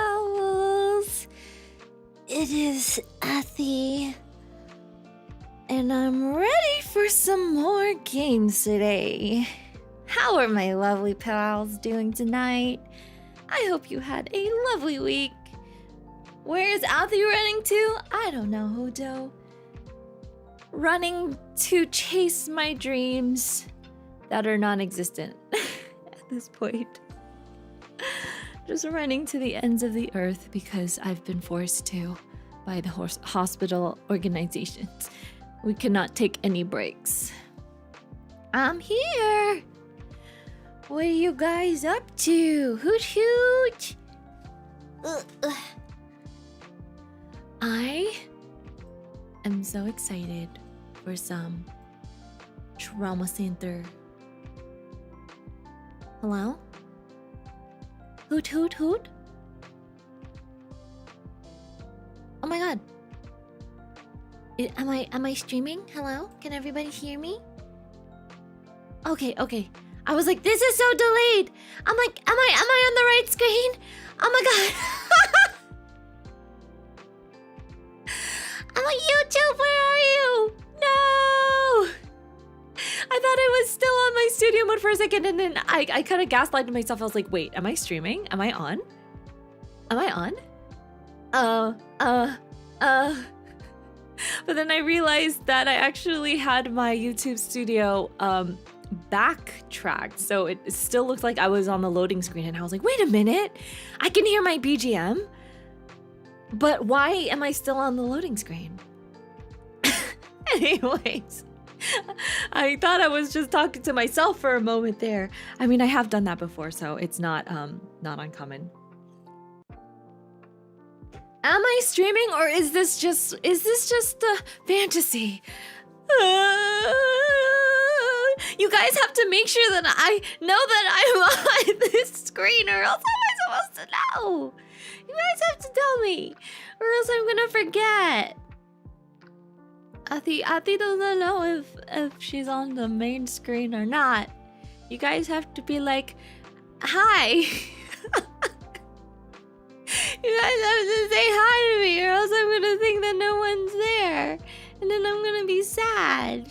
owls. It is Athy, and I'm ready for some more games today. How are my lovely pals doing tonight? I hope you had a lovely week. Where is Athy running to? I don't know, Hodo. Running to chase my dreams that are non-existent at this point. Just running to the ends of the earth because I've been forced to by the hospital organizations. We cannot take any breaks. I'm here. What are you guys up to? Hoot hoot. I am so excited for some trauma center. Hello? Hoot hoot hoot? Oh my god. Am I streaming? Hello? Can everybody hear me? Okay. I was like, this is so delayed. I'm like, am I on the right screen? Oh my god. I'm like, YouTube, where are you? No! I thought I was still on my studio mode for a second, and then I kind of gaslighted myself. I was like, wait, am I streaming? Am I on? Am I on? But then I realized that I actually had my YouTube studio backtracked, so it still looked like I was on the loading screen, and I was like, wait a minute, I can hear my BGM, but why am I still on the loading screen? Anyways, I thought I was just talking to myself for a moment there. I mean, I have done that before, so it's not uncommon. Am I streaming, or is this just a fantasy? You guys have to make sure that I know that I'm on this screen, or else how am I supposed to know? You guys have to tell me, or else I'm gonna forget. Athy doesn't know if she's on the main screen or not. You guys have to be like, hi. You guys have to say hi to me, or else I'm gonna think that no one's there, and then I'm gonna be sad.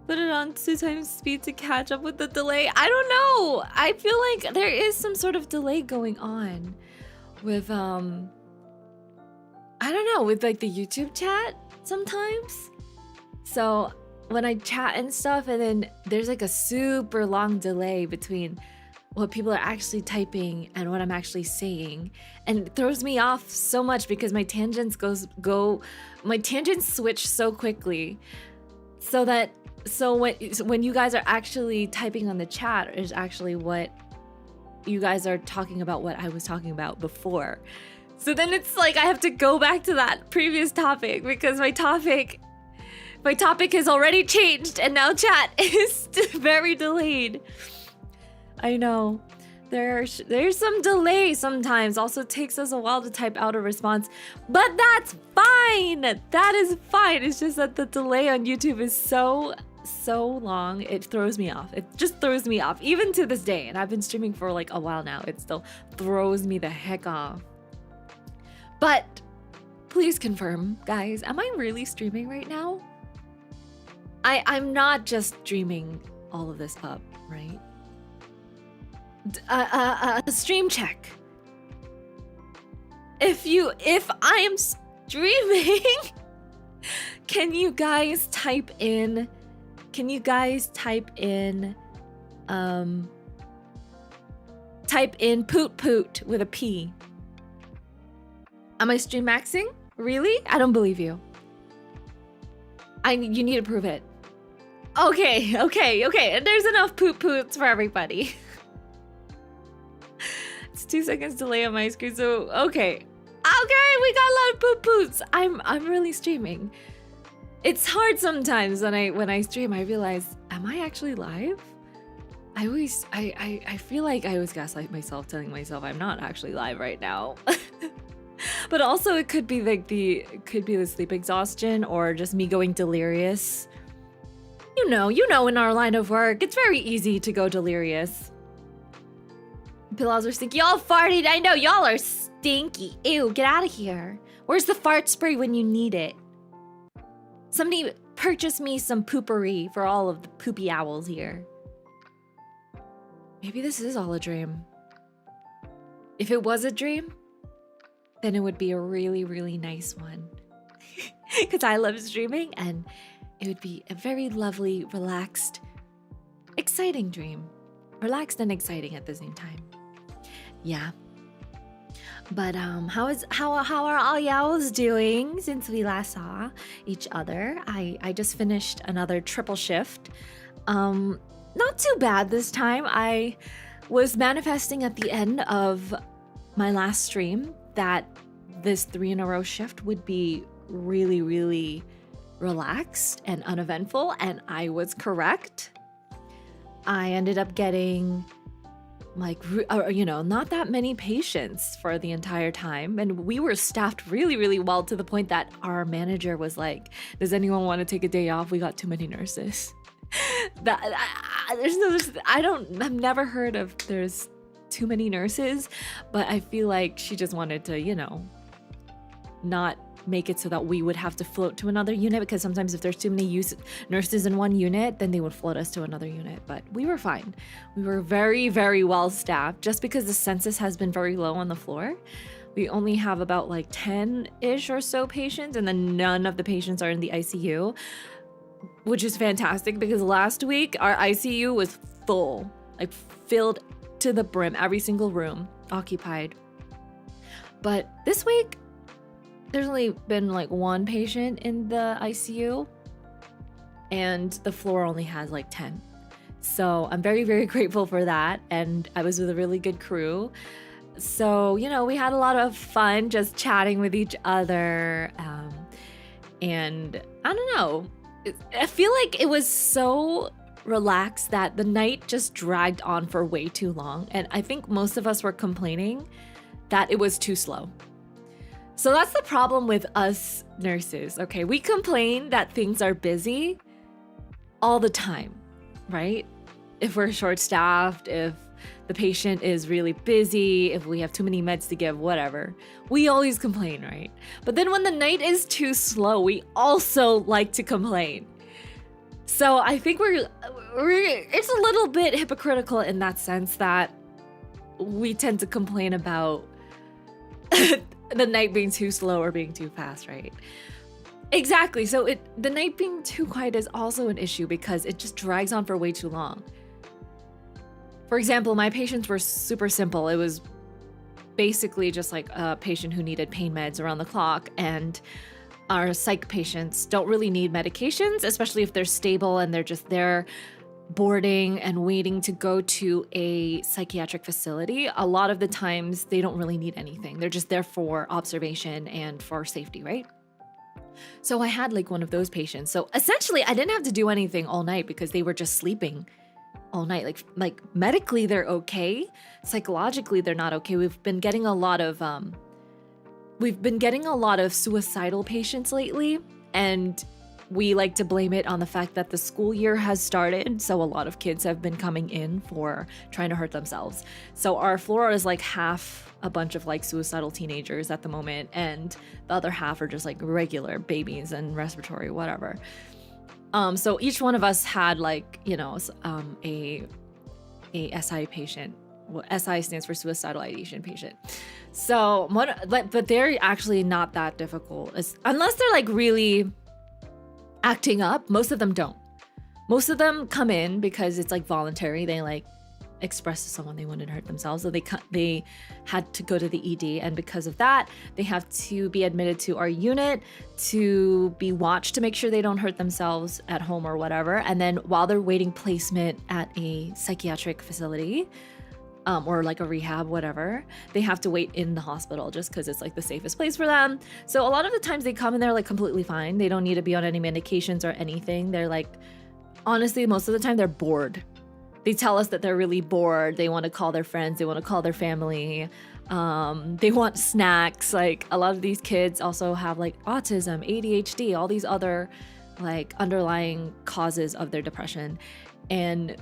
Put it on 2 times speed to catch up with the delay. I don't know. I feel like there is some sort of delay going on with I don't know, with like the YouTube chat sometimes. So when I chat and stuff, and then there's like a super long delay between what people are actually typing and what I'm actually saying, and it throws me off so much because my tangents switch so quickly, so when you guys are actually typing on the chat is actually what you guys are talking about, what I was talking about before. So then it's like I have to go back to that previous topic because my topic has already changed, and now chat is very delayed. I know. There's some delay sometimes. Also takes us a while to type out a response, but that's fine. That is fine. It's just that the delay on YouTube is so long. It throws me off. It just throws me off even to this day. And I've been streaming for like a while now. It still throws me the heck off. But please confirm, guys, am I really streaming right now? I'm not just dreaming all of this up, right? Stream check. If I am streaming, can you guys type in poot poot with a P? Am I stream maxing? Really? I don't believe you. You need to prove it. Okay. There's enough poot poots for everybody. It's 2 seconds delay on my screen, so okay, we got a lot of poot poots. I'm really streaming. It's hard sometimes when I stream. I realize, am I actually live? I feel like I always gaslight myself, telling myself I'm not actually live right now. But also it could be like the sleep exhaustion, or just me going delirious. You know, in our line of work, it's very easy to go delirious. Pillows are stinky. Y'all farted. I know. Y'all are stinky. Ew, get out of here. Where's the fart spray when you need it? Somebody purchase me some poopery for all of the poopy owls here. Maybe this is all a dream. If it was a dream, then it would be a really, really nice one. Because I love streaming, and it would be a very lovely, relaxed, exciting dream. Relaxed and exciting at the same time. Yeah. But how are all y'all doing since we last saw each other? I just finished another triple shift. Not too bad this time. I was manifesting at the end of my last stream that this 3 in a row shift would be really, really relaxed and uneventful, and I was correct. I ended up getting not that many patients for the entire time, and we were staffed really, really well to the point that our manager was like, does anyone want to take a day off? We got too many nurses. I've never heard of there's too many nurses, but I feel like she just wanted to, not make it so that we would have to float to another unit, because sometimes if there's too many nurses in one unit, then they would float us to another unit. But we were fine. We were very, very well staffed. Just because the census has been very low on the floor, we only have about like 10-ish or so patients, and then none of the patients are in the ICU, which is fantastic because last week our ICU was full, like filled to the brim, every single room occupied. But this week, there's only been like one patient in the ICU, and the floor only has like 10. So I'm very, very grateful for that. And I was with a really good crew. So, we had a lot of fun just chatting with each other. And I don't know, I feel like it was so relaxed that the night just dragged on for way too long. And I think most of us were complaining that it was too slow. So that's the problem with us nurses, okay? We complain that things are busy all the time, right? If we're short-staffed, if the patient is really busy, if we have too many meds to give, whatever. We always complain, right? But then when the night is too slow, we also like to complain. So I think it's a little bit hypocritical in that sense that we tend to complain about the night being too slow or being too fast, right? Exactly. So the night being too quiet is also an issue because it just drags on for way too long. For example, my patients were super simple. It was basically just like a patient who needed pain meds around the clock, and our psych patients don't really need medications, especially if they're stable and they're just there boarding and waiting to go to a psychiatric facility. A lot of the times they don't really need anything. They're just there for observation and for safety, right? So I had like one of those patients. So essentially I didn't have to do anything all night because they were just sleeping all night. Like medically they're okay. Psychologically they're not okay. We've been getting a lot of suicidal patients lately, and we like to blame it on the fact that the school year has started, so a lot of kids have been coming in for trying to hurt themselves. So our floor is like half a bunch of like suicidal teenagers at the moment, and the other half are just like regular babies and respiratory, whatever. So each one of us had like, a SI patient. Well, SI stands for suicidal ideation patient. So, but they're actually not that difficult, unless they're like really acting up. Most of them don't. Most of them come in because it's like voluntary. They like express to someone they wanted to hurt themselves, so they had to go to the ED, and because of that, they have to be admitted to our unit to be watched to make sure they don't hurt themselves at home or whatever. And then while they're waiting placement at a psychiatric facility, or like a rehab, whatever, they have to wait in the hospital just because it's like the safest place for them. So a lot of the times they come and they're like completely fine. They don't need to be on any medications or anything. They're like, honestly, most of the time they're bored. They tell us that they're really bored. They want to call their friends. They want to call their family. They want snacks. Like a lot of these kids also have like autism, ADHD, all these other like underlying causes of their depression. And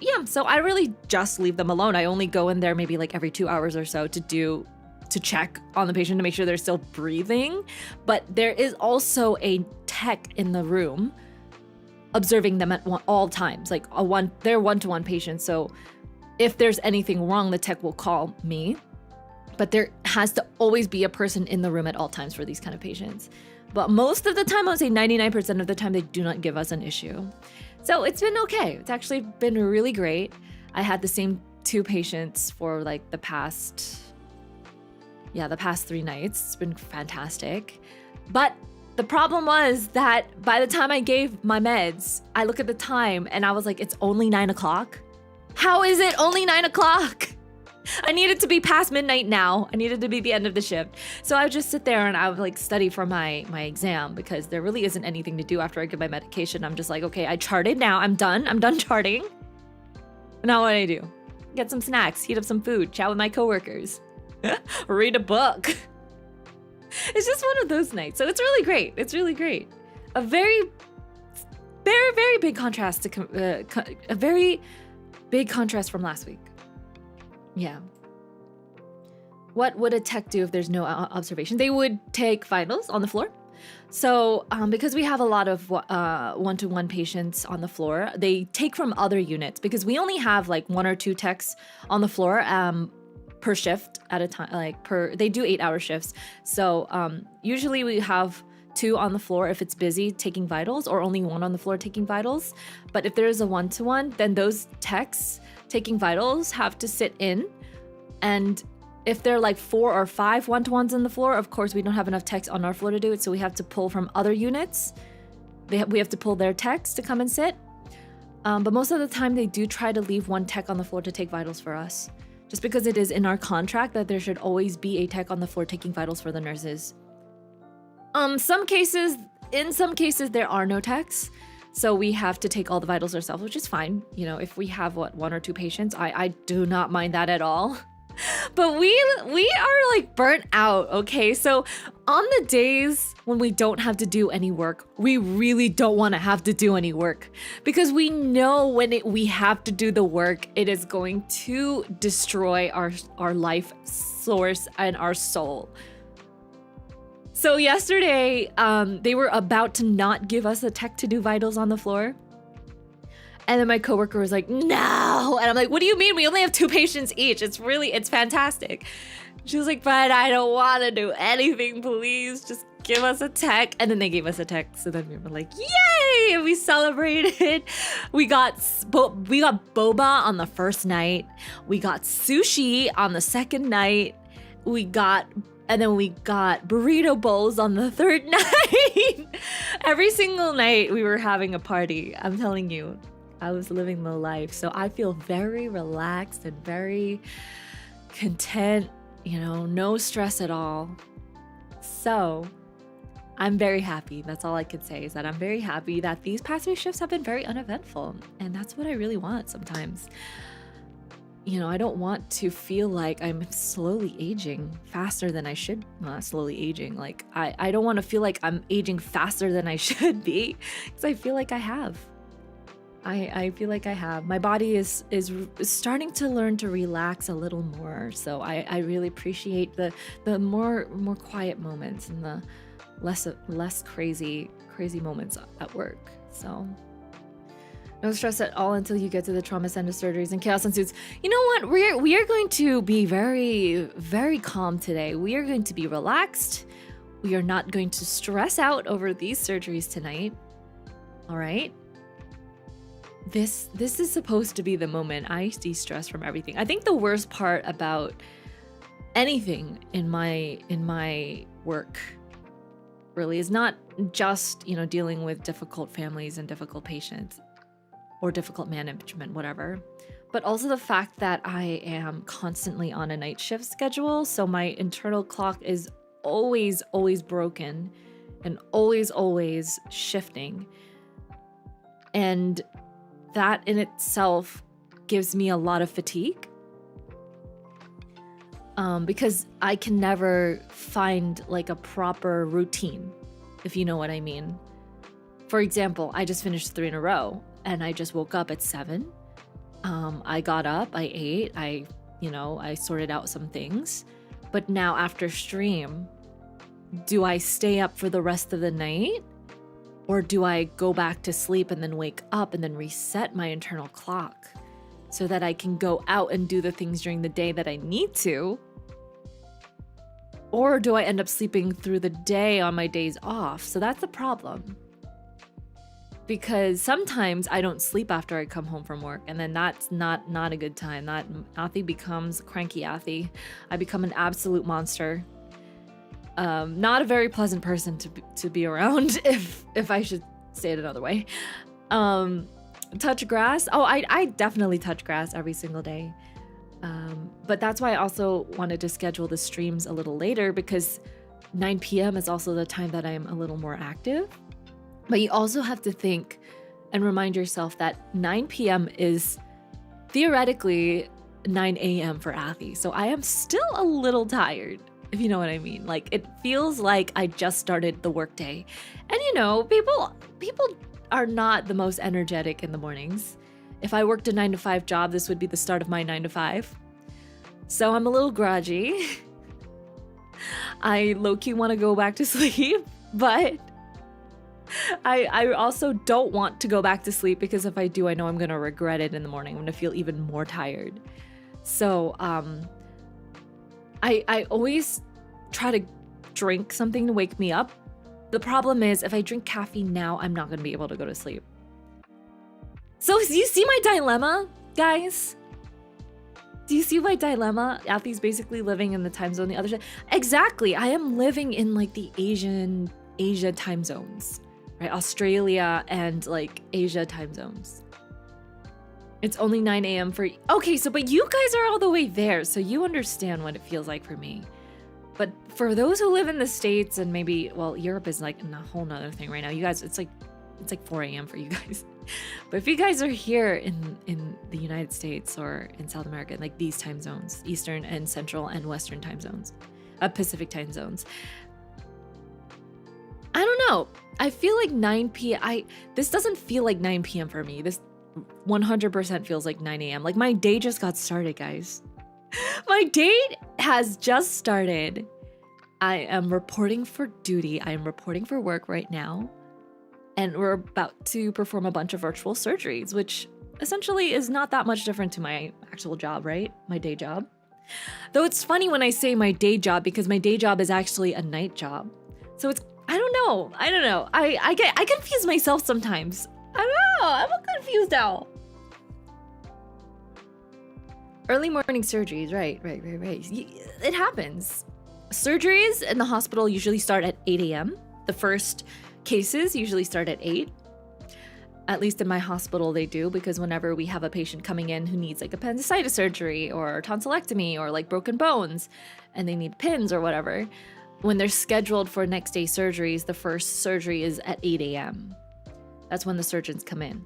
yeah, so I really just leave them alone. I only go in there maybe like every 2 hours or so to check on the patient to make sure they're still breathing. But there is also a tech in the room observing them at all times, like they're one-to-one patients. So if there's anything wrong, the tech will call me. But there has to always be a person in the room at all times for these kind of patients. But most of the time, I would say 99% of the time, they do not give us an issue. So it's been okay. It's actually been really great. I had the same 2 patients for like the past 3 nights. It's been fantastic. But the problem was that by the time I gave my meds, I look at the time and I was like, it's only 9 o'clock. How is it only 9 o'clock? I needed to be past midnight now. I needed to be the end of the shift. So I would just sit there and I would like study for my exam because there really isn't anything to do after I get my medication. I'm just like, okay, I charted now. I'm done charting. Now what do I do? Get some snacks, heat up some food, chat with my coworkers, read a book. It's just one of those nights. So it's really great. It's really great. A very, very, very big contrast to a very big contrast from last week. Yeah. What would a tech do if there's no observation? They would take vitals on the floor. So because we have a lot of one-to-one patients on the floor, they take from other units because we only have like 1 or 2 techs on the floor per shift at a time. They do 8-hour shifts. So usually we have 2 on the floor if it's busy taking vitals, or only 1 on the floor taking vitals. But if there is a one-to-one, then those techs taking vitals have to sit in. And if there are like 4 or 5 one-to-ones on the floor, of course we don't have enough techs on our floor to do it, so we have to pull from other units. We have to pull their techs to come and sit. But most of the time they do try to leave 1 tech on the floor to take vitals for us, just because it is in our contract that there should always be a tech on the floor taking vitals for the nurses. In some cases there are no techs, so we have to take all the vitals ourselves, which is fine. You know, if we have 1 or 2 patients, I do not mind that at all. But we are like burnt out, okay? So on the days when we don't have to do any work, we really don't want to have to do any work, because we know when we have to do the work, it is going to destroy our life source and our soul. So yesterday, they were about to not give us a tech to do vitals on the floor. And then my coworker was like, no. And I'm like, what do you mean? We only have 2 patients each. It's fantastic. She was like, but I don't want to do anything. Please just give us a tech. And then they gave us a tech. So then we were like, yay. And we celebrated. We got boba on the first night. We got sushi on the second night. And then we got burrito bowls on the third night. Every single night we were having a party. I'm telling you, I was living the life. So I feel very relaxed and very content, no stress at all. So I'm very happy. That's all I could say, is that I'm very happy that these past 3 shifts have been very uneventful. And that's what I really want sometimes. I don't want to feel like I'm slowly aging faster than I should. Not slowly aging. Like, I don't want to feel like I'm aging faster than I should be, because I feel like I have. I feel like I have. My body is starting to learn to relax a little more. So I really appreciate the more quiet moments and the less crazy moments at work. So no stress at all until you get to the trauma center, surgeries, and chaos ensues. You know what? We are going to be very, very calm today. We are going to be relaxed. We are not going to stress out over these surgeries tonight. All right? This is supposed to be the moment I de-stress from everything. I think the worst part about anything in my work really is not just, dealing with difficult families and difficult patients or difficult management, whatever, but also the fact that I am constantly on a night shift schedule. So my internal clock is always broken and always shifting. And that in itself gives me a lot of fatigue, because I can never find like a proper routine, if you know what I mean. For example, I just finished 3 in a row and I just woke up at 7. I got up, I ate, I sorted out some things. But now after stream, do I stay up for the rest of the night? Or do I go back to sleep and then wake up and then reset my internal clock so that I can go out and do the things during the day that I need to? Or do I end up sleeping through the day on my days off? So that's a problem. Because sometimes I don't sleep after I come home from work, and then that's not a good time. That Athi becomes cranky Athi. I become an absolute monster. Not a very pleasant person to be around, if I should say it another way. Touch grass. Oh, I definitely touch grass every single day. But that's why I also wanted to schedule the streams a little later, because 9 p.m. is also the time that I'm a little more active. But you also have to think and remind yourself that 9 p.m. is theoretically 9 a.m. for Athi. So I am still a little tired, if you know what I mean. Like, it feels like I just started the workday. And people are not the most energetic in the mornings. If I worked a 9-to-5 job, this would be the start of my 9-to-5. So I'm a little grudgy. I low-key want to go back to sleep, but I also don't want to go back to sleep, because if I do, I know I'm going to regret it in the morning. I'm going to feel even more tired. So I always try to drink something to wake me up. The problem is, if I drink caffeine now, I'm not going to be able to go to sleep. So you see my dilemma, guys? Do you see my dilemma? Athi's basically living in the time zone the other side. Exactly. I am living in like the Asia time zones, right? Australia and like Asia time zones. It's only 9 a.m. for... Okay, but you guys are all the way there, so you understand what it feels like for me. But for those who live in the States and maybe, well, Europe is like a whole nother thing right now. You guys, it's like 4 a.m. for you guys. But if you guys are here in the United States or in South America, like these time zones, Eastern and Central and Western time zones, Pacific time zones, I don't know. I feel like 9 p.m. This doesn't feel like 9 p.m. for me. This 100% feels like 9 a.m. Like, my day just got started, guys. My day has just started. I am reporting for duty. I am reporting for work right now. And we're about to perform a bunch of virtual surgeries, which essentially is not that much different to my actual job, right? My day job. Though it's funny when I say my day job, because my day job is actually a night job. So it's, I don't know. I confuse myself sometimes. I don't know. I'm confused now. Early morning surgeries, right. It happens. Surgeries in the hospital usually start at 8 a.m. The first cases usually start at 8. At least in my hospital they do, because whenever we have a patient coming in who needs like appendicitis surgery or tonsillectomy or like broken bones and they need pins or whatever, when they're scheduled for next day surgeries, the first surgery is at 8 a.m. That's when the surgeons come in.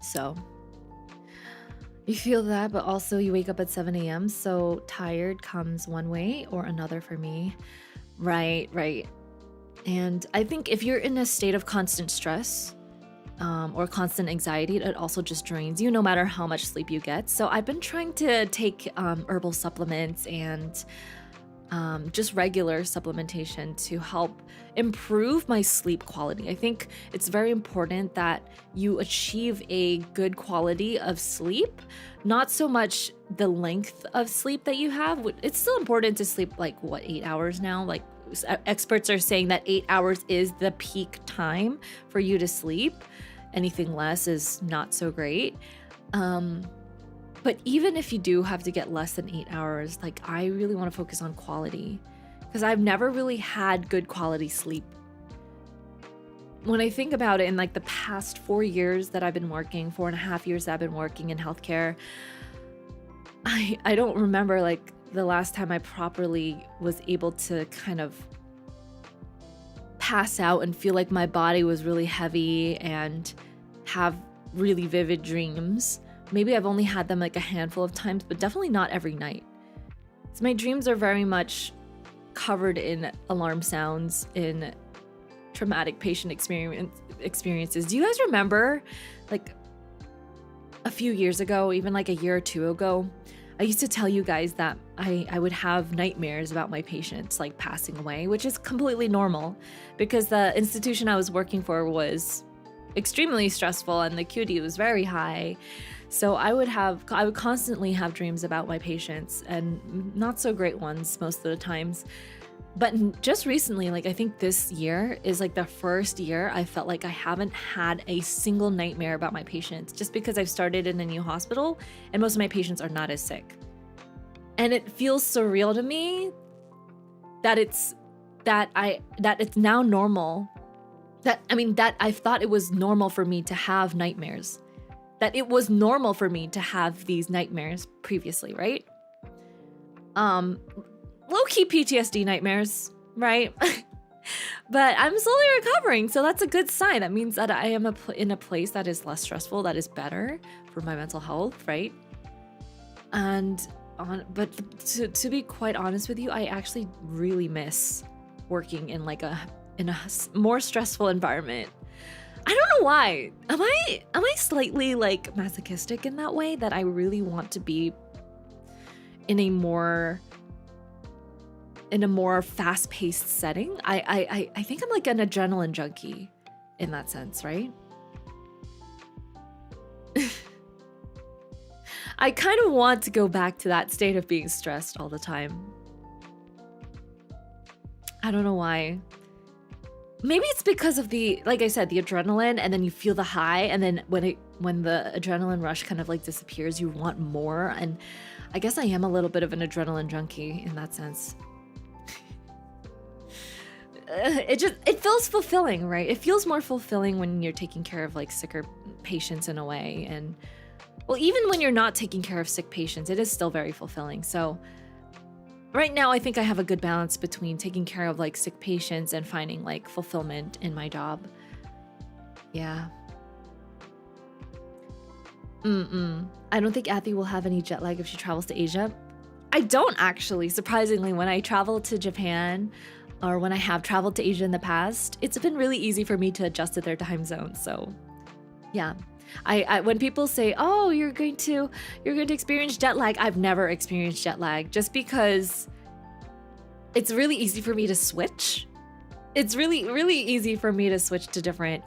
So you feel that, but also you wake up at 7 a.m. So tired comes one way or another for me. Right. And I think if you're in a state of constant stress or constant anxiety, it also just drains you no matter how much sleep you get. So I've been trying to take herbal supplements and just regular supplementation to help improve my sleep quality. I think it's very important that you achieve a good quality of sleep, not so much the length of sleep that you have. It's still important to sleep like 8 hours now? Like, experts are saying that 8 hours is the peak time for you to sleep. Anything less is not so great. But even if you do have to get less than 8 hours, like, I really want to focus on quality, because I've never really had good quality sleep. When I think about it, in like the past 4 years that I've been working, 4.5 years that I've been working in healthcare, I don't remember like the last time I properly was able to kind of pass out and feel like my body was really heavy and have really vivid dreams. Maybe I've only had them like a handful of times, but definitely not every night. So my dreams are very much covered in alarm sounds, in traumatic patient experiences. Do you guys remember, like, a few years ago, even like a year or two ago, I used to tell you guys that I would have nightmares about my patients like passing away, which is completely normal because the institution I was working for was extremely stressful and the acuity was very high. So I would constantly have dreams about my patients, and not so great ones most of the times. But just recently, like I think this year is like the first year I felt like I haven't had a single nightmare about my patients, just because I've started in a new hospital and most of my patients are not as sick. And it feels surreal to me that it's now normal. That I thought it was normal for me to have nightmares. That it was normal for me to have these nightmares previously, right? Low-key PTSD nightmares, right? But I'm slowly recovering, so that's a good sign. That means that I am in a place that is less stressful, that is better for my mental health, right? But to be quite honest with you, I actually really miss working in in a more stressful environment. I don't know why. Am I slightly like masochistic in that way, that I really want to be in a more fast-paced setting? I think I'm like an adrenaline junkie in that sense, right? I kind of want to go back to that state of being stressed all the time. I don't know why. Maybe it's because of like I said, the adrenaline, and then you feel the high, and then when the adrenaline rush kind of like disappears, you want more. And I guess I am a little bit of an adrenaline junkie in that sense. It feels fulfilling, right? It feels more fulfilling when you're taking care of like sicker patients in a way. And well, even when you're not taking care of sick patients, it is still very fulfilling. So right now, I think I have a good balance between taking care of like sick patients and finding like fulfillment in my job. Yeah. I don't think Athy will have any jet lag if she travels to Asia. I don't actually, surprisingly. When I travel to Japan, or when I have traveled to Asia in the past, it's been really easy for me to adjust to their time zone. So yeah. I when people say, oh, you're going to experience jet lag, I've never experienced jet lag, just because it's really easy for me to switch. It's really, really easy for me to switch to different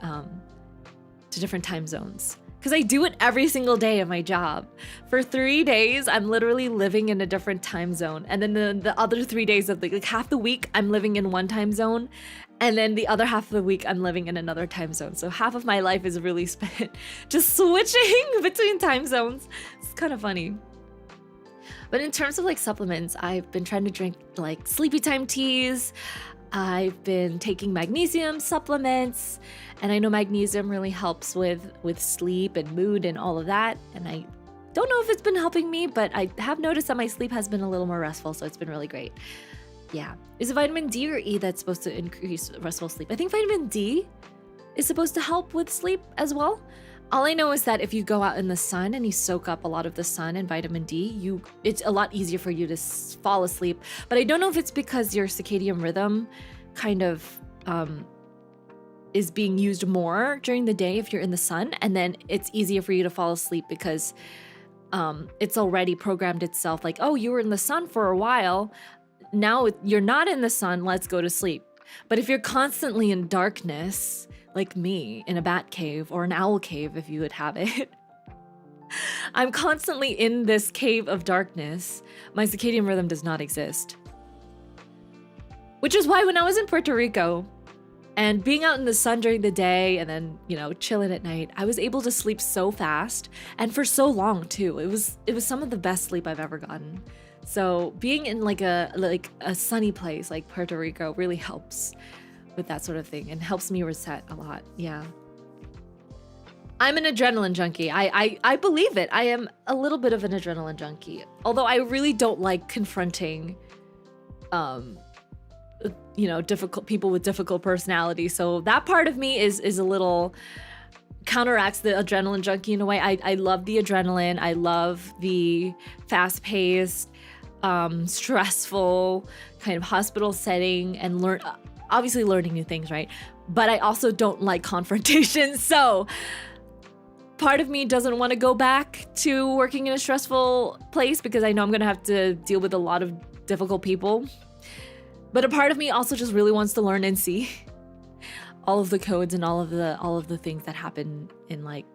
time zones, because I do it every single day of my job. For 3 days, I'm literally living in a different time zone. And then the other 3 days of like half the week, I'm living in one time zone. And then the other half of the week, I'm living in another time zone. So half of my life is really spent just switching between time zones. It's kind of funny. But in terms of like supplements, I've been trying to drink like sleepy time teas. I've been taking magnesium supplements, and I know magnesium really helps with sleep and mood and all of that. And I don't know if it's been helping me, but I have noticed that my sleep has been a little more restful, so it's been really great. Yeah. Is it vitamin D or E that's supposed to increase restful sleep? I think vitamin D is supposed to help with sleep as well. All I know is that if you go out in the sun and you soak up a lot of the sun and vitamin D, it's a lot easier for you to fall asleep. But I don't know if it's because your circadian rhythm kind of is being used more during the day if you're in the sun, and then it's easier for you to fall asleep because it's already programmed itself like, oh, you were in the sun for a while, now you're not in the sun, let's go to sleep. But if you're constantly in darkness, like me, in a bat cave or an owl cave if you would have it, I'm constantly in this cave of darkness. My circadian rhythm does not exist. Which is why when I was in Puerto Rico and being out in the sun during the day and then, chilling at night, I was able to sleep so fast and for so long too. It was some of the best sleep I've ever gotten. So being in like a sunny place like Puerto Rico really helps with that sort of thing and helps me reset a lot. Yeah. I'm an adrenaline junkie. I believe it. I am a little bit of an adrenaline junkie. Although I really don't like confronting difficult people with difficult personalities. So that part of me is a little counteracts the adrenaline junkie in a way. I love the adrenaline. I love the fast-paced, stressful kind of hospital setting and obviously learning new things, right? But I also don't like confrontation. So part of me doesn't want to go back to working in a stressful place because I know I'm gonna have to deal with a lot of difficult people. But a part of me also just really wants to learn and see all of the codes and all of the things that happen in like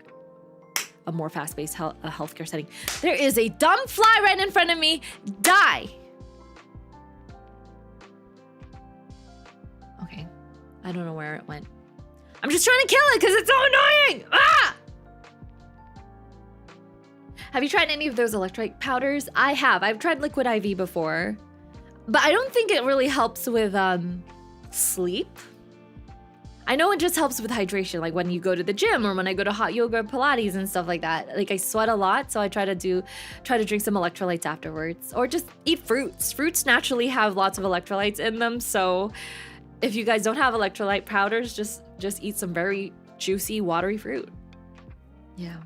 a more fast-paced healthcare setting. There is a dumb fly right in front of me. Die. Okay, I don't know where it went. I'm just trying to kill it because it's so annoying. Ah! Have you tried any of those electrolyte powders? I have. I've tried liquid IV before, but I don't think it really helps with sleep. I know it just helps with hydration, like when you go to the gym or when I go to hot yoga or Pilates and stuff like that. Like I sweat a lot, so I try to drink some electrolytes afterwards, or just eat fruits. Fruits naturally have lots of electrolytes in them, so if you guys don't have electrolyte powders, just eat some very juicy, watery fruit. Yeah.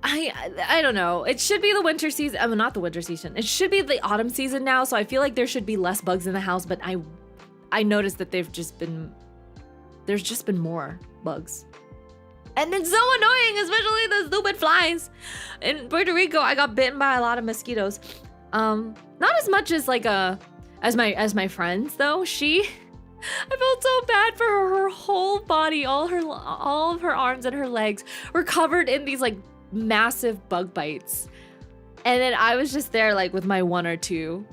I don't know. It should be the winter season. I mean, not the winter season. It should be the autumn season now, so I feel like there should be less bugs in the house, but I noticed that there's just been more bugs. And it's so annoying, especially the stupid flies. In Puerto Rico, I got bitten by a lot of mosquitoes. Not as much as like as my friends though. I felt so bad for her. Her whole body, all of her arms and her legs were covered in these like massive bug bites. And then I was just there like with my one or two.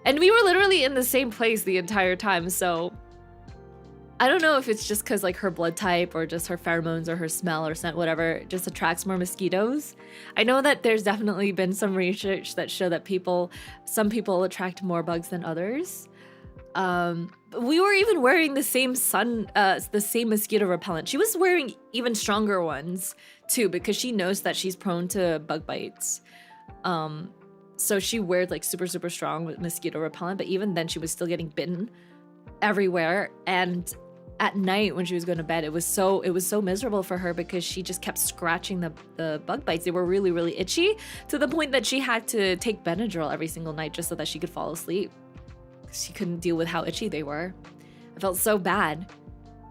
And we were literally in the same place the entire time, so I don't know if it's just because like her blood type or just her pheromones or her smell or scent, whatever, just attracts more mosquitoes. I know that there's definitely been some research that show that some people attract more bugs than others. We were even wearing the same mosquito repellent. She was wearing even stronger ones too, because she knows that she's prone to bug bites. So she wears like super, super strong mosquito repellent, but even then she was still getting bitten everywhere. And at night when she was going to bed, it was so miserable for her because she just kept scratching the bug bites. They were really, really itchy to the point that she had to take Benadryl every single night just so that she could fall asleep. She couldn't deal with how itchy they were. I felt so bad.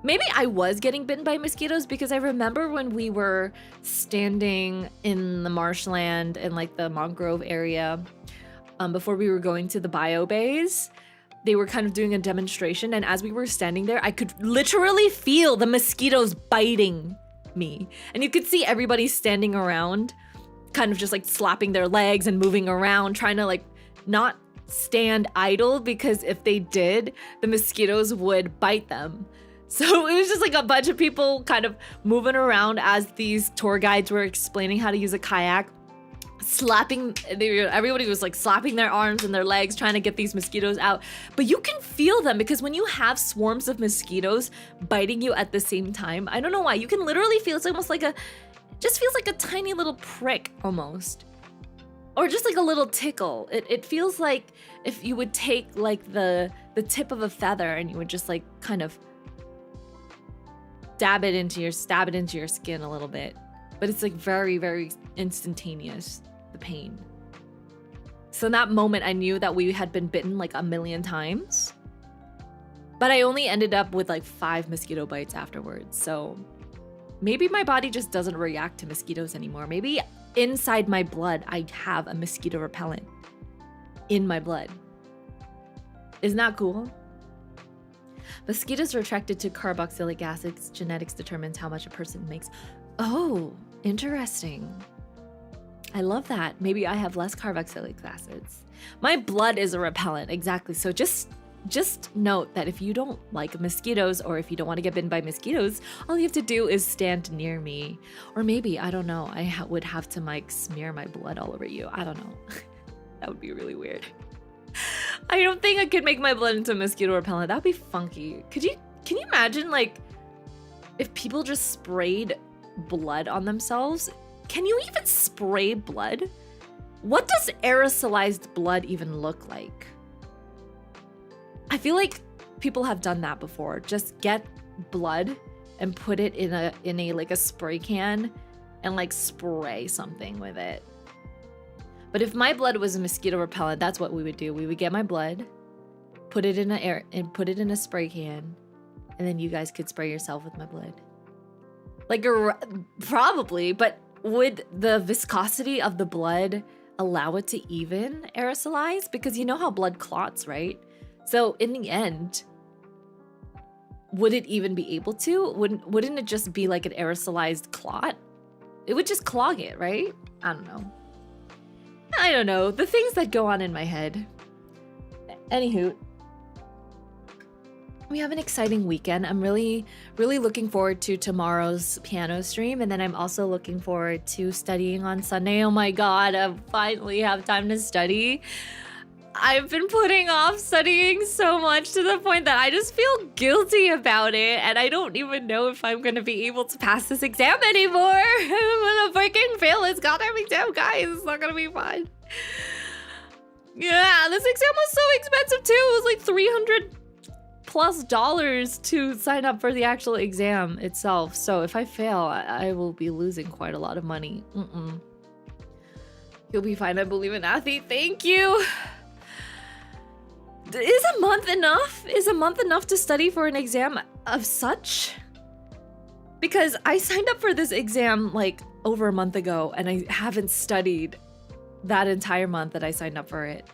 Maybe I was getting bitten by mosquitoes because I remember when we were standing in the marshland in like the mangrove area before we were going to the bio bays. They were kind of doing a demonstration, and as we were standing there, I could literally feel the mosquitoes biting me. And you could see everybody standing around, kind of just like slapping their legs and moving around, trying to like not stand idle, because if they did, the mosquitoes would bite them. So it was just like a bunch of people kind of moving around as these tour guides were explaining how to use a kayak. Everybody was like slapping their arms and their legs trying to get these mosquitoes out. But you can feel them, because when you have swarms of mosquitoes biting you at the same time, I don't know why, you can literally feel, it's almost like just feels like a tiny little prick almost, or just like a little tickle. It feels like if you would take like the tip of a feather and you would just like kind of stab it into your skin a little bit, but it's like very, very instantaneous, the pain. So in that moment, I knew that we had been bitten like a million times, but I only ended up with like 5 mosquito bites afterwards. So maybe my body just doesn't react to mosquitoes anymore. Maybe inside my blood, I have a mosquito repellent in my blood. Isn't that cool? Mosquitoes are attracted to carboxylic acids. Genetics determines how much a person makes. Oh, interesting. I love that. Maybe I have less carboxylic acids. My blood is a repellent, exactly. So just note that if you don't like mosquitoes, or if you don't want to get bitten by mosquitoes, all you have to do is stand near me. Or maybe, I don't know, I would have to like smear my blood all over you. I don't know. That would be really weird. I don't think I could make my blood into mosquito repellent. That'd be funky. Can you imagine like if people just sprayed blood on themselves? Can you even spray blood? What does aerosolized blood even look like? I feel like people have done that before. Just get blood and put it in a like a spray can and like spray something with it. But if my blood was a mosquito repellent, that's what we would do. We would get my blood, put it in a spray can, and then you guys could spray yourself with my blood. Like, probably, but would the viscosity of the blood allow it to even aerosolize? Because you know how blood clots, right? So in the end, would it even be able to? Wouldn't it just be like an aerosolized clot? It would just clog it, right? I don't know. The things that go on in my head. Anywho, we have an exciting weekend. I'm really looking forward to tomorrow's piano stream, and then I'm also looking forward to studying on Sunday. Oh my god, I finally have time to study. I've been putting off studying so much to the point that I just feel guilty about it, and I don't even know if I'm gonna be able to pass this exam anymore. I'm gonna freaking fail this goddamn exam, guys. It's not gonna be fun. Yeah, this exam was so expensive too. It was like $300+ to sign up for the actual exam itself. So if I fail, I will be losing quite a lot of money. You'll be fine. I believe in Athi. Thank you. Is a month enough? Is a month enough to study for an exam of such? Because I signed up for this exam like over a month ago, and I haven't studied that entire month that I signed up for it.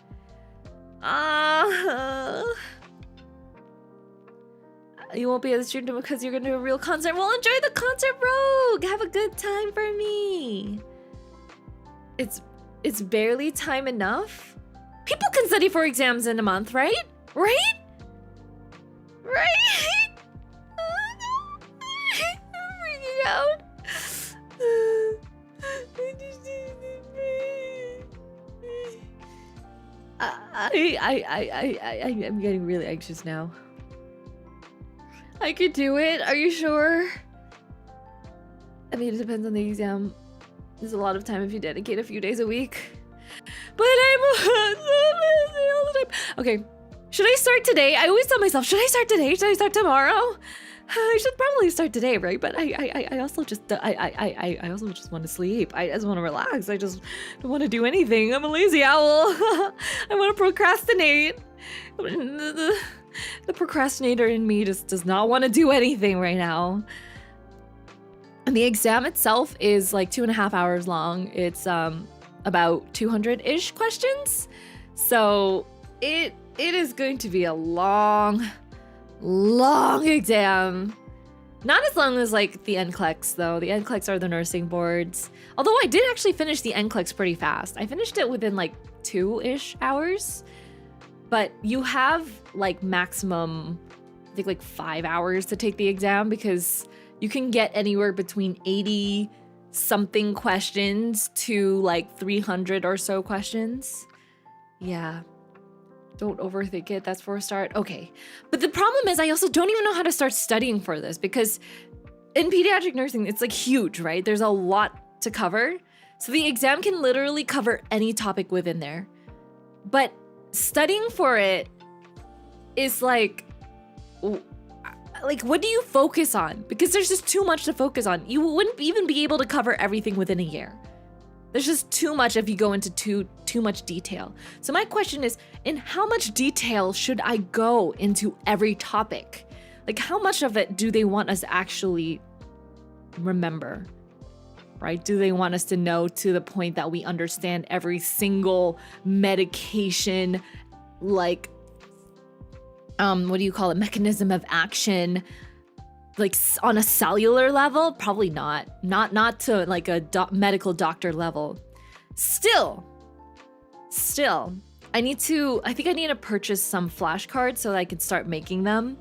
You won't be at the stream because you're gonna do a real concert. Well, enjoy the concert, Rogue. Have a good time for me. It's barely time enough. People can study for exams in a month, right? Right? Right? I'm freaking out. I'm getting really anxious now. I could do it. Are you sure? I mean, it depends on the exam. There's a lot of time if you dedicate a few days a week. But I'm so busy all the time. Okay, should I start today? I always tell myself, should I start today? Should I start tomorrow? I should probably start today, right? But I also just also just want to sleep. I just want to relax. I just don't want to do anything. I'm a lazy owl. I want to procrastinate. The procrastinator in me just does not want to do anything right now. And the exam itself is like 2.5 hours long. It's about 200-ish questions. So it is going to be a long exam. Not as long as like the NCLEX though. The NCLEX are the nursing boards. Although I did actually finish the NCLEX pretty fast. I finished it within like 2-ish hours. But you have like maximum, I think like 5 hours to take the exam, because you can get anywhere between 80 something questions to like 300 or so questions. Yeah. Don't overthink it. That's for a start. Okay. But the problem is I also don't even know how to start studying for this, because in pediatric nursing, it's like huge, right? There's a lot to cover. So the exam can literally cover any topic within there. But studying for it is like what do you focus on? Because there's just too much to focus on. You wouldn't even be able to cover everything within a year. There's just too much if you go into too much detail. So my question is, in how much detail should I go into every topic? Like, how much of it do they want us to actually remember? Right? Do they want us to know to the point that we understand every single medication, like, what do you call it? Mechanism of action, like on a cellular level? Probably not. Not to like a medical doctor level. Still, I think I need to purchase some flashcards so that I can start making them.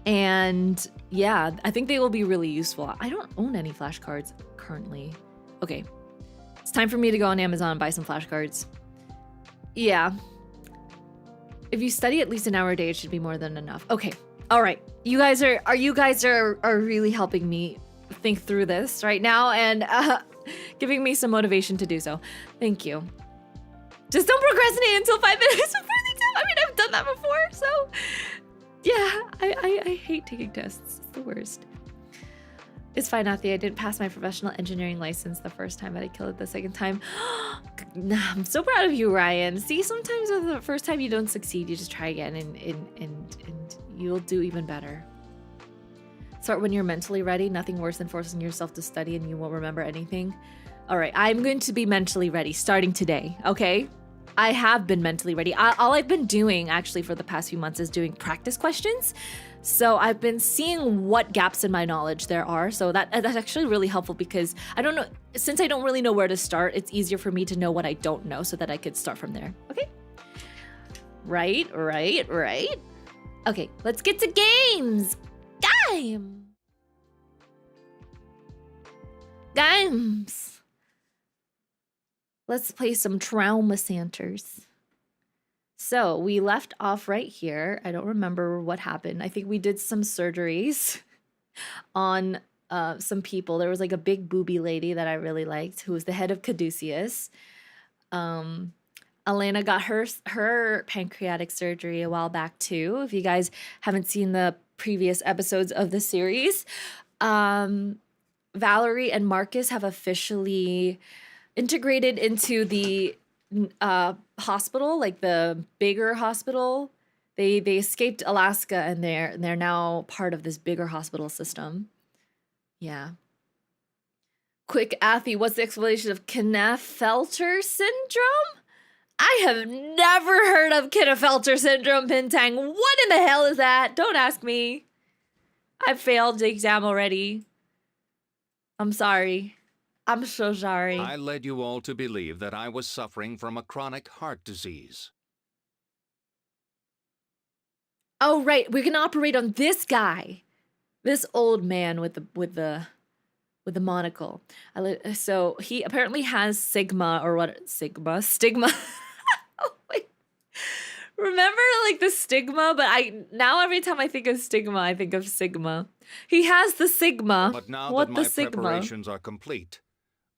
And yeah, I think they will be really useful. I don't own any flashcards currently. Okay, it's time for me to go on Amazon and buy some flashcards. Yeah. If you study at least an hour a day, it should be more than enough. Okay. All right. You guys are really helping me think through this right now and giving me some motivation to do so. Thank you. Just don't procrastinate until 5 minutes before the exam. I mean, I've done that before, so yeah, I hate taking tests. It's the worst. It's fine, Athi. I didn't pass my professional engineering license the first time, but I killed it the second time. I'm so proud of you, Ryan. See, sometimes the first time you don't succeed, you just try again and you'll do even better. Start when you're mentally ready. Nothing worse than forcing yourself to study and you won't remember anything. All right, I'm going to be mentally ready starting today, okay? I have been mentally ready. All I've been doing actually for the past few months is doing practice questions. So I've been seeing what gaps in my knowledge there are. So that's actually really helpful because I don't know, since I don't really know where to start, it's easier for me to know what I don't know so that I could start from there, okay? Right. Okay, let's get to games. Games. Let's play some Trauma Santers. So we left off right here. I don't remember what happened. I think we did some surgeries on some people. There was like a big booby lady that I really liked who was the head of Caduceus. Elena got her pancreatic surgery a while back too. If you guys haven't seen the previous episodes of the series, Valerie and Marcus have officially integrated into the hospital, like the bigger hospital. They escaped Alaska and they're now part of this bigger hospital system. Yeah. Quick, Athy, what's the explanation of Klinefelter syndrome? I have never heard of Klinefelter syndrome, Pintang. What in the hell is that? Don't ask me. I failed the exam already. I'm sorry. I'm so sorry. I led you all to believe that I was suffering from a chronic heart disease. Oh, right. We're gonna operate on this guy, this old man with the monocle. So he apparently has stigma. Oh, wait. Remember like the stigma? But now every time I think of stigma, I think of sigma. He has the sigma. But now that my preparations are complete,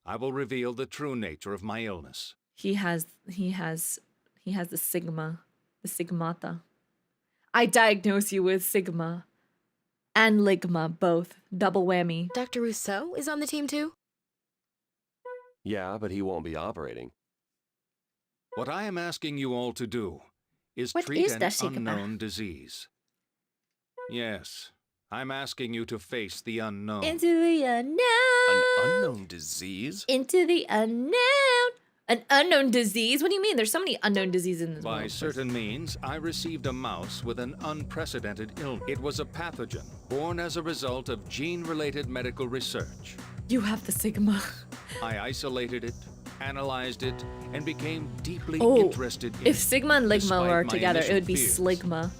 I will reveal the true nature of my illness. He has the sigma, the stigmata. I diagnose you with sigma and ligma, both. Double whammy. Dr. Rousseau is on the team too? Yeah, but he won't be operating. What I am asking you all to do is What treat is an the sigma? unknown disease. Yes, I'm asking you to face the unknown. Into the unknown. An unknown disease? Into the unknown. An unknown disease? What do you mean? There's so many unknown diseases in this world. By certain means, I received a mouse with an unprecedented illness. It was a pathogen born as a result of gene-related medical research. You have the sigma. I isolated it, analyzed it, and became deeply Oh, interested in if it. sigma and ligma Despite were my together, it initial would be fears. sligma.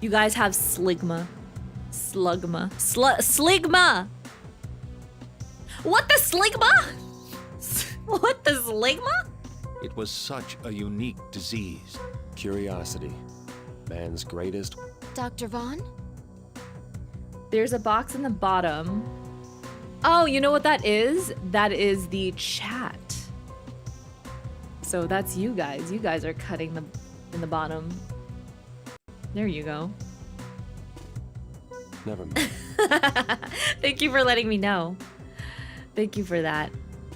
You guys have sligma. Slugma. Sligma! What the sligma? What the sligma? It was such a unique disease. Curiosity. Man's greatest. Dr. Vaughn? There's a box in the bottom. Oh, you know what that is? That is the chat. So that's you guys. You guys are cutting in the bottom. There you go. Never mind. Thank you for letting me know. Thank you for that.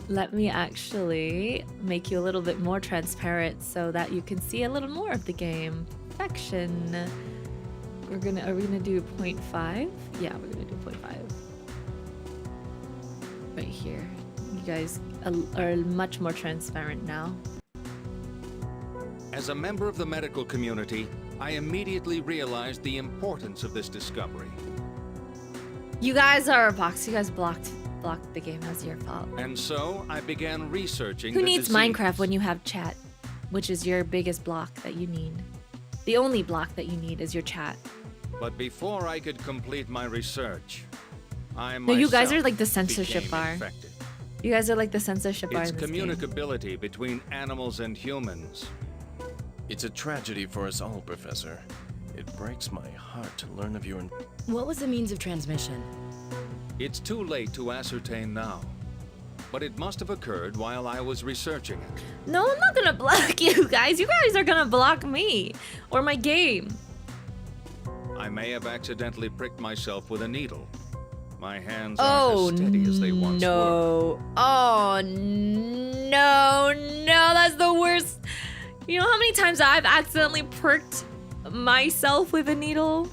Let me actually make you a little bit more transparent so that you can see a little more of the game. Section. Are we gonna do 0.5? Yeah, we're gonna do 0.5. Right here. You guys are much more transparent now. As a member of the medical community, I immediately realized the importance of this discovery. You guys are a box. You guys blocked the game. That's your fault. And so I began researching Who the needs disease. Minecraft when you have chat? Which is your biggest block that you need. The only block that you need is your chat. But before I could complete my research, I No, you guys are myself like the censorship became bar. infected. You guys are like the censorship bar It's in this game. communicability between animals and humans. It's a tragedy for us all, Professor. It breaks my heart to learn of your... What was the means of transmission? It's too late to ascertain now, but it must have occurred while I was researching it. No, I'm not gonna block you guys. You guys are gonna block me or my game. I may have accidentally pricked myself with a needle. My hands aren't as steady as they once were. no. Oh no, that's the worst. You know how many times I've accidentally pricked myself with a needle?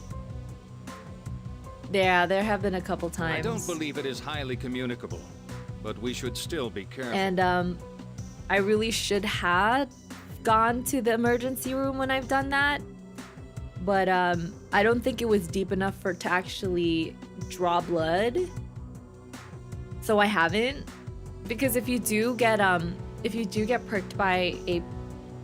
Yeah, there have been a couple I times. don't believe it is highly communicable, but we should still be careful. And I really should have gone to the emergency room when I've done that. But I don't think it was deep enough for to actually draw blood. So I haven't. Because if you do get pricked by a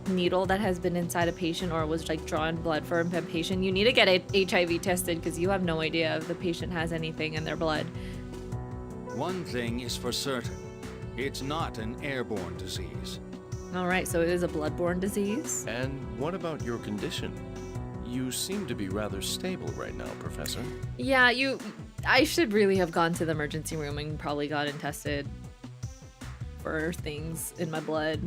needle that has been inside a patient or was like drawing blood from a patient, you need to get HIV tested because you have no idea if the patient has anything in their blood. One thing is for certain. It's not an airborne disease. All right, so it is a bloodborne disease. And what about your condition? You seem to be rather stable right now, Professor. Yeah, I should really have gone to the emergency room and probably gotten tested for things in my blood.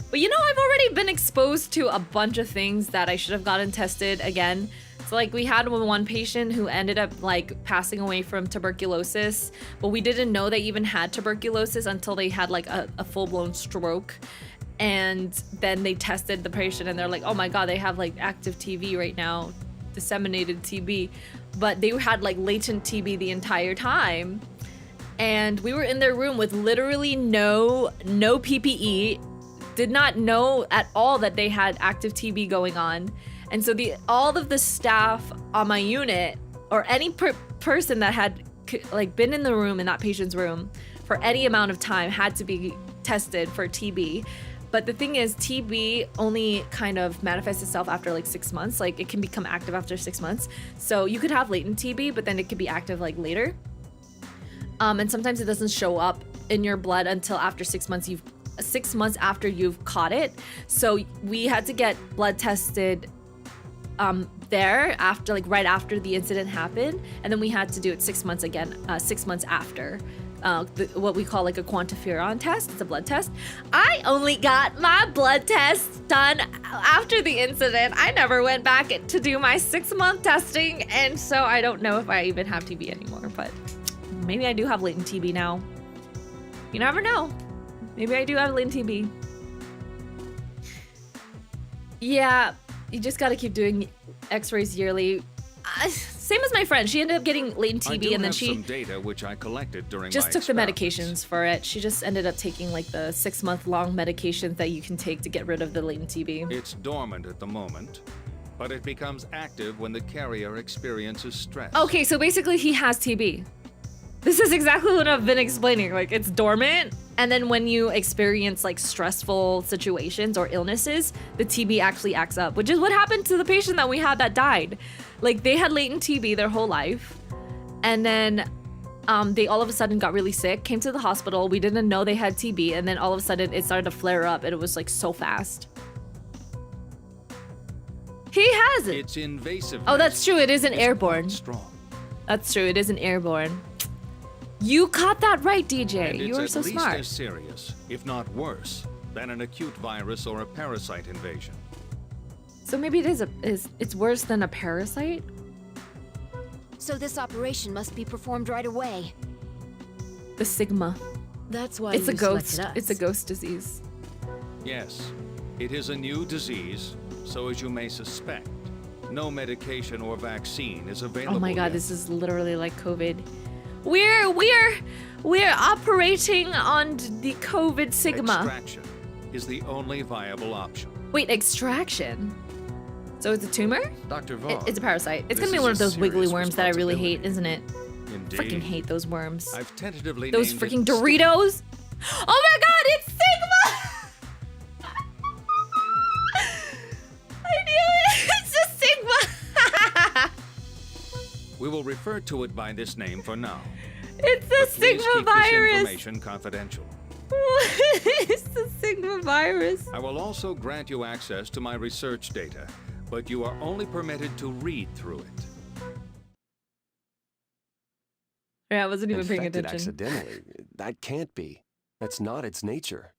But you know, I've already been exposed to a bunch of things that I should have gotten tested again. So like we had one patient who ended up like passing away from tuberculosis, but we didn't know they even had tuberculosis until they had like a full-blown stroke. And then they tested the patient and they're like, oh my God, they have like active TB right now, disseminated TB. But they had like latent TB the entire time. And we were in their room with literally no PPE, did not know at all that they had active TB going on. And so all of the staff on my unit or any person that had like been in the room, in that patient's room for any amount of time had to be tested for TB. But the thing is, TB only kind of manifests itself after like 6 months. Like it can become active after 6 months. So you could have latent TB, but then it could be active like later. And sometimes it doesn't show up in your blood until after 6 months. 6 months after you've caught it. So we had to get blood tested there after, like right after the incident happened, and then we had to do it 6 months again, 6 months after. What we call like a quantiferon test. It's a blood test. I only got my blood test done after the incident. I never went back to do my 6-month testing, and so I don't know if I even have TB anymore, but maybe I do have latent TB now. You never know. Maybe I do have latent TB. Yeah, you just gotta keep doing x-rays yearly. Same as my friend. She ended up getting latent TB, and then she some data which I collected during just my took the experiments. medications for it. She just ended up taking like the 6-month-long medications that you can take to get rid of the latent TB. It's dormant at the moment, but it becomes active when the carrier experiences stress. Okay, so basically he has TB. This is exactly what I've been explaining. Like, it's dormant, and then when you experience like stressful situations or illnesses, the TB actually acts up, which is what happened to the patient that we had that died. Like, they had latent TB their whole life, and then they all of a sudden got really sick, came to the hospital. We didn't know they had TB, and then all of a sudden it started to flare up, and it was like so fast. He has it. It's invasive. Oh, that's true. It isn't airborne. Strong. That's true. It isn't airborne. You caught that right, DJ. And You are so it's at least smart. as serious, if not worse, than an acute virus or a parasite invasion. So maybe it's worse than a parasite? So this operation must be performed right away. The Sigma. That's why It's a you ghost. selected us. It's a ghost disease. Yes, it is a new disease, so as you may suspect, no medication or vaccine is available. Oh my god, yet. this is literally like COVID. We're operating on the COVID Sigma. Extraction is the only viable option. Wait, extraction? So it's a tumor? Dr. Vaughn. It's a parasite. It's This gonna be is one a of those wiggly serious worms that I really hate, responsibility. isn't it? Indeed. Freaking hate those worms. I've tentatively Those named freaking it Doritos. Oh my god, it's Sigma! I knew it! It's a Sigma! We will refer to it by this name for now. It's the But please Sigma keep this virus! information confidential. It's the Sigma virus. I will also grant you access to my research data, but you are only permitted to read through it. Yeah, I wasn't even paying Infected attention. accidentally. That can't be. That's not its nature.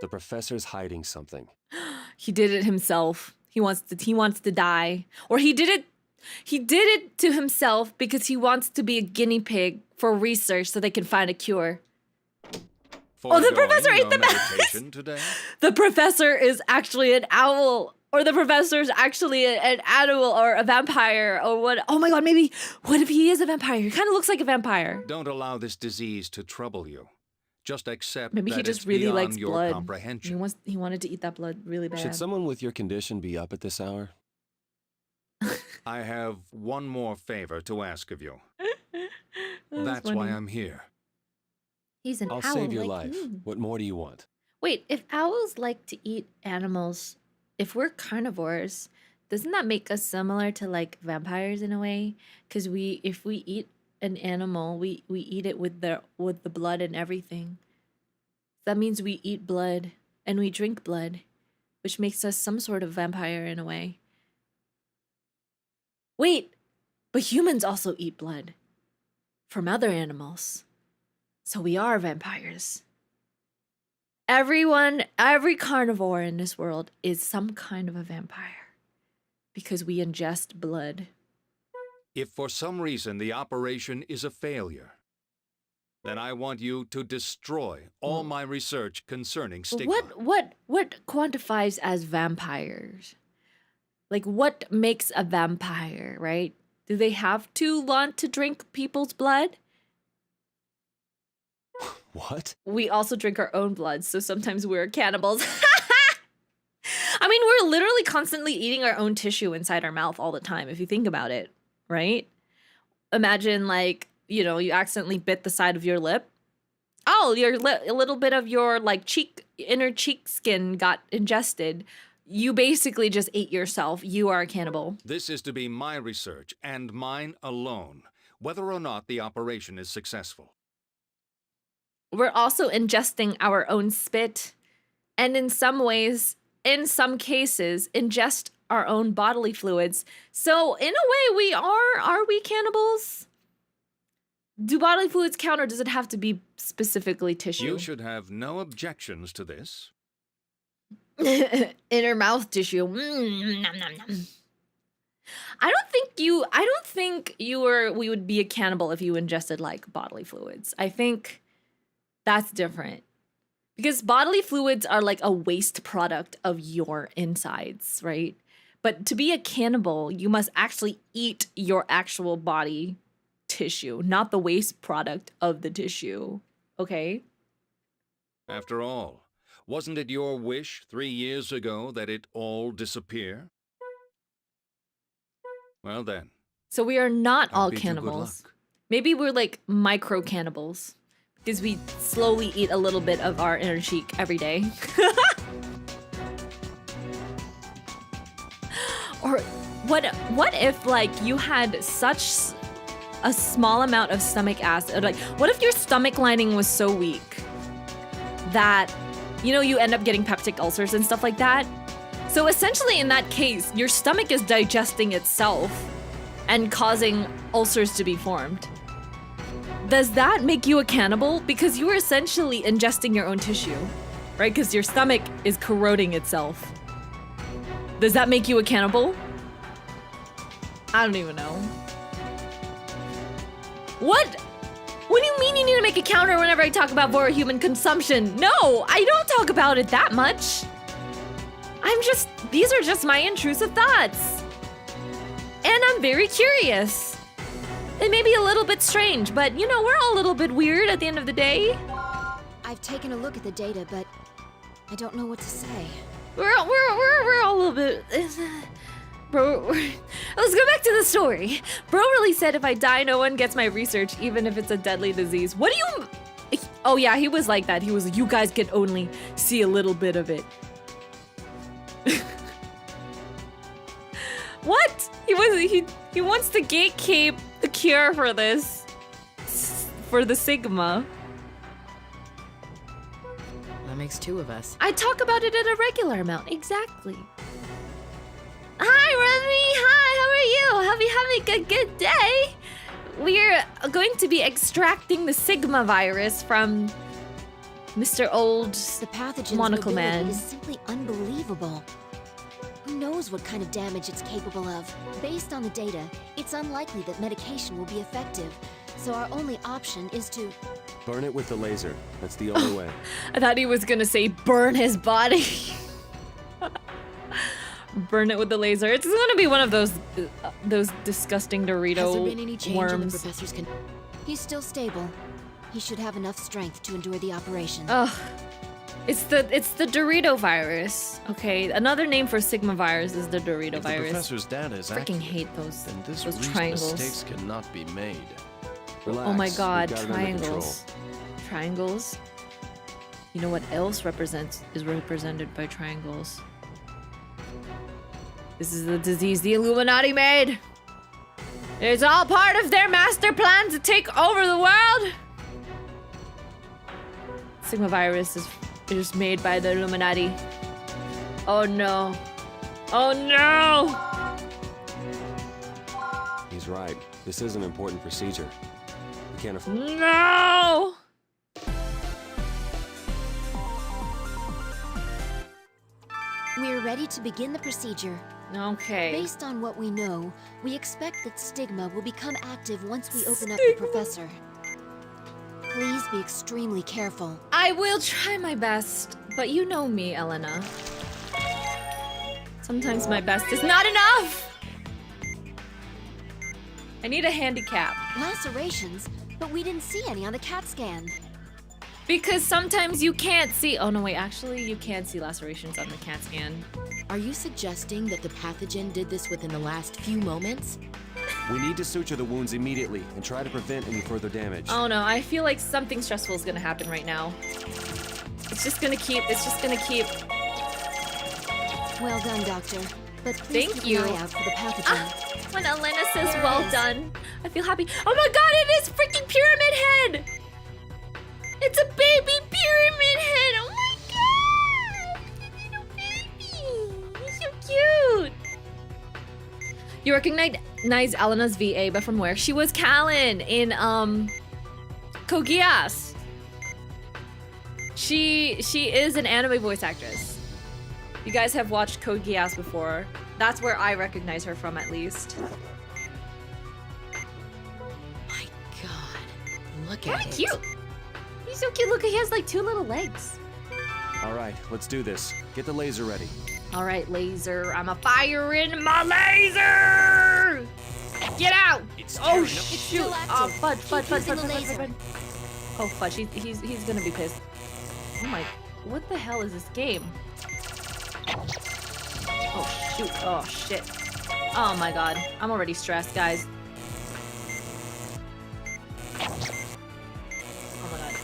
The professor's hiding something. He did it himself. He wants to die. Or he did it to himself because he wants to be a guinea pig for research so they can find a cure. Oh, the Foregoing professor ate no the mouse. medication today? The professor is actually an owl. Or the professor's actually an animal or a vampire or what? Oh my god, maybe, what if he is a vampire? He kind of looks like a vampire. Don't allow this disease to trouble you. Just accept Maybe he that just it's really beyond likes your blood. comprehension. He wanted to eat that blood really bad. Should someone with your condition be up at this hour? I have one more favor to ask of you. That's That's why funny. I'm here. He's an I'll owl save your like life. me. What more do you want? Wait, if owls like to eat animals, if we're carnivores, doesn't that make us similar to like vampires in a way? Because if we eat an animal, we eat it with the blood and everything. That means we eat blood and we drink blood, which makes us some sort of vampire in a way. Wait, but humans also eat blood from other animals. So we are vampires. Every carnivore in this world is some kind of a vampire because we ingest blood. If for some reason the operation is a failure, then I want you to destroy all my research concerning stigma. What quantifies as vampires? Like what makes a vampire, right? Do they have to want to drink people's blood? What? We also drink our own blood, so sometimes we're cannibals. I mean, we're literally constantly eating our own tissue inside our mouth all the time, if you think about it, right? Imagine, like, you know, you accidentally bit the side of your lip. Oh, a little bit of your, like, inner cheek skin got ingested. You basically just ate yourself. You are a cannibal. This is to be my research and mine alone, whether or not the operation is successful. We're also ingesting our own spit, and in some cases, ingest our own bodily fluids. So in a way, are we cannibals? Do bodily fluids count, or does it have to be specifically tissue? You should have no objections to this. Inner mouth tissue. Nom, nom, nom. I don't think we would be a cannibal if you ingested like bodily fluids. I think that's different. Because bodily fluids are like a waste product of your insides, right? But to be a cannibal, you must actually eat your actual body tissue, not the waste product of the tissue. Okay? After all, wasn't it your wish 3 years ago that it all disappear? Well then. So we are not I all bid you good cannibals. luck. Maybe we're like micro cannibals. Because we slowly eat a little bit of our inner cheek every day. Or what if like you had such a small amount of stomach acid? Like what if your stomach lining was so weak that you end up getting peptic ulcers and stuff like that? So essentially in that case, your stomach is digesting itself and causing ulcers to be formed. Does that make you a cannibal? Because you are essentially ingesting your own tissue, right? Because your stomach is corroding itself. Does that make you a cannibal? I don't even know. What? What do you mean you need to make a counter whenever I talk about void human consumption? No, I don't talk about it that much. These are just my intrusive thoughts. And I'm very curious. It may be a little bit strange, but we're all a little bit weird at the end of the day. I've taken a look at the data, but I don't know what to say. We're all a little bit. Bro, let's go back to the story. Bro really said if I die, no one gets my research, even if it's a deadly disease. What do you? Oh yeah, he was like that. He was like, you guys can only see a little bit of it. What? He wants to gatekeep the cure for this, for the Sigma. That makes 2 of us. I talk about it at a regular amount. Exactly. Hi, Remy. Hi, how are you? Hope you're having a good day. We're going to be extracting the Sigma virus from Mr. Old The pathogen's Monocle mobility Man. is simply unbelievable. Who knows what kind of damage it's capable of? Based on the data, it's unlikely that medication will be effective. So our only option is to... Burn it with the laser. That's the only way. I thought he was gonna say burn his body. Burn it with the laser. It's gonna be one of those disgusting Has there Dorito been any change in the worms. professor's He's still stable. He should have enough strength to endure the operation. Ugh. It's the Dorito virus. Okay, another name for Sigma virus is the Dorito If the virus. professor's data is Freaking accurate, hate those then this those reason triangles. mistakes cannot be made. Relax. Oh my we've god, got it under control. triangles. Triangles. You know what else is represented by triangles? This is the disease the Illuminati made. It's all part of their master plan to take over the world. Sigma virus is made by the Illuminati. Oh no. Oh no! He's right. This is an important procedure. We can't afford. No! We're ready to begin the procedure. Okay. Based on what we know, we expect that stigma will become active once we open up the professor. Please be extremely careful. I will try my best, but you know me, Elena. Sometimes my best is not enough! I need a handicap. Lacerations? But we didn't see any on the CAT scan. Because sometimes you can't see. Oh no, wait, actually, you can see lacerations on the CAT scan. Are you suggesting that the pathogen did this within the last few moments? We need to suture the wounds immediately and try to prevent any further damage. Oh no, I feel like something stressful is gonna happen right now. It's just gonna keep. Well done, Doctor. But please Thank keep you. an eye out for the pathogen. When Elena says There it well is. done, I feel happy. Oh my god, it is freaking Pyramid Head! It's a baby Pyramid Head! Oh my god! Little baby! He's so cute! You recognize Elena's VA, but from where? She was Callan in, Code Geass. She is an anime voice actress. You guys have watched Code Geass before. That's where I recognize her from, at least. My god. Look Very at it. cute. He's so cute. Look, he has like 2 little legs. All right, let's do this. Get the laser ready. All right, laser. I'm a firing my laser. Get out! Oh shoot! still active. Oh fudge! Keep using the laser. Oh fudge! He's gonna be pissed. Oh my! What the hell is this game? Oh shoot! Oh shit! Oh my god! I'm already stressed, guys. Oh my god!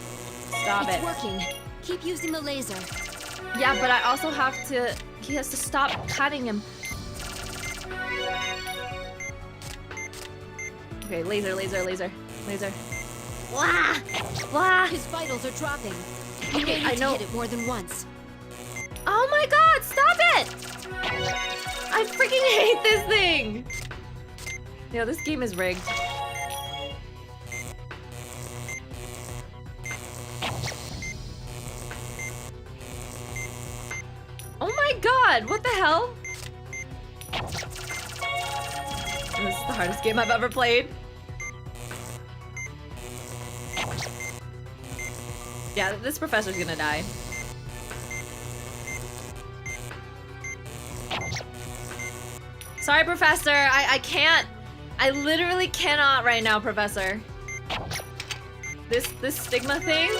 Stop It's it! working. Keep using the laser. Yeah, but I also have to. He has to stop cutting him. Okay, laser. Wah! Wah! His vitals are dropping. You Okay, may I need to know. hit it more than once. Oh my god, stop it! I freaking hate this thing! Yeah, this game is rigged. Oh my god, what the hell? This is the hardest game I've ever played. Yeah, this professor's gonna die. Sorry, Professor. I can't. I literally cannot right now, Professor. This stigma thing.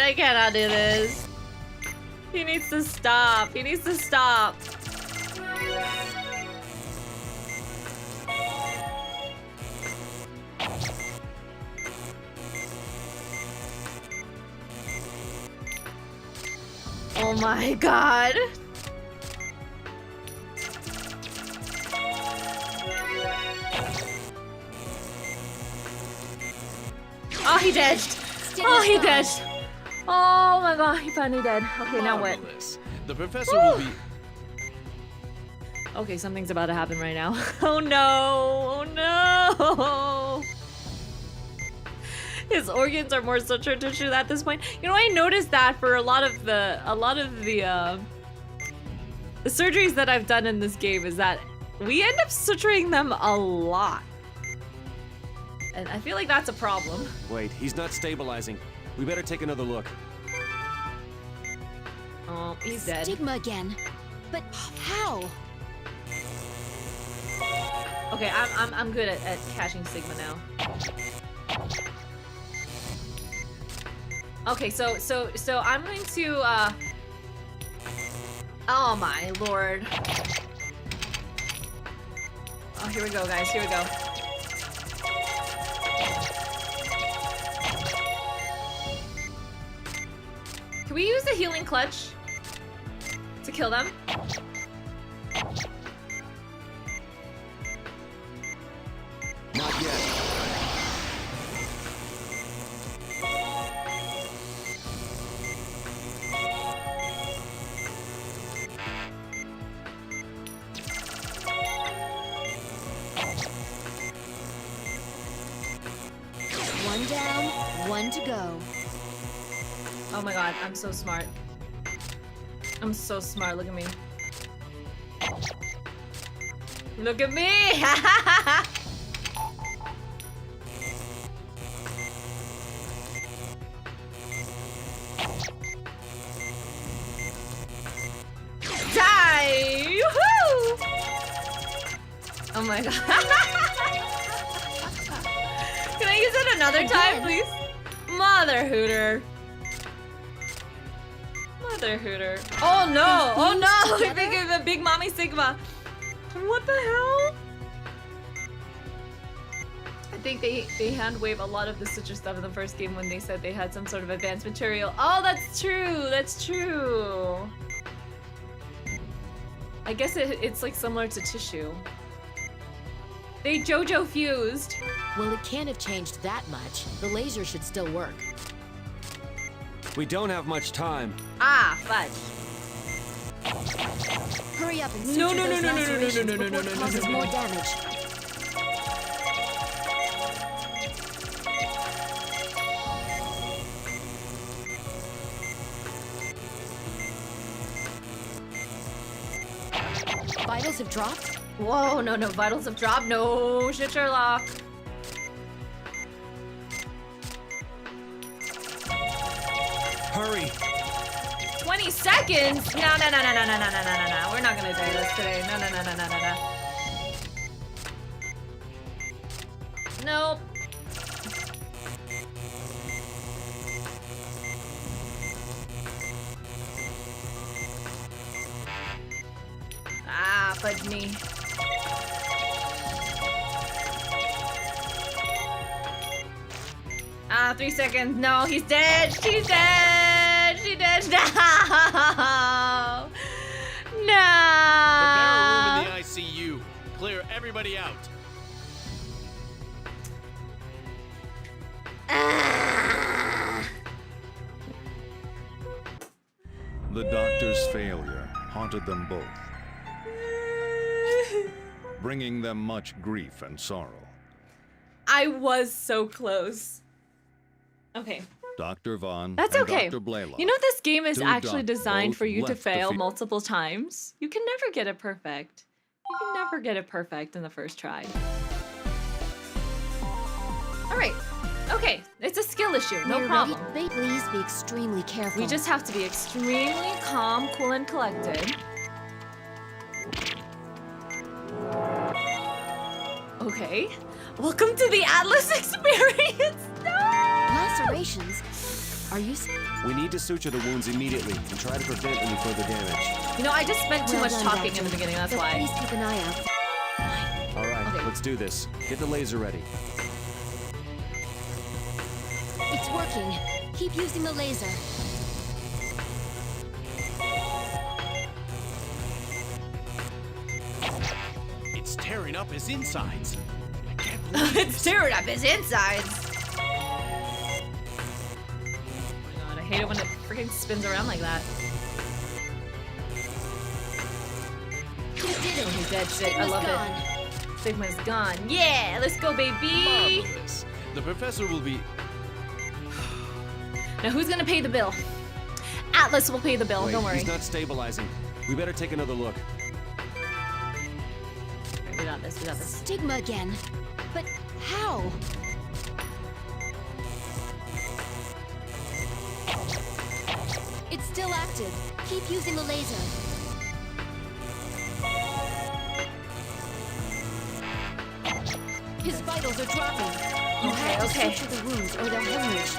I cannot do this. He needs to stop. He needs to stop. Oh my god. Oh, he dashed. Oh, he dashed. Oh my god, he finally dead. Okay, now what? Marvelous. The professor will be. Okay, something's about to happen right now. Oh no! Oh no! His organs are more suture tissue at this point. You know, I noticed that for a lot of the The surgeries that I've done in this game is that we end up suturing them a lot. And I feel like that's a problem. Wait, he's not stabilizing. We better take another look. Oh, he's dead. Stigma again. But how? Okay, I'm good at catching Sigma now. Okay, so I'm going to oh my lord. Oh, here we go, guys. Here we go. Can we use the healing clutch to kill them? Not yet. One down, one to go. Oh my god, I'm so smart. I'm so smart, look at me. Look at me! Die! Woohoo! Oh my god. Can I use it another time, please? Mother Hooter. Mother Hooter. Oh no! Oh no! We're thinking of a big mommy Sigma. What the hell? I think they hand wave a lot of the Citrus stuff in the first game when they said they had some sort of advanced material. Oh, that's true. That's true. I guess it's like similar to tissue. They JoJo fused. Well, it can't have changed that much. The laser should still work. We don't have much time. Ah, fudge. Hurry up and suture No, those no, lacerations no, before it causes more damage. Vitals have dropped? Whoa, no, vitals have dropped. No shit, Sherlock. Hurry! 20 seconds? No. We're not gonna do this today. No. Nope. Ah, fudge me. Ah, 3 seconds. No, he's dead. She's dead. She dead. No. Prepare a room in No. the ICU. Clear everybody out. The doctor's failure haunted them both, bringing them much grief and sorrow. I was so close. Okay. Dr. Vaughn That's and okay. Dr. Blaylock. You know this game is Two actually doctors designed for both you to left the fail field. multiple times. You can never get it perfect. You can never get it perfect in the first try. Alright. Okay. It's a skill issue. No We're problem. ready. Please be extremely careful. We just have to be extremely calm, cool, and collected. Okay. Welcome to the Atlas experience! No! Lacerations? Are you... We need to suture the wounds immediately and try to prevent any further damage. You know, I just spent too Well much done, talking Doctor. in the beginning, that's But why. please keep an eye out. All right, Okay. let's do this. Get the laser ready. It's working. Keep using the laser. It's tearing up his insides. I can't believe It's tearing up his insides. Oh my god, I hate it when it freaking spins around like that. You did Oh, it. he's dead shit. I Sigma's love gone. it. Sigma's gone. Yeah, let's go, baby. marvelous. The professor will be... Now who's gonna pay the bill? Atlas will pay the bill. Wait, Don't worry. he's not stabilizing. We better take another look. Alright, we got this, we got this. Stigma again. But how? It's still active. Keep using the laser. His vitals are dropping. You have to suture the wounds or they'll hemorrhage.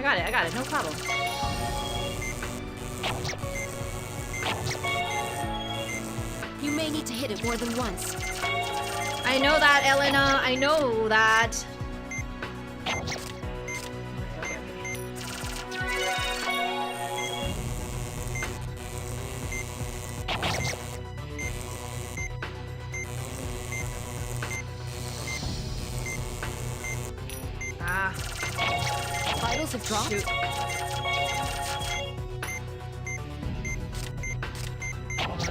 I got it, no problem. You may need to hit it more than once. I know that, Elena, I know that. Ah. Vitals have dropped? Shoot. 1,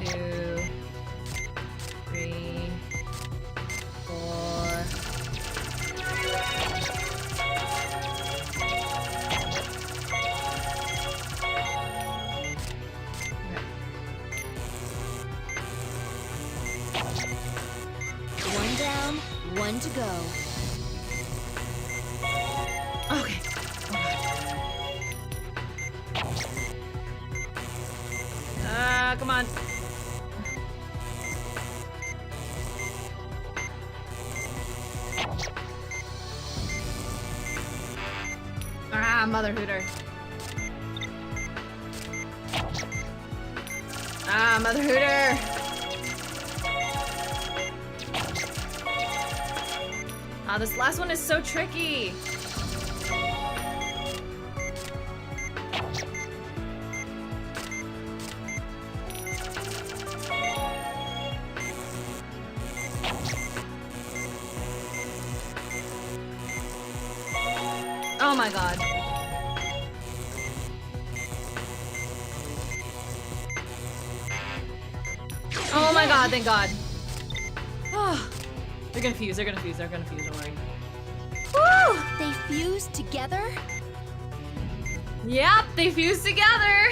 2, 3, 4. One down, one to go. Okay. Come on. Mother Hooter. Mother Hooter. This last one is so tricky. Oh my god. Oh my god, thank god. Oh, they're gonna fuse, don't worry. Woo! They fused together? Yep, they fused together.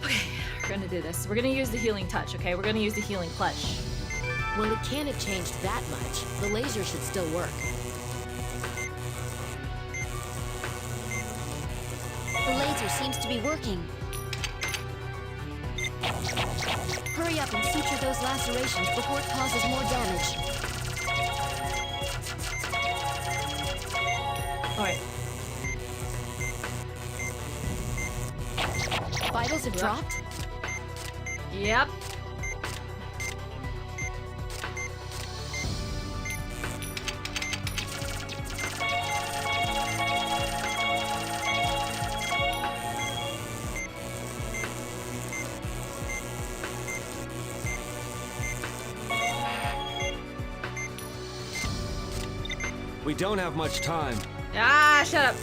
Okay, we're gonna do this. We're gonna use the healing touch, okay? We're gonna use the healing clutch. Well, it can't have changed that much. The laser should still work. The laser seems to be working. Hurry up and suture those lacerations before it causes more damage. Alright. Vitals have dropped? Yep. We don't have much time. Ah, shut up.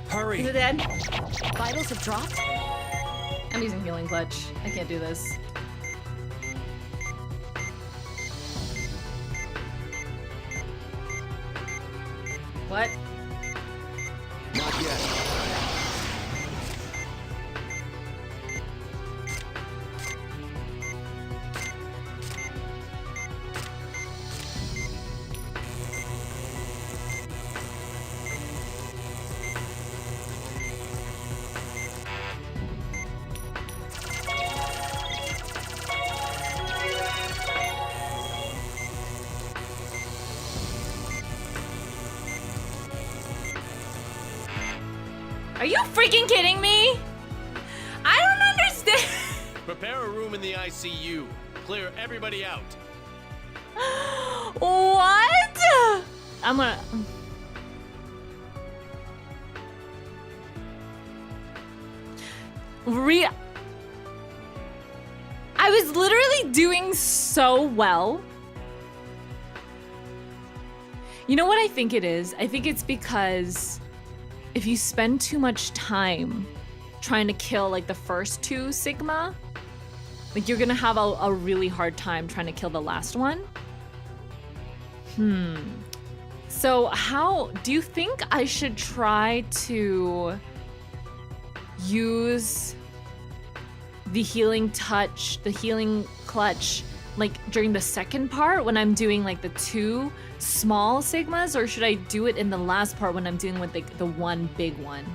Hurry! Is it dead? Vitals have dropped? I'm using healing clutch. I can't do this. What? Not yet. Are you freaking kidding me? I don't understand. Prepare a room in the ICU. Clear everybody out. What? I'm gonna... I was literally doing so well. You know what I think it is? I think it's because if you spend too much time trying to kill like the first 2 Sigma, like you're gonna have a really hard time trying to kill the last one. So how do you think I should try to use the healing touch, the healing clutch, like during the second part when I'm doing like the 2 small Sigmas, or should I do it in the last part when I'm dealing with like the 1 big one?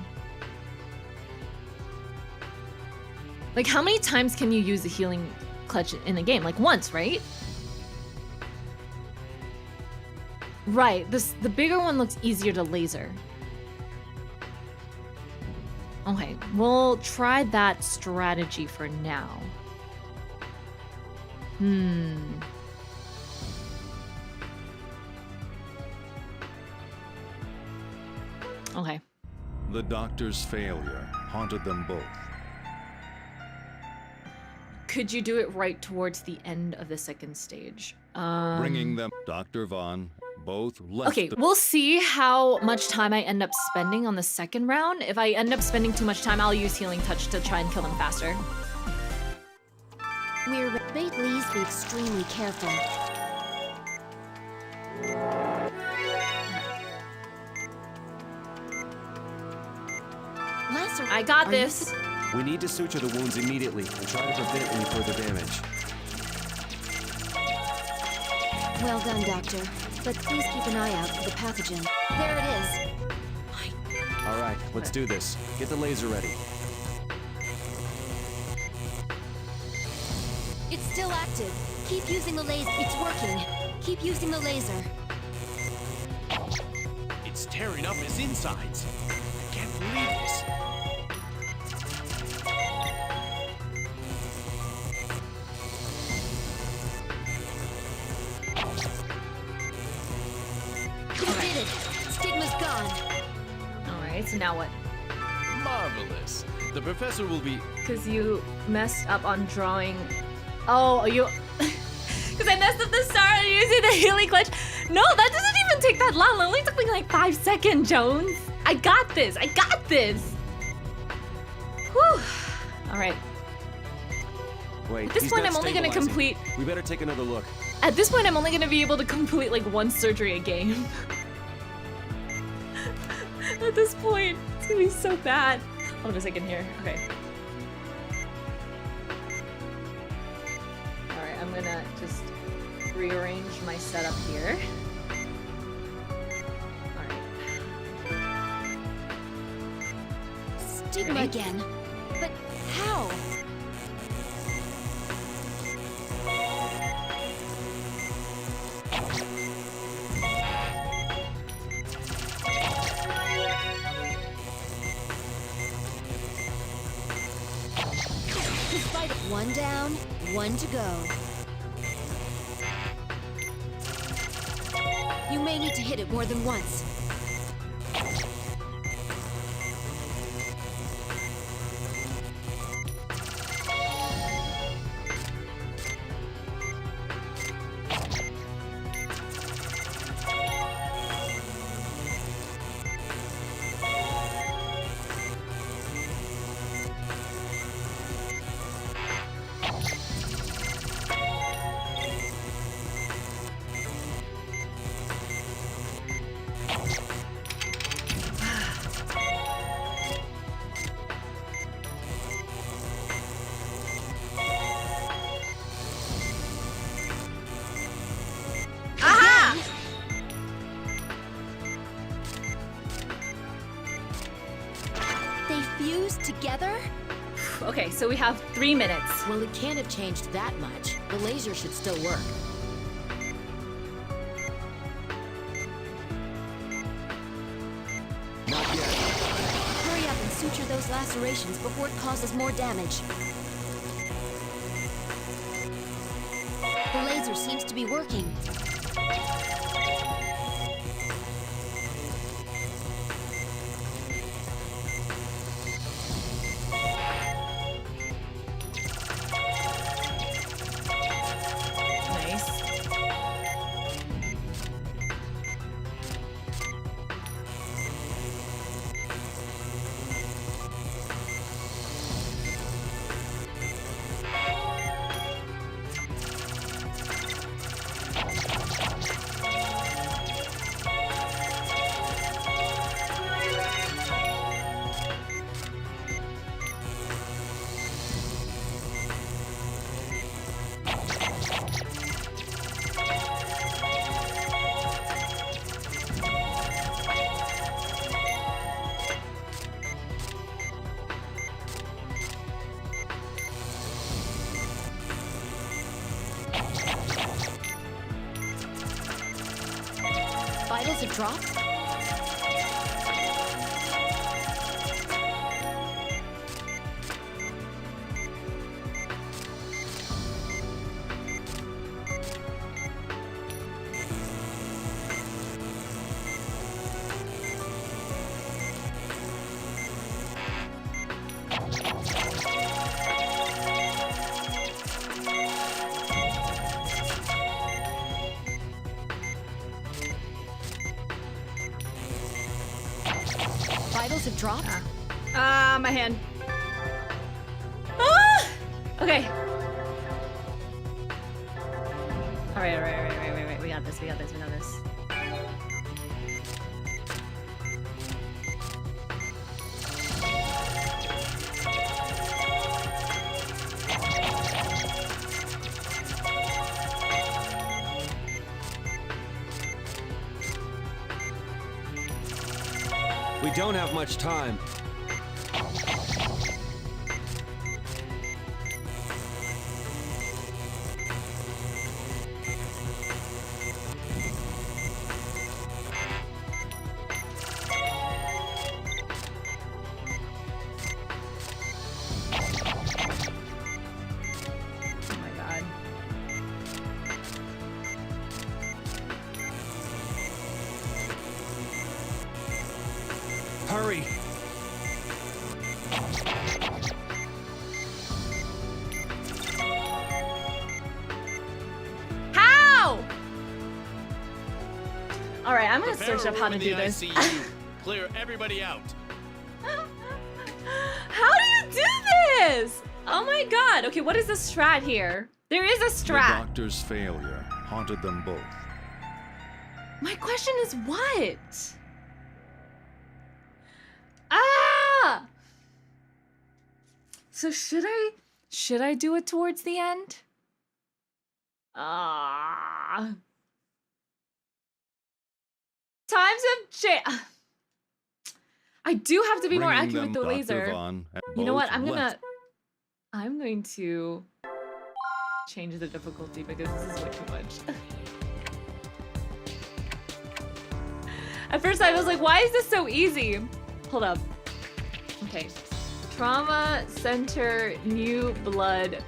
Like how many times can you use the healing clutch in a game? Like once, right? Right, the bigger one looks easier to laser. Okay, we'll try that strategy for now. Okay. The doctor's failure haunted them both. Could you do it right towards the end of the second stage? Bringing them, Dr. Vaughn, both left. Okay, we'll see how much time I end up spending on the second round. If I end up spending too much time, I'll use Healing Touch to try and kill them faster. Please be extremely careful. I got this. We need to suture the wounds immediately and try to prevent any further damage. Well done, Doctor. But please keep an eye out for the pathogen. There it is. All right, let's do this. Get the laser ready. It's still active. Keep using the laser. It's working. Keep using the laser. It's tearing up his insides. I can't believe this. You did it. Stigma's gone. All right, so now what? Marvelous. The professor will be... Because you messed up on drawing. Oh, you... Because I messed up the start using the healing clutch. No, that doesn't even take that long. It only took me like 5 seconds, Jones. I got this. I got this. Whew. All right. Wait, At this he's point, not I'm only going to stabilizing. complete... We better take another look. At this point, I'm only going to be able to complete like 1 surgery a game. At this point, it's going to be so bad. Hold on a second here. Okay. All right, I'm going to just rearrange my setup here. All right. Stigma Ready? again. But how? Despite 1 down, 1 to go. You may need to hit it more than once. They fused together? Okay, so we have 3 minutes. Well, it can't have changed that much. The laser should still work. Not yet. Hurry up and suture those lacerations before it causes more damage. The laser seems to be working. Vitals have dropped? Vitals have dropped? My hand. Ah! Okay. All right. We got this. We don't have much time. Oh my god. Hurry! How? All right, I'm gonna Prepare search up a how room to in do the this. ICU. Clear everybody out. How do you do this? Oh my god. Okay, what is the strat here? There is a The strat. doctor's failure haunted them both. My question is what? Ah! So should I do it towards the end? Ah. Times have changed. I do have to be more Bringing accurate with the them Dr. laser. Vaughn and You know what? both left I'm going to change the difficulty because this is way too much. At first I was like, why is this so easy? Hold up. Okay. Trauma Center New Blood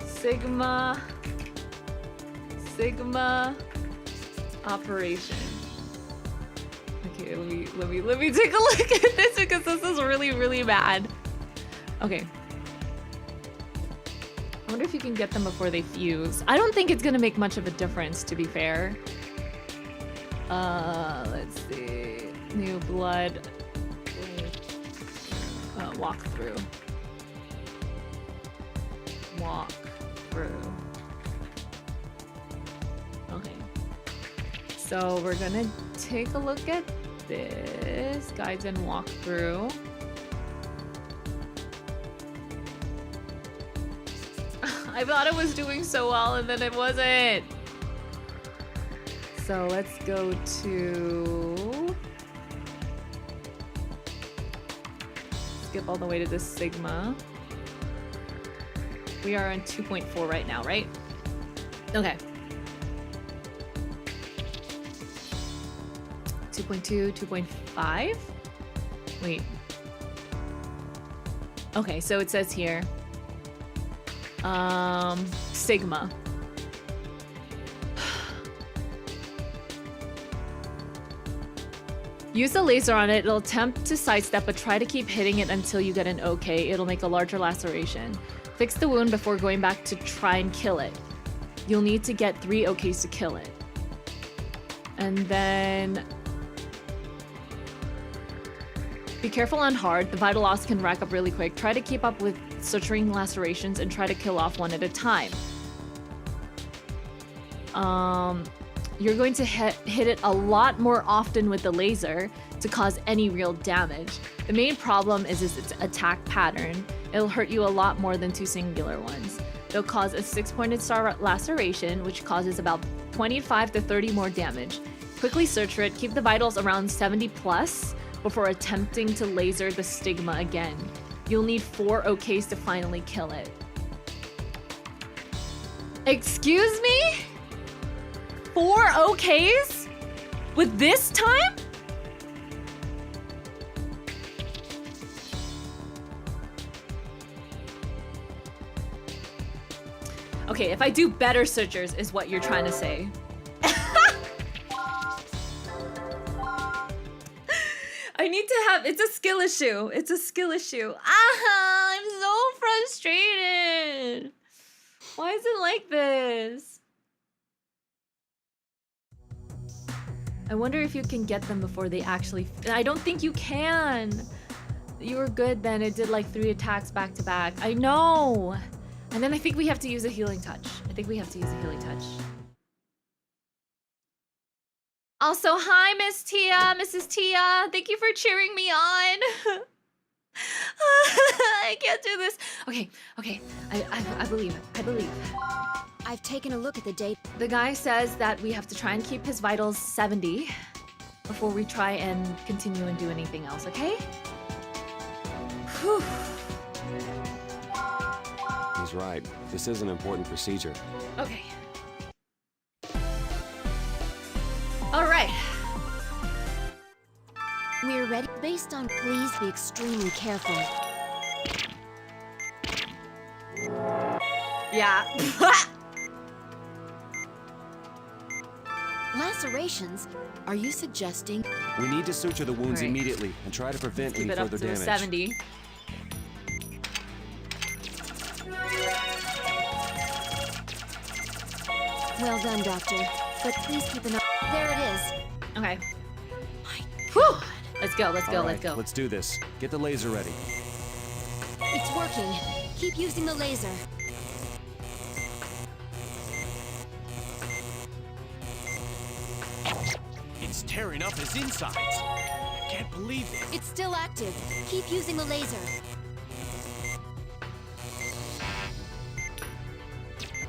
Sigma Operation. Okay, let me take a look at this because this is really bad. Okay. I wonder if you can get them before they fuse. I don't think it's gonna make much of a difference, to be fair. Let's see. New blood. Walk through. Okay. So we're gonna take a look at this. Guides and walkthrough. I thought it was doing so well and then it wasn't. So let's go to... Skip all the way to this Sigma. We are on 2.4 right now, right? Okay. 2.2, 2.5? Wait. Okay, so it says here. Sigma. Use the laser on it. It'll attempt to sidestep, but try to keep hitting it until you get an okay. It'll make a larger laceration. Fix the wound before going back to try and kill it. You'll need to get 3 okays to kill it. And then... Be careful on hard. The vital loss can rack up really quick. Try to keep up with suturing lacerations and try to kill off one at a time. You're going to hit it a lot more often with the laser to cause any real damage. The main problem is its attack pattern. It'll hurt you a lot more than 2 singular ones. They'll cause a 6-pointed star laceration, which causes about 25 to 30 more damage. Quickly search for it. Keep the vitals around 70 plus before attempting to laser the stigma again. You'll need 4 okays to finally kill it. Excuse me? 4 okays? With this time? Okay, if I do better sutures is what you're trying to say. I need to have, it's a skill issue. It's a skill issue. Ah, I'm so frustrated. Why is it like this? I wonder if you can get them before they actually, I don't think you can. You were good then, it did like 3 attacks back to back. I know. And then I think we have to use a healing touch. I think we have to use a healing touch. Also, hi, Miss Tia, Mrs. Tia. Thank you for cheering me on. I can't do this. Okay, okay. I believe. I believe. I've taken a look at the date. The guy says that we have to try and keep his vitals 70 before we try and continue and do anything else, okay? Whew. He's right. This is an important procedure. Okay. All right. We're ready. Based on, please be extremely careful. Yeah. Lacerations? Are you suggesting? We need to suture the wounds All right. immediately and try to prevent Keep any it up further to a damage. 70. Well done, Doctor. But please keep an eye. There it is. Okay. My Whew. God. Let's go. Let's go. All right, Let's go. Let's do this. Get the laser ready. It's working. Keep using the laser. It's tearing up his insides. I can't believe it. It's still active. Keep using the laser.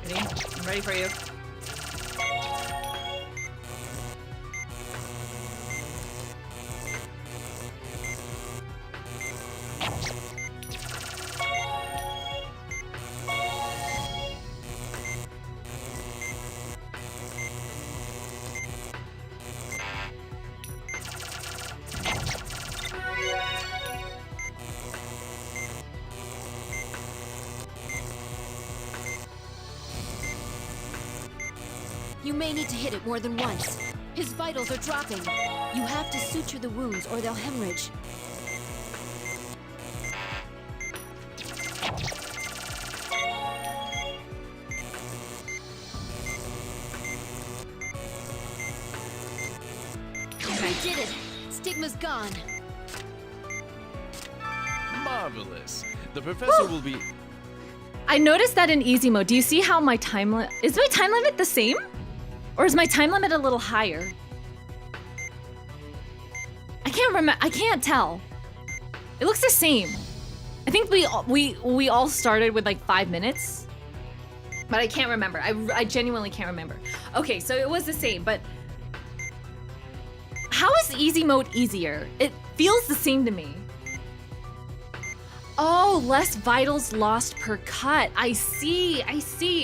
Ready? I'm ready for you. You may need to hit it more than once. His vitals are dropping. You have to suture the wounds or they'll hemorrhage. We did it! Stigma's gone. Marvelous. The professor will be... I noticed that in easy mode. Do you see how my time limit... Is my time limit the same? Or is my time limit a little higher? I can't remember. I can't tell. It looks the same. I think we all started with like 5 minutes. But I can't remember. I genuinely can't remember. Okay, so it was the same, but... How is easy mode easier? It feels the same to me. Oh, less vitals lost per cut. I see.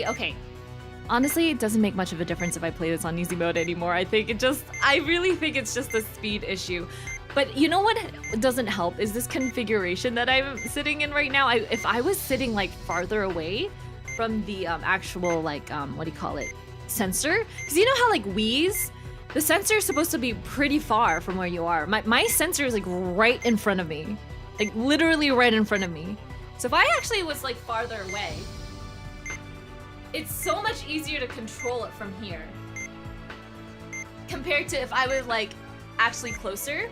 Okay. Honestly, it doesn't make much of a difference if I play this on easy mode anymore. I really think it's just a speed issue. But you know what doesn't help is this configuration that I'm sitting in right now. If I was sitting like farther away from the actual like, what do you call it? Sensor? Because you know how like Wii's, the sensor is supposed to be pretty far from where you are. My sensor is like right in front of me. Like literally right in front of me. So if I actually was like farther away, it's so much easier to control it from here. Compared to if I was like actually closer.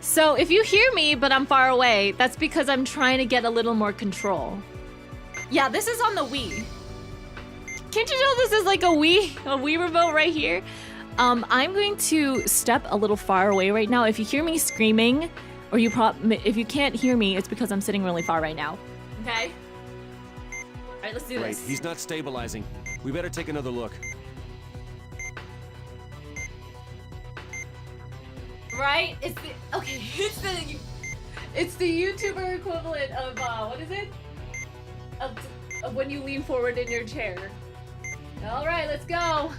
So if you hear me but I'm far away, that's because I'm trying to get a little more control. Yeah, this is on the Wii. Can't you tell this is like a Wii remote right here? I'm going to step a little far away right now. If you hear me screaming, or if you can't hear me, it's because I'm sitting really far right now. Okay? All right, let's do Right, this. he's not stabilizing. We better take another look. Right? It's the YouTuber equivalent of what is it? Of when you lean forward in your chair. All right, let's go.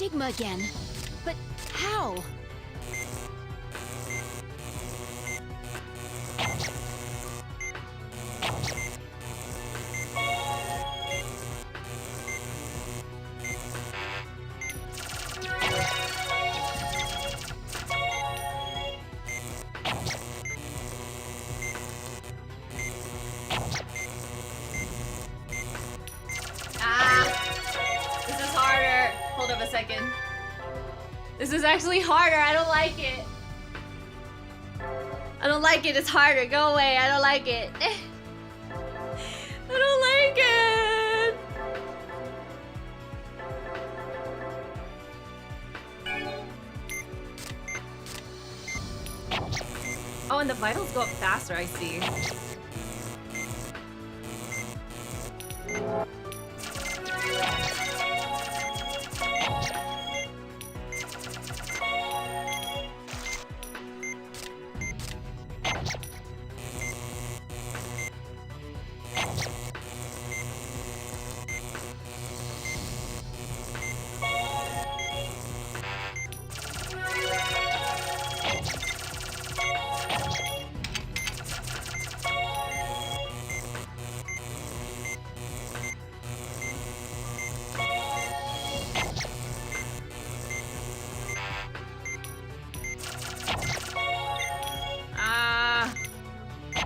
stigma again. But how? This is harder. Hold up a second. This is actually harder. I don't like it. I don't like it. It's harder. Go away. I don't like it. I don't like it. Oh, and the vitals go up faster, I see.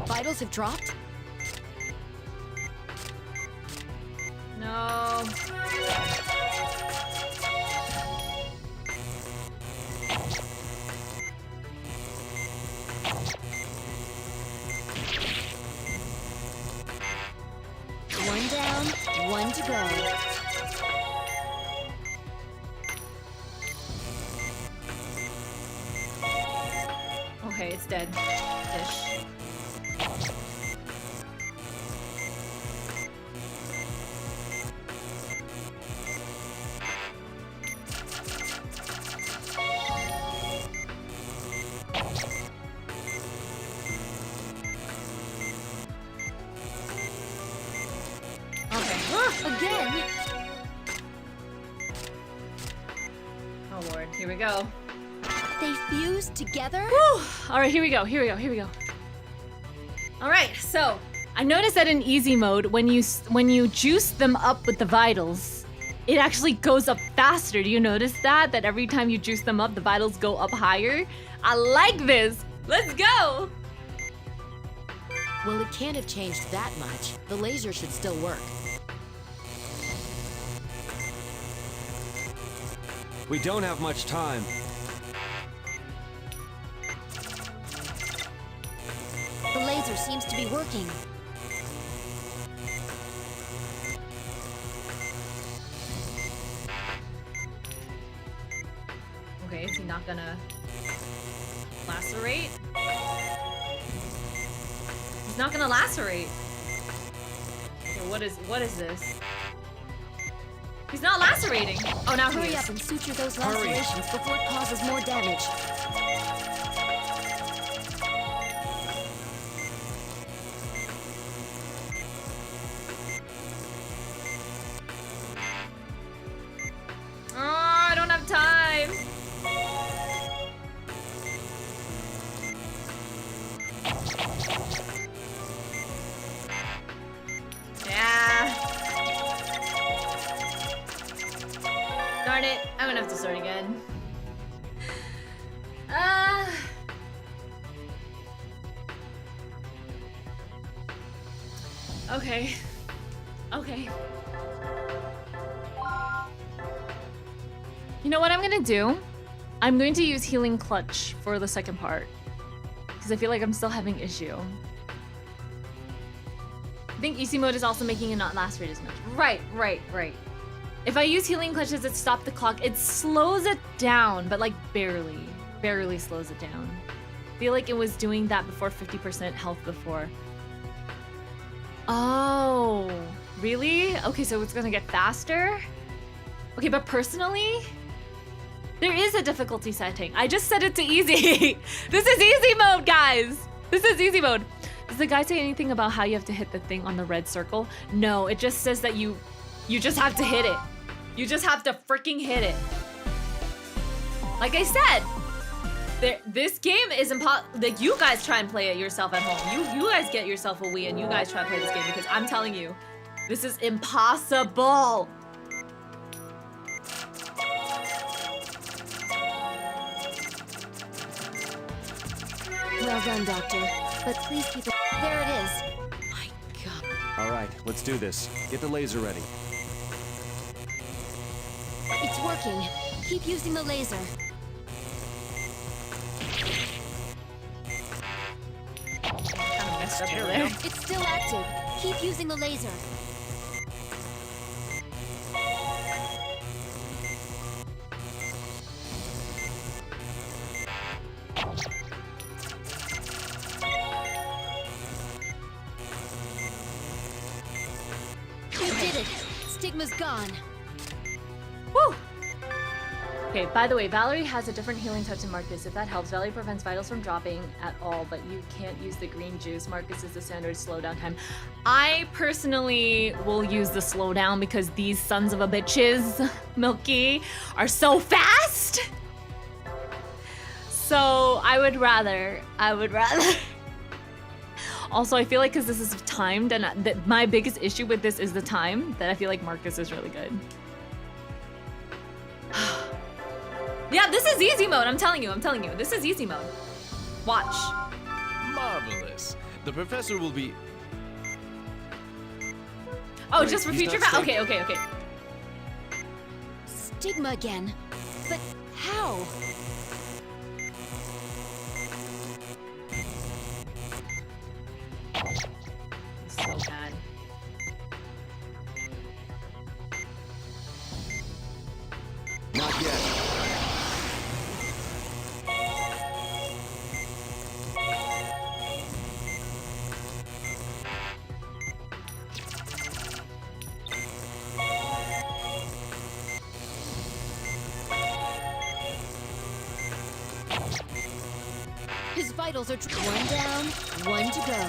Vitals have dropped? No. One down, one to go. Okay, it's dead. Ish. Again? Oh lord, here we go. They fused together? Whew. All right, here we go. Here we go. Here we go. All right, so I noticed that in easy mode, when you juice them up with the vitals, it actually goes up faster. Do you notice that? That every time you juice them up, the vitals go up higher. I like this. Let's go. Well, it can't have changed that much. The laser should still work. We don't have much time. The laser seems to be working. Okay, is he not gonna lacerate? He's not gonna lacerate. Okay, what is this? He's not lacerating. Oh, now he Hurry is. up and suture those lacerations before it causes more damage. Oh, I don't have time. Yeah. Darn it. I'm gonna have to start again. Okay. Okay. You know what I'm gonna do? I'm going to use Healing Clutch for the second part. Because I feel like I'm still having issue. I think easy mode is also making it not lacerate as much. Right. If I use Healing Clutch, does it stop the clock? It slows it down, but like barely. Barely slows it down. I feel like it was doing that before 50% health before. Oh, really? Okay, so it's gonna get faster? Okay, but personally, there is a difficulty setting. I just set it to easy. This is easy mode, guys. This is easy mode. Does the guy say anything about how you have to hit the thing on the red circle? No, it just says that you just have to hit it. You just have to freaking hit it. Like I said, this game is impossible. Like, you guys try and play it yourself at home. You guys get yourself a Wii and you guys try to play this game, because I'm telling you, this is impossible. Well done, Doctor. But please keep it. There it is. My God. All right, let's do this. Get the laser ready. It's working. Keep using the laser. Kind of messed up over there. It's still active. Keep using the laser. You did it. Stigma's gone. Woo! Okay, by the way, Valerie has a different healing touch than Marcus. If that helps, Valerie prevents vitals from dropping at all, but you can't use the green juice. Marcus is the standard slowdown time. I personally will use the slowdown because these sons of a bitches, Milky, are so fast. So I would rather. Also, I feel like because this is timed, and my biggest issue with this is the time, that I feel like Marcus is really good. Yeah, this is easy mode. I'm telling you. This is easy mode. Watch. Marvelous. The professor will be... Oh, Wait, just for he's future not Okay. Stigma again. But how? So bad. Not yet. His vitals are one down, one to go.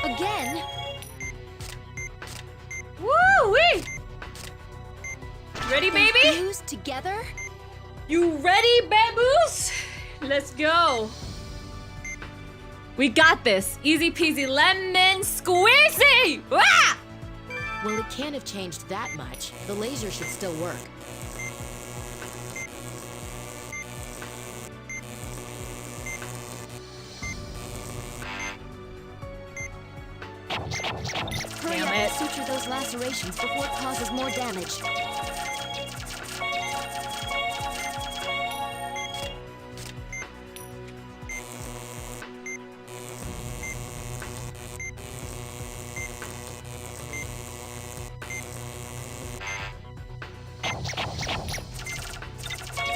Again? Woo-wee! Ready, baby? Fused together? You ready, baboos? Let's go. We got this. Easy peasy lemon squeezy! Ah! Well, it can't have changed that much. The laser should still work. Hurry Damn up it. and suture those lacerations before it causes more damage.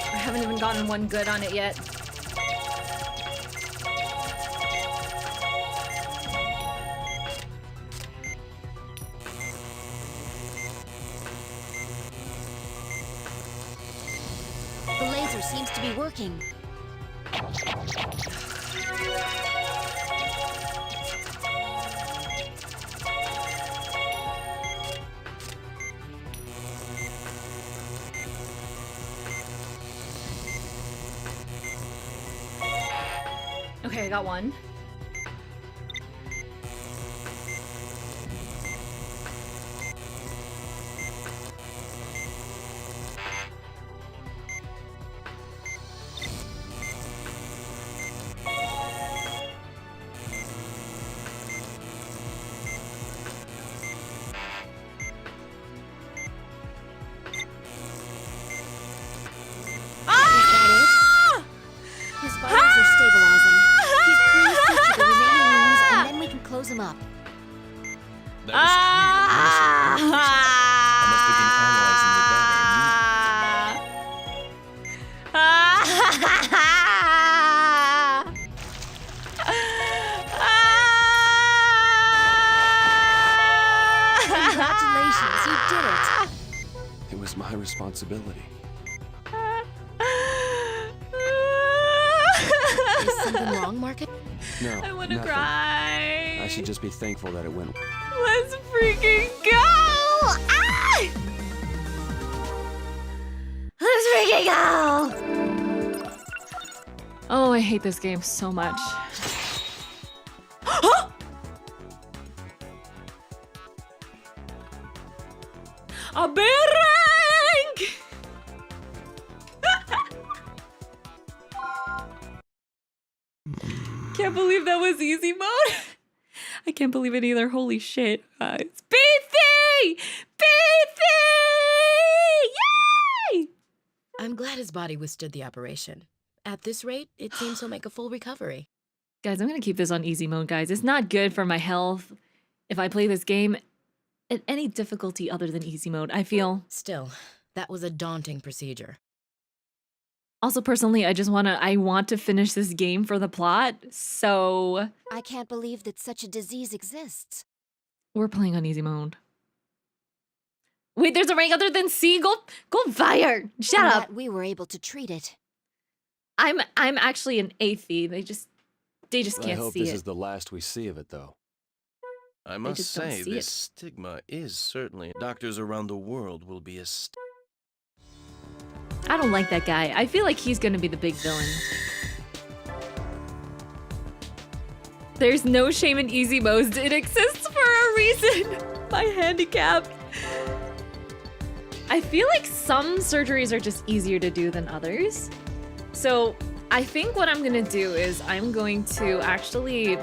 I haven't even gotten one good on it yet. The laser seems to be working. Okay, I got one. His vitals are stabilizing. He's pleased to suture the remaining wounds, and then we can close him up. That was clearly I must begin analyzing the data Congratulations, you did it. It was my responsibility. This something wrong, Marcus? No, I want to nothing. cry. I should just be thankful that it went. Let's freaking go! Ah! Let's freaking go! Oh, I hate this game so much. A boomerang! Can't believe that was easy mode. I can't believe it either. Holy shit, guys. Beefy! Beefy! Yay! I'm glad his body withstood the operation. At this rate, it seems he'll make a full recovery. Guys, I'm gonna keep this on easy mode, guys. It's not good for my health if I play this game at any difficulty other than easy mode, I feel. Still, that was a daunting procedure. Also, personally, I want to finish this game for the plot, so I can't believe that such a disease exists. we're playing on easy mode. Wait, there's a rank other than C? Go fire! Shut And up! that we were able to treat it. I'm actually an athe. They just I can't hope see this it. is the last we see of it, though. I must just don't say, see this it. stigma is certainly. Doctors around the world will be I don't like that guy. I feel like he's gonna be the big villain. There's no shame in easy modes. It exists for a reason. My handicap. I feel like some surgeries are just easier to do than others. So I think what I'm gonna do is I'm going to actually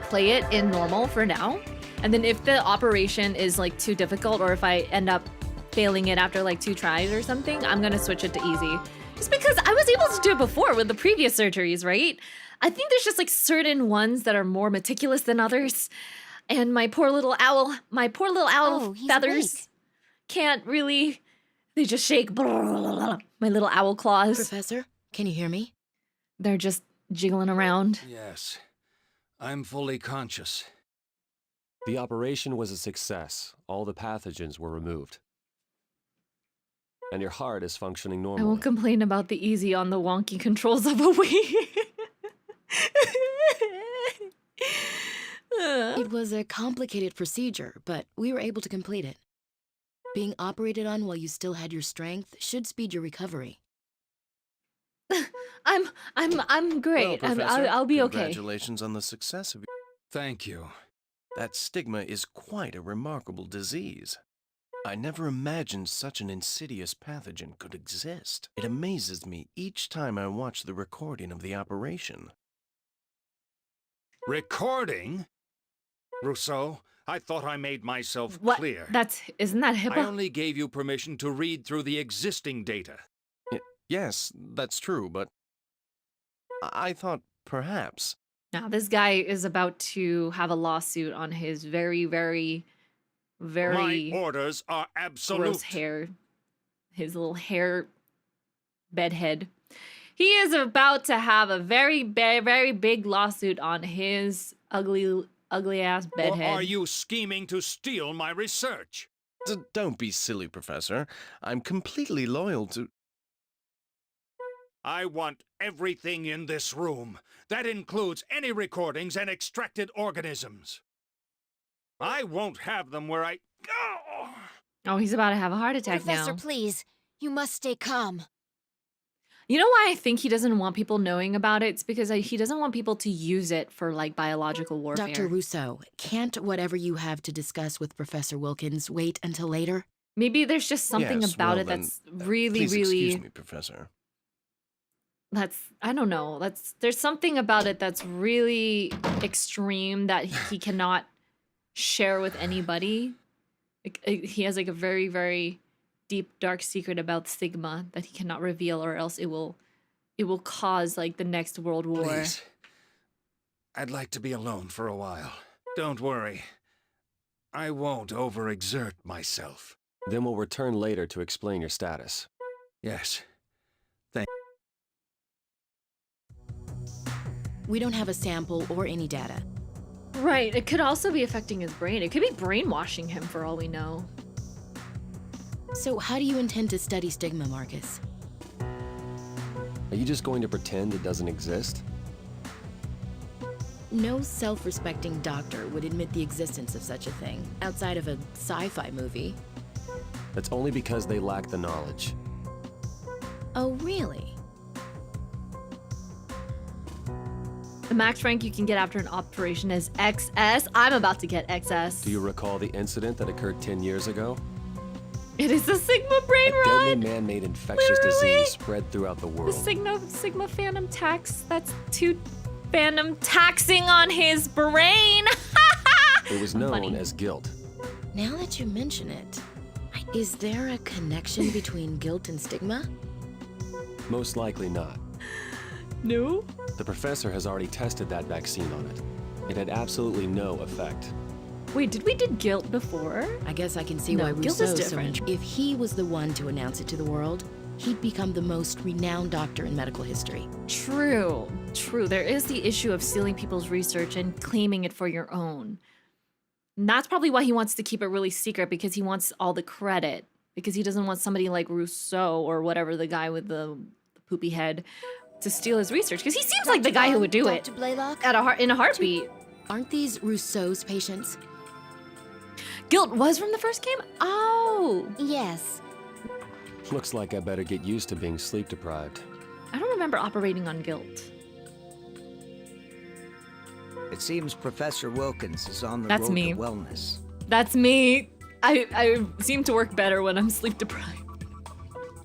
play it in normal for now. And then if the operation is like too difficult, or if I end up failing it after like 2 tries or something, I'm gonna switch it to easy. Just because I was able to do it before with the previous surgeries, right? I think there's just like certain ones that are more meticulous than others. And my poor little owl Oh, he's feathers awake. can't really, they just shake. My little owl claws. Professor, can you hear me? They're just jiggling around. Yes, I'm fully conscious. The operation was a success. All the pathogens were removed. And your heart is functioning I normally. won't complain about the easy on the wonky controls of a Wii. It was a complicated procedure, but we were able to complete it. Being operated on while you still had your strength should speed your recovery. I'm great. Well, Professor, I'll be okay. Congratulations on the success of your. Thank you. That stigma is quite a remarkable disease. I never imagined such an insidious pathogen could exist. It amazes me each time I watch the recording of the operation. Recording? Rousseau, I thought I made myself What? clear. Isn't that I HIPAA? only gave you permission to read through the existing data. Yes, that's true, but I thought perhaps. Now this guy is about to have a lawsuit on his very, very, very My orders are absolute. gross hair. His little hair bedhead. He is about to have a very, very big lawsuit on his ugly ass Or bedhead. are you scheming to steal my research? Don't be silly, Professor. I'm completely loyal to. I want everything in this room. That includes any recordings and extracted organisms. I won't have them where I... Oh, he's about to have a heart attack Professor, now. please. You must stay calm. You know why I think he doesn't want people knowing about it? It's because he doesn't want people to use it for like biological warfare. Dr. Rousseau, can't whatever you have to discuss with Professor Wilkins wait until later? Maybe there's just something Yes, about well it then, that's really, Please really. excuse me, Professor. I don't know. There's something about it that's really extreme that he cannot share with anybody. He has like a very, very deep, dark secret about stigma that he cannot reveal, or else it will cause like the next world war. Please. I'd like to be alone for a while. Don't worry. I won't overexert myself. Then we'll return later to explain your status. Yes. We don't have a sample or any data. Right. It could also be affecting his brain. It could be brainwashing him for all we know. So how do you intend to study stigma, Marcus? Are you just going to pretend it doesn't exist? no self-respecting doctor would admit the existence of such a thing outside of a sci-fi movie. That's only because they lack the knowledge. Oh, really? The max rank you can get after an operation is XS. I'm about to get XS. Do you recall the incident that occurred 10 years ago? It is a Sigma brain A deadly rot. man-made infectious Literally. disease spread throughout the The world. Sigma Phantom tax. That's 2 Phantom taxing on his brain. It was known Funny. as guilt. Now that you mention it, is there a connection between guilt and stigma? Most likely not. No. The professor has already tested that vaccine on it. It had absolutely no effect. Wait, did we do guilt before? I guess I can see No, why guilt is Rousseau's so different. intrigued. If he was the one to announce it to the world, he'd become the most renowned doctor in medical history. True. There is the issue of stealing people's research and claiming it for your own. And that's probably why he wants to keep it really secret, because he wants all the credit. Because he doesn't want somebody like Rousseau or whatever, the guy with the poopy head, to steal his research. Because he seems like the guy who would do it Dr. Blaylock? in a heartbeat. Aren't these Rousseau's patients? Guilt was from the first game? Oh. Yes. Looks like I better get used to being sleep deprived. I don't remember operating on guilt. It seems Professor Wilkins is on the That's road me. to wellness. That's me. I seem to work better when I'm sleep deprived.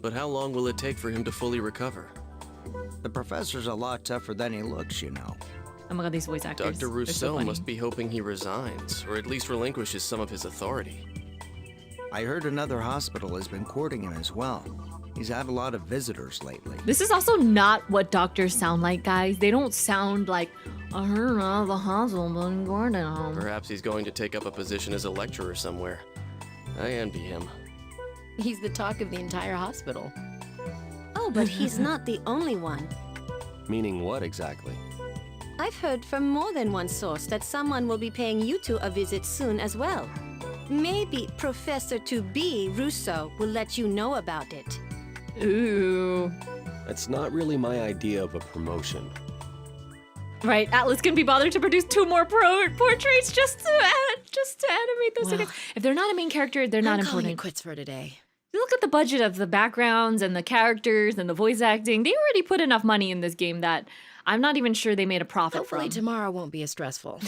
But how long will it take for him to fully recover? The professor's a lot tougher than he looks, you know. Oh my god, these voice actors. Dr. They're so Rousseau funny. must be hoping he resigns, or at least relinquishes some of his authority. I heard another hospital has been courting him as well. He's had a lot of visitors lately. This is also not what doctors sound like, guys. They don't sound like, I heard of the hospital been Gordon home. Perhaps he's going to take up a position as a lecturer somewhere. I envy him. He's the talk of the entire hospital. Oh, but he's not the only one. Meaning what exactly? I've heard from more than one source that someone will be paying you two a visit soon as well. Maybe Professor to-be Rousseau will let you know about it. Ooh. That's not really my idea of a promotion. Right, Atlas can be bothered to produce 2 more portraits just to animate those Well, guys. If they're not a main character, they're not I'm calling it important. quits for today. You look at the budget of the backgrounds and the characters and the voice acting. They already put enough money in this game that I'm not even sure they made a profit Hopefully from. tomorrow won't be as stressful.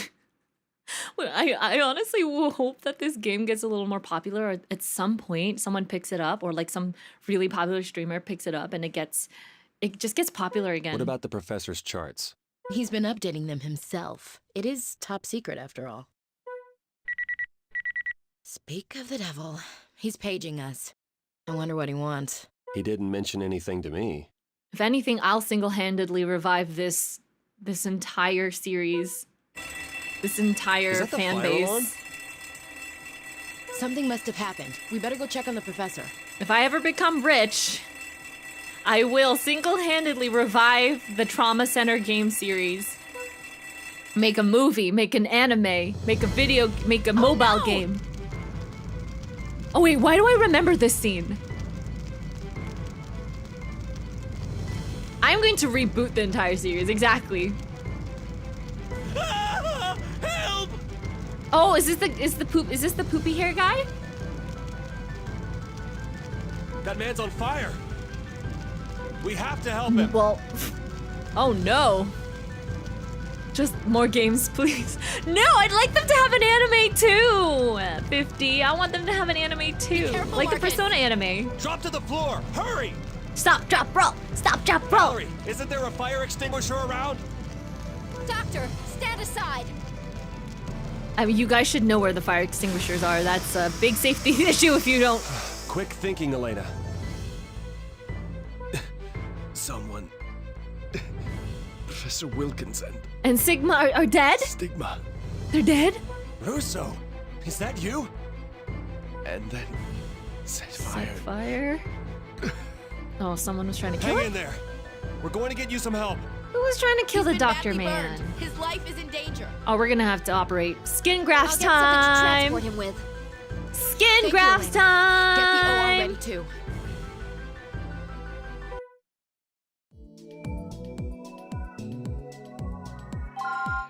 Well, I honestly will hope that this game gets a little more popular, or at some point someone picks it up, or like some really popular streamer picks it up and it just gets popular again. What about the professor's charts? He's been updating them himself. It is top secret after all. Speak of the devil. He's paging us. I wonder what he wants. He didn't mention anything to me. If anything, I'll single-handedly revive this entire series. This entire Is that the fan fire base. alarm? Something must have happened. We better go check on the professor. If I ever become rich, I will single-handedly revive the Trauma Center game series. Make a movie, make an anime, make a mobile no! game. Oh wait, why do I remember this scene? I'm going to reboot the entire series, exactly. Help! Oh, is this the poopy hair guy? That man's on fire. We have to help him. Well, oh no. Just more games, please. No, I'd like them to have an anime too. 50. I want them to have an anime too. careful, Like the Marcus. Persona anime. Drop to the floor. Hurry! Stop, drop, roll. Stop, drop, roll. Valerie, isn't there a fire extinguisher around? Doctor, stand aside. I mean, you guys should know where the fire extinguishers are. That's a big safety issue if you don't. Quick thinking, Elena. Someone. Professor Wilkins and And Sigma are dead? Stigma. They're dead? Russo, is that you? And then set Set fire. fire. Oh, someone was trying to kill Hang in him? there. We're going to get you some help. Who was trying to kill the He's been doctor badly man? burned. His life is in danger. Oh, we're gonna have to operate. Skin I'll grafts get something to time. transport him with. Skin Thank you, grafts Elena. Get the OR time. ready too.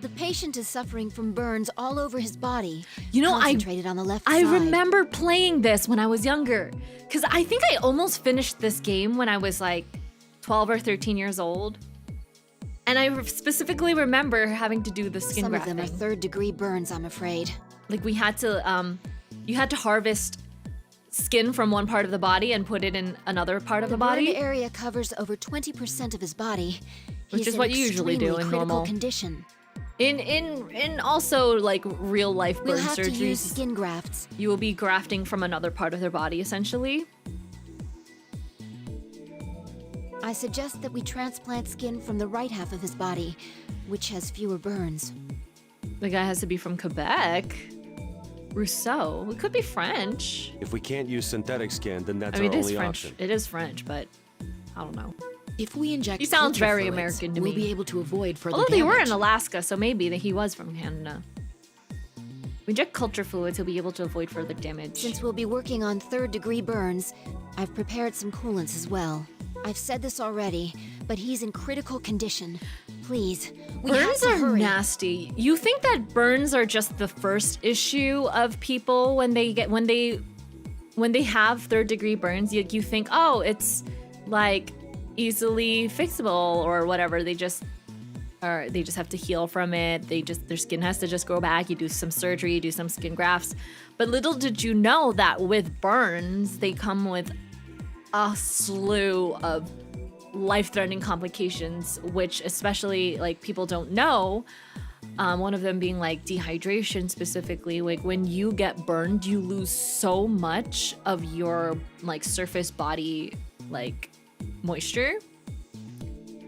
The patient is suffering from burns all over his body. You know, concentrated on the left I side. remember playing this when I was younger. Because I think I almost finished this game when I was like 12 or 13 years old. And I specifically remember having to do the skin Some of grafting. them are third-degree burns, I'm afraid. Like we had to, you had to harvest skin from one part of the body and put it in another part of the body. The burn area covers over 20% of his body. Which is what you usually do in normal condition. In also like real life burn We'll have surgeries. to use skin grafts. You will be grafting from another part of their body, essentially. I suggest that we transplant skin from the right half of his body, which has fewer burns. The guy has to be from Quebec. Rousseau. It could be French. If we can't use synthetic skin, then that's I mean, our it is only French. option. It is French, but I don't know. If we inject He sounds culture very fluids, American to we'll me. be able to avoid further Although they were damage. in Alaska, so maybe that he was from Canada. We inject culture fluids, he'll be able to avoid further damage. Since we'll be working on third-degree burns, I've prepared some coolants as well. I've said this already, but he's in critical condition. Please, we have Burns to are hurry. nasty. You think that burns are just the first issue of people when they have third-degree burns? You think, oh, it's like easily fixable or whatever. They just have to heal from it. Their skin has to just grow back. You do some surgery, you do some skin grafts. But little did you know that with burns, they come with a slew of life-threatening complications, which especially like people don't know. One of them being like dehydration specifically. Like when you get burned, you lose so much of your like surface body like moisture.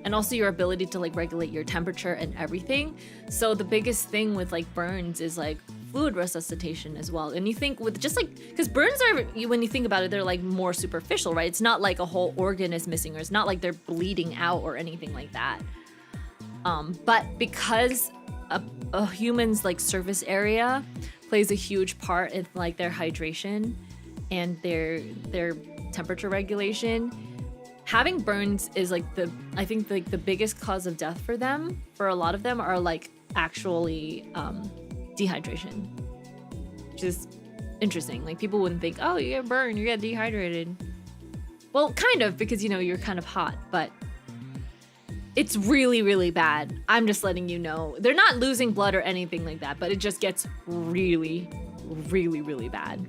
And also your ability to like regulate your temperature and everything. So the biggest thing with like burns is like fluid resuscitation as well. And you think with just like, because burns are, when you think about it, they're like more superficial, right? It's not like a whole organ is missing, or it's not like they're bleeding out or anything like that. But because a human's like surface area plays a huge part in like their hydration and their temperature regulation, having burns is like I think like the biggest cause of death for them. For a lot of them are like actually dehydration, which is interesting. Like people wouldn't think, oh, you get burned, you get dehydrated. Well, kind of, because you know you're kind of hot, but it's really, really bad. I'm just letting you know. They're not losing blood or anything like that, but it just gets really, really, really bad.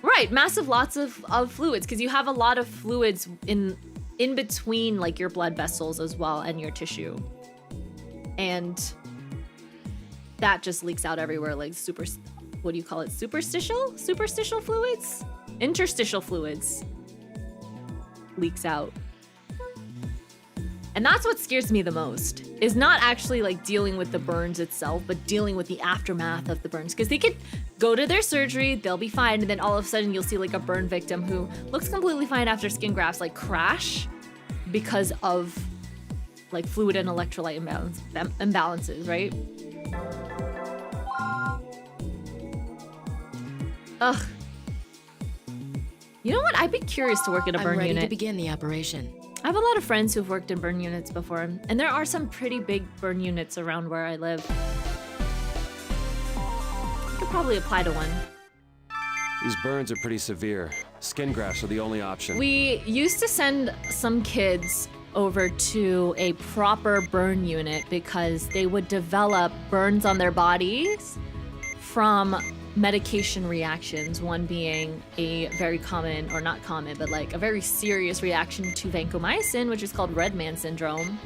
Right, massive lots of fluids, because you have a lot of fluids in between like your blood vessels as well and your tissue. And that just leaks out everywhere like what do you call it? Superstitial? Superstitial fluids? Interstitial fluids leaks out. And that's what scares me the most, is not actually like dealing with the burns itself, but dealing with the aftermath of the burns. Because they could go to their surgery, they'll be fine, and then all of a sudden you'll see like a burn victim who looks completely fine after skin grafts like crash because of like fluid and electrolyte imbalances, right? Ugh. You know what? I'd be curious to work in a burn I'm ready unit. to begin the operation. I have a lot of friends who've worked in burn units before, and there are some pretty big burn units around where I live. I could probably apply to one. These burns are pretty severe. Skin grafts are the only option. We used to send some kids over to a proper burn unit because they would develop burns on their bodies from medication reactions, one being a very common, or not common, but like a very serious reaction to vancomycin, which is called red man syndrome.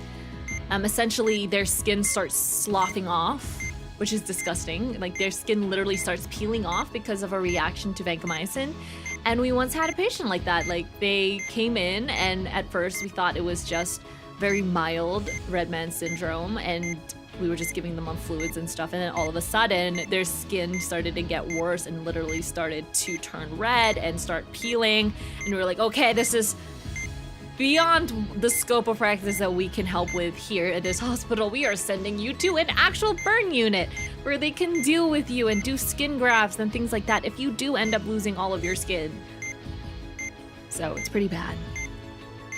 Essentially, their skin starts sloughing off, which is disgusting. Like their skin literally starts peeling off because of a reaction to vancomycin. And we once had a patient like that. Like they came in, and at first we thought it was just very mild red man syndrome, and we were just giving them on fluids and stuff, and then all of a sudden their skin started to get worse and literally started to turn red and start peeling. And we were like, okay, this is beyond the scope of practice that we can help with here at this hospital. We are sending you to an actual burn unit where they can deal with you and do skin grafts and things like that if you do end up losing all of your skin. So it's pretty bad.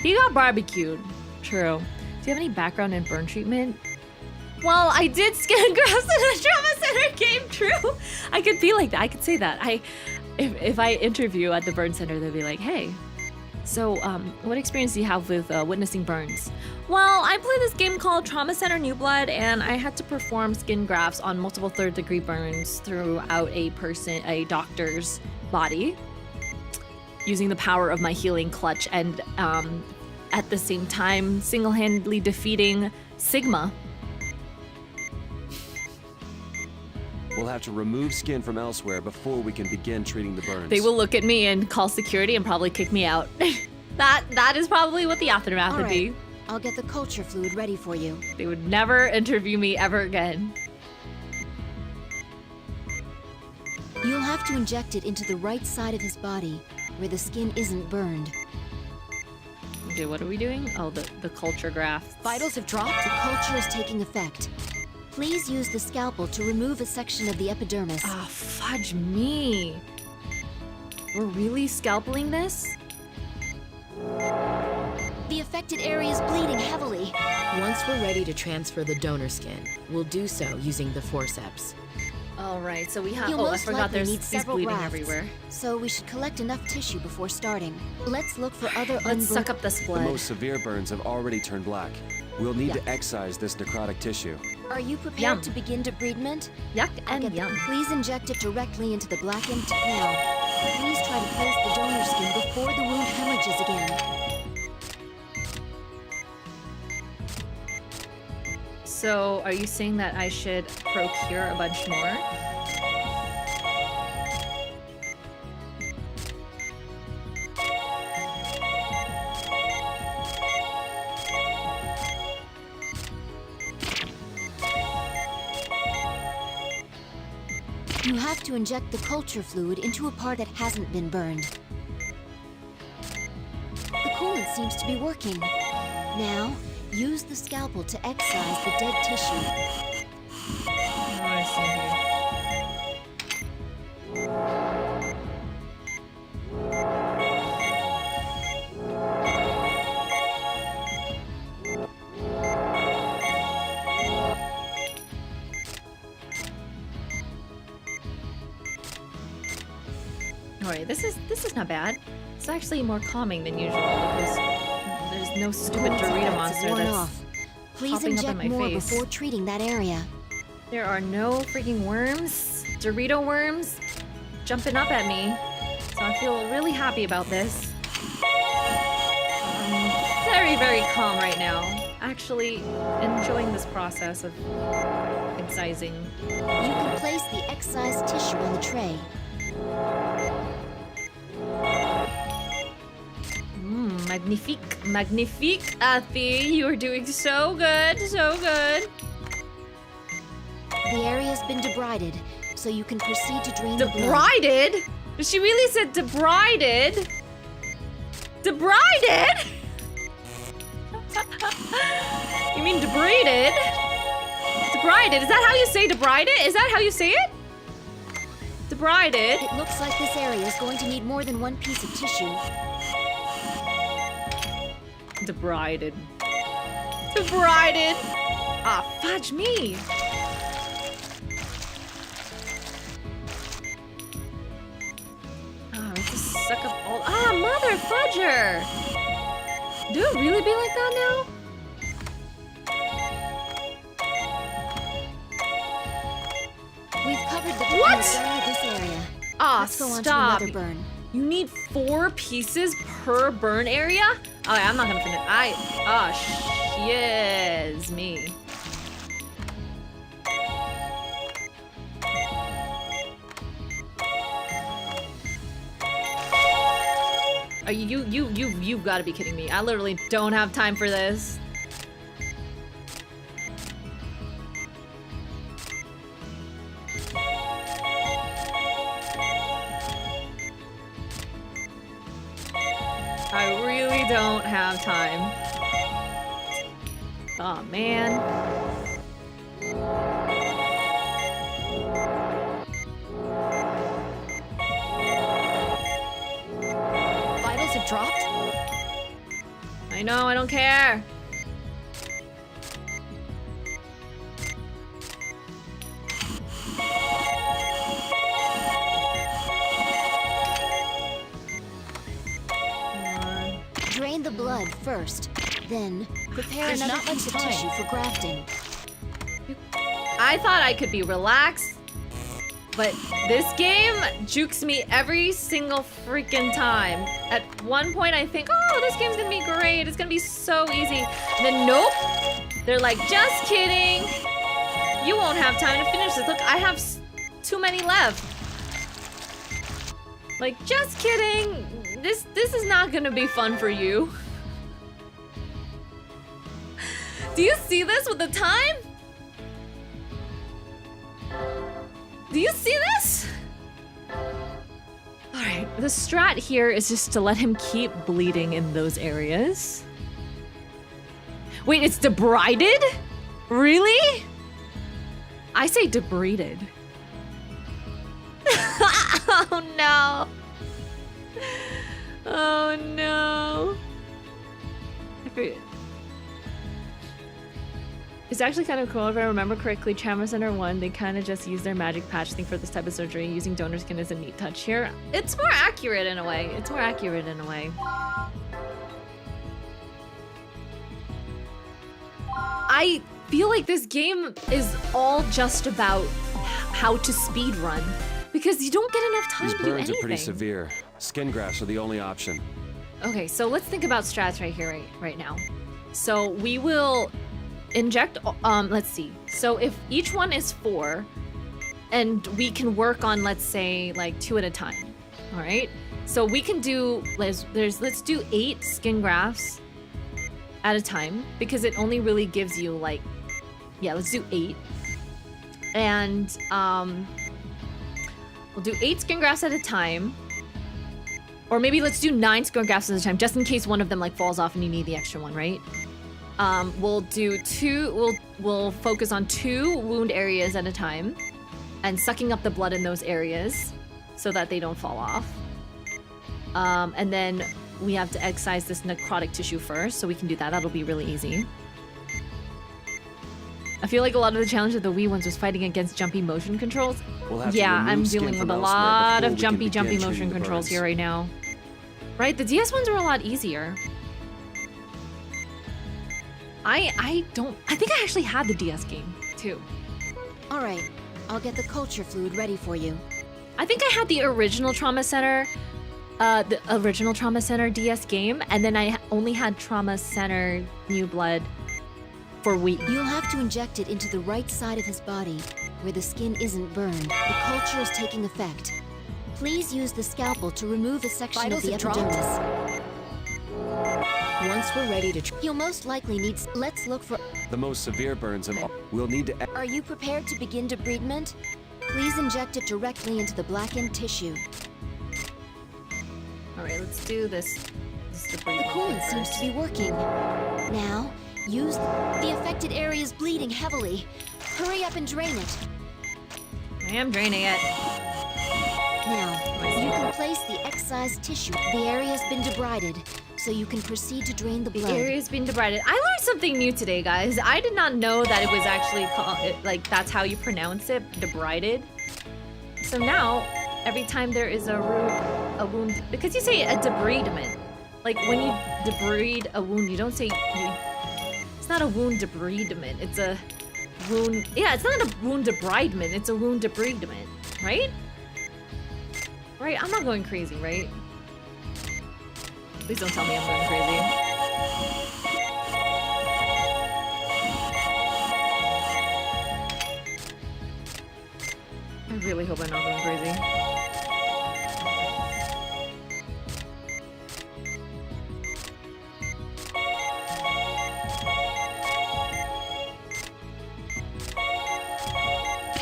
He got barbecued. True. Do you have any background in burn treatment? Well, I did skin grafts in the trauma center came true. I could be like that. I could say that. If I interview at the burn center, they'll be like, hey, so what experience do you have with witnessing burns? Well, I play this game called Trauma Center New Blood, and I had to perform skin grafts on multiple third-degree burns throughout a doctor's body, using the power of my healing clutch, and at the same time, single-handedly defeating Sigma. We'll have to remove skin from elsewhere before we can begin treating the burns. They will look at me and call security and probably kick me out. That is probably what the aftermath would be. I'll get the culture fluid ready for you. They would never interview me ever again. You'll have to inject it into the right side of his body, where the skin isn't burned. Okay, what are we doing? Oh, the culture graft. Vitals have dropped. The culture is taking effect. Please use the scalpel to remove a section of the epidermis. Ah, fudge me. We're really scalpeling this? The affected area is bleeding heavily. Once we're ready to transfer the donor skin, we'll do so using the forceps. All right, so we have. You'll Oh, I most forgot likely there's need he's several bleeding grafts, everywhere. So we should collect enough tissue before starting. Let's look for other Let's suck up this The blood. most severe burns have already turned black. We'll need to excise this necrotic tissue. Are you prepared Yum. to begin debridement? Yuck I'll and get yum. Please inject it directly into the blackened canal. Please try to place the donor skin before the wound hemorrhages again. So, are you saying that I should procure a bunch more? You have to inject the culture fluid into a part that hasn't been burned. The coolant seems to be working. Now, use the scalpel to excise the dead tissue. Oh, I see here. Alright, this is not bad. It's actually more calming than usual because there's no stupid Coolant's Dorito effects monster have worn that's off. Please popping up in inject my more face. before treating that area. There are no freaking worms, Dorito worms, jumping up at me. So I feel really happy about this. I'm very, very calm right now. Actually enjoying this process of excising. You can place the excised tissue on the tray. Magnifique, magnifique, Athi. You are doing so good, so good. The area has been debrided, so you can proceed to drain the blood. Debrided? She really said debrided? Debrided? You mean debrided? Debrided? Is that how you say debrided? Is that how you say it? Debrided? It looks like this area is going to need more than one piece of tissue. Debrided. Debrided. Ah, fudge me. Oh, let's just suck up all. Ah, mother fudger. Do it really be like that now? We've covered the What? burn of this area. Ah, Let's go on to stop. another burn. You need 4 pieces per burn area? Oh, yeah, I'm not gonna finish. Shiz me. Are you've got to be kidding me. I literally don't have time for this. I really don't have time. Oh man. Vitals have dropped? I know, I don't care. the blood first. Then, prepare There's another not much piece of time. tissue for grafting. I thought I could be relaxed, but this game jukes me every single freaking time. At one point I think, oh, this game's gonna be great, it's gonna be so easy. And then nope, they're like, just kidding. You won't have time to finish this. Look, I have too many left. Like, just kidding. This is not gonna be fun for you. Do you see this with the time? Do you see this? All right, the strat here is just to let him keep bleeding in those areas. Wait, it's debrided? Really? I say debrided. Oh no. Oh no. It's actually kind of cool if I remember correctly. Trauma Center 1, they kind of just use their magic patch thing for this type of surgery. Using donor skin is a neat touch here. It's more accurate in a way. It's more accurate in a way. I feel like this game is all just about how to speed run because you don't get enough time These to do burns anything. are pretty severe. Skin grafts are the only option. Okay, so let's think about strats right here, right now. So we will inject, let's see. So if each one is 4, and we can work on, let's say, like 2 at a time, all right? So we can do, let's do 8 skin grafts at a time, because it only really gives you like, yeah, let's do 8. And we'll do 8 skin grafts at a time. Or maybe let's do 9 skin grafts at a time, just in case one of them like falls off and you need the extra one, right? We'll do 2, we'll focus on 2 wound areas at a time and sucking up the blood in those areas so that they don't fall off. And then we have to excise this necrotic tissue first, so we can do that. That'll be really easy. I feel like a lot of the challenge of the Wii ones was fighting against jumpy motion controls. We'll have to Yeah, remove I'm skin dealing from with a elsewhere lot before of we can begin jumpy treating motion the controls burns. here right now. Right, the DS ones are a lot easier. I think I actually had the DS game, too. All right, I'll get the culture fluid ready for you. I think I had the original Trauma Center DS game, and then I only had Trauma Center New Blood for Wii. You'll have to inject it into the right side of his body, where the skin isn't burned. The culture is taking effect. Please use the scalpel to remove a section Vitals of the have dropped. epidermis. Once we're ready to You'll most likely need... Let's look for... The most severe burns of all. We'll need to... Are you prepared to begin debridement? Please inject it directly into the blackened tissue. Alright, let's do this. The coolant seems to be working. Now, use... The affected area is bleeding heavily. Hurry up and drain it. I am draining it. Now, you can place the excised tissue. The area's been debrided, so you can proceed to drain the blood. Area's been debrided. I learned something new today, guys. I did not know that it was actually called, like, that's how you pronounce it, debrided. So now, every time there is a wound, because you say a debridement. Like, when you debride a wound, you don't say, it's not a wound debridement, it's a wound, yeah, it's not a wound debridement, it's a wound debridement, right? Right, I'm not going crazy, right? Please don't tell me I'm going crazy. I really hope I'm not going crazy.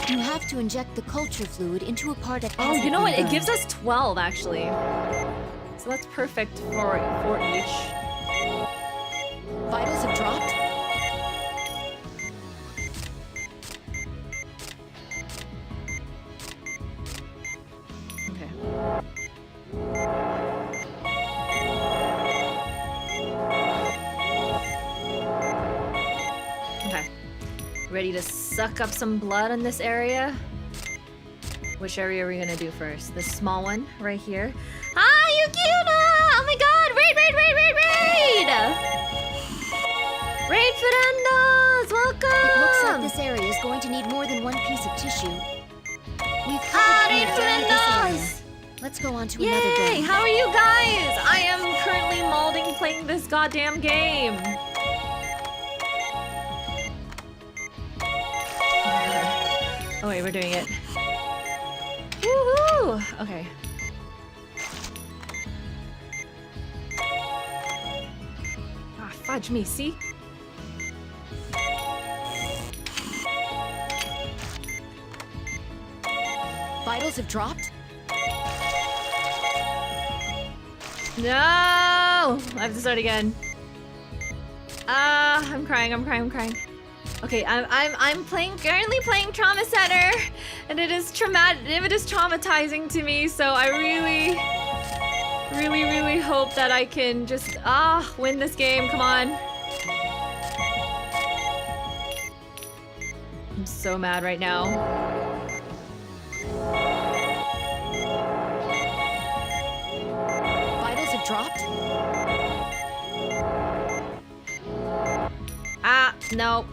You have to inject the culture fluid into a part that Oh, hasn't you know been what? It burned. gives us 12, actually. So that's perfect for each. vitals have dropped. Okay. Okay. Ready to suck up some blood in this area? Which area are we gonna do first? The small one right here. Ah, Yukina! Oh my god! Raid, raid, raid, raid, raid! Raid Fernandos, welcome! It looks like this area is going to need more than one piece of tissue. We've covered Raid this area. Fernandos! Let's go on to another Yay! game. How are you guys? I am currently malding playing this goddamn game. Oh wait, we're doing it. Woohoo! Okay. Ah, fudge me, see? Vitals have dropped? No! I have to start again. I'm crying, I'm crying, I'm crying. Okay, I'm currently playing Trauma Center, and it is traumatizing to me, so I really hope that I can just win this game. Come on. I'm so mad right now. Vitals have dropped?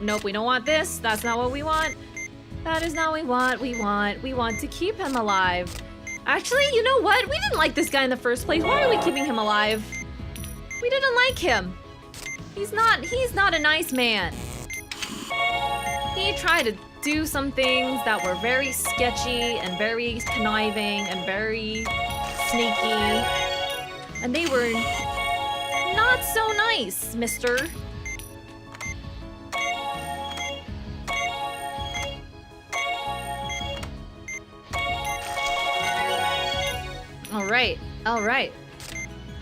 Nope, we don't want this. That's not what we want. That is not what we want. We want to keep him alive. Actually, you know what? We didn't like this guy in the first place. Why are we keeping him alive? We didn't like him. He's not a nice man. He tried to do some things that were very sketchy and very conniving and very sneaky. And they were not so nice, mister. All right.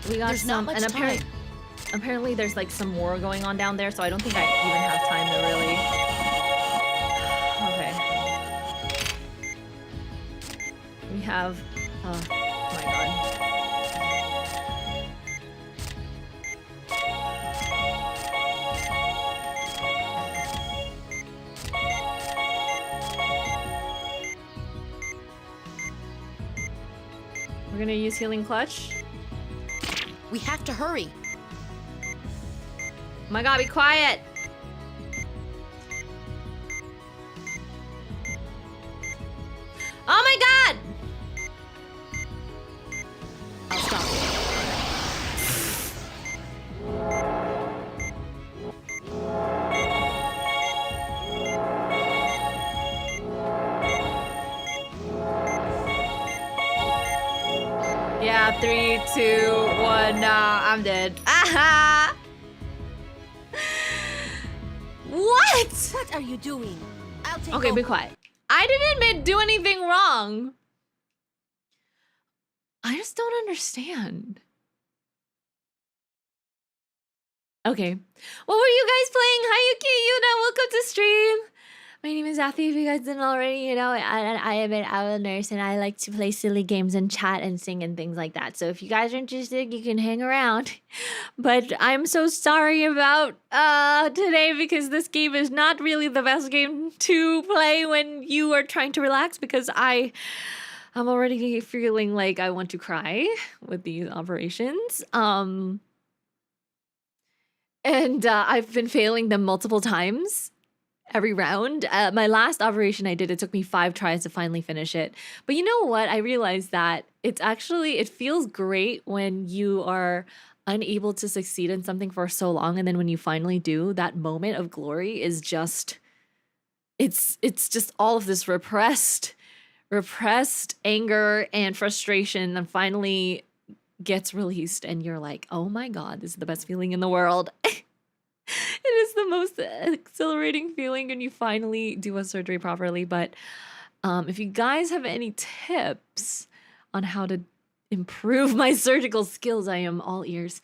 We got There's not much time. Apparently there's like some war going on down there, so I don't think I even have time to really. Okay. We have. Oh my god. We're gonna use Healing Clutch. We have to hurry. Oh my god, be quiet! Oh my god! I'll stop. Yeah, 3, 2, 1, nah, I'm dead. Aha! What? What are you doing? I'll take Okay, be quiet. I didn't do anything wrong. I just don't understand. Okay. What were you guys playing? Hi, Yuki Yuna. Welcome to stream. My name is Athy. If you guys didn't already, you know, I am an owl nurse and I like to play silly games and chat and sing and things like that. So if you guys are interested, you can hang around. But I'm so sorry about today because this game is not really the best game to play when you are trying to relax because I'm already feeling like I want to cry with these operations. And I've been failing them multiple times. Every round. My last operation I did, it took me 5 tries to finally finish it. But you know what? I realized that it feels great when you are unable to succeed in something for so long. And then when you finally do, that moment of glory is just, it's just all of this repressed anger and frustration and finally gets released. And you're like, oh my God, this is the best feeling in the world. It is the most exhilarating feeling when you finally do a surgery properly. But if you guys have any tips on how to improve my surgical skills, I am all ears.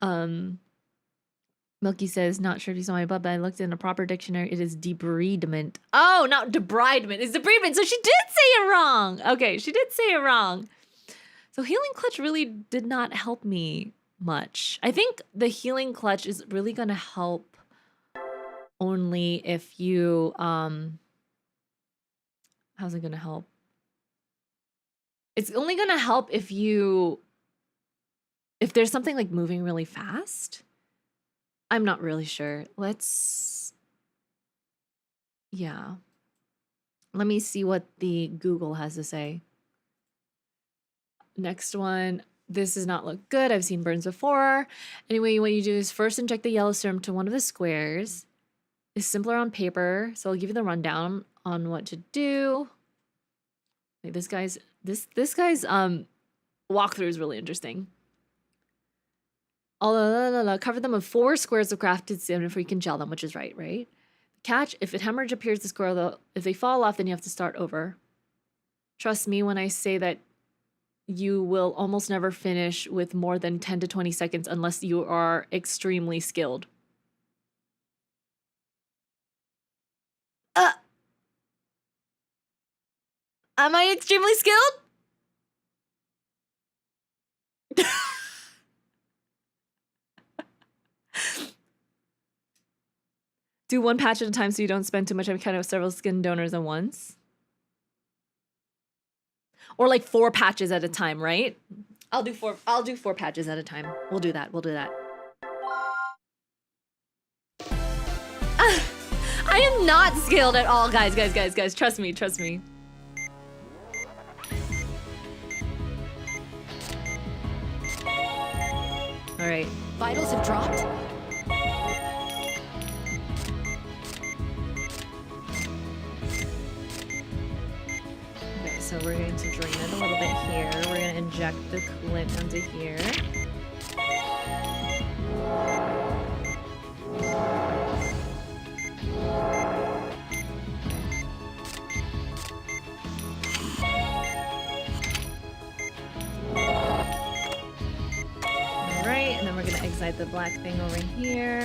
Milky says, not sure if you saw my butt, but I looked in a proper dictionary. It is debridement. Oh, not debridement. It's debridement. So she did say it wrong. Okay, she did say it wrong. So Healing Clutch really did not help me much. I think the Healing Clutch is really going to help only if you how's it going to help? It's only going to help if there's something like moving really fast. I'm not really sure. Yeah. Let me see what the Google has to say. Next one. This does not look good. I've seen burns before. Anyway, what you do is first inject the yellow serum to one of the squares. It's simpler on paper, so I'll give you the rundown on what to do. Like this guy's walkthrough is really interesting. Cover them with 4 squares of grafted serum before you can gel them, which is right? Catch, if a hemorrhage appears the square, though, if they fall off, then you have to start over. Trust me when I say that you will almost never finish with more than 10 to 20 seconds unless you are extremely skilled. Am I extremely skilled? Do 1 patch at a time so you don't spend too much time counting several skin donors at once. Or like 4 patches at a time, right? I'll do 4 patches at a time. We'll do that. I am not skilled at all, guys. Trust me. All right. Vitals have dropped? Okay, so we're going to drain it a little bit here. We're going to inject the coolant onto here. Alright, and then we're going to excite the black thing over here.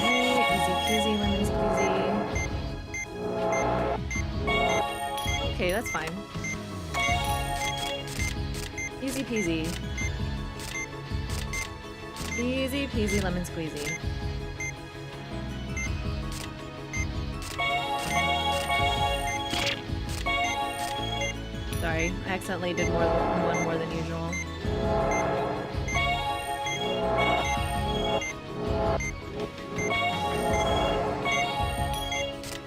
Alright, easy peasy, lemon squeezy. Okay, that's fine. Easy peasy. Easy peasy lemon squeezy. Sorry, I accidentally did one more than usual.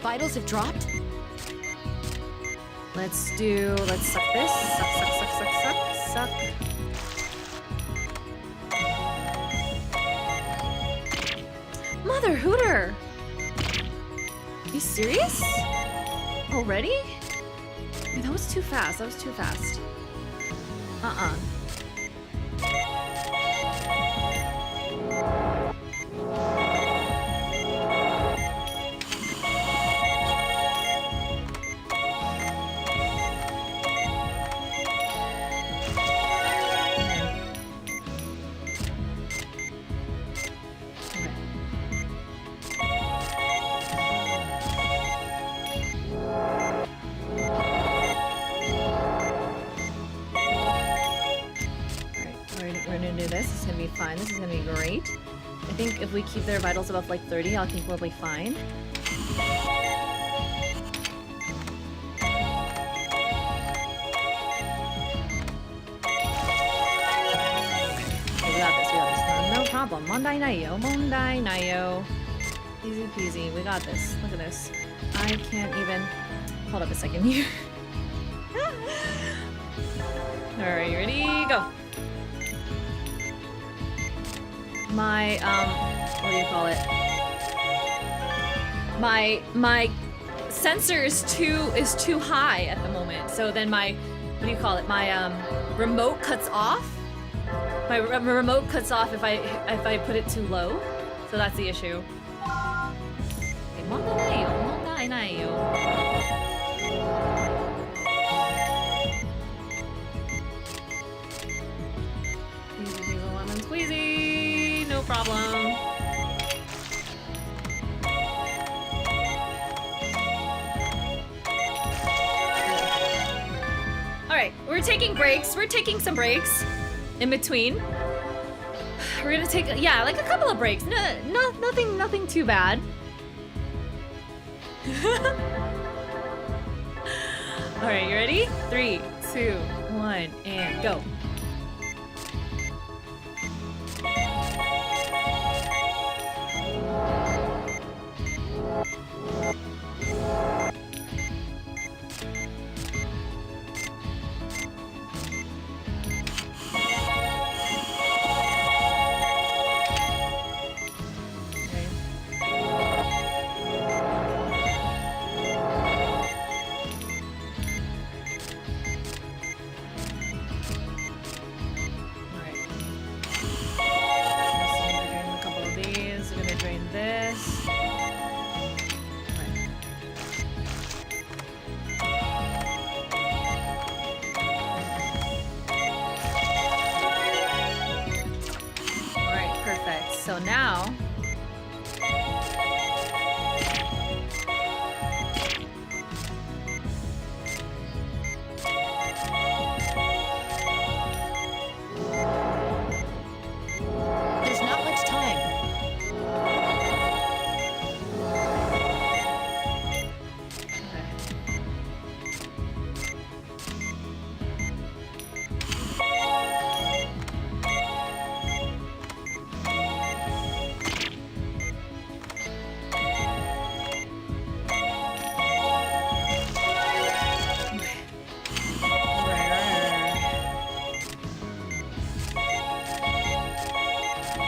Vitals have dropped? Let's suck this. Suck. Mother Hooter! You serious? Already? Wait, that was too fast. Fine, this is gonna be great. I think if we keep their vitals above like 30, I think we'll be fine. Okay, we got this. No problem. Mondai nayo. Easy peasy, we got this. Look at this. I can't even... Hold up a second here. Alright, you ready? Go! My, what do you call it? My sensor is too high at the moment. So then my, what do you call it? My, remote cuts off. My remote cuts off if I put it too low. So that's the issue. Mondai nayo. Easy lemon squeezy. No problem. Alright, we're taking breaks. We're taking some breaks in between. We're gonna take, yeah, like a couple of breaks. Nothing too bad. Alright, you ready? 3, 2, 1, and go. so now... There's not much time.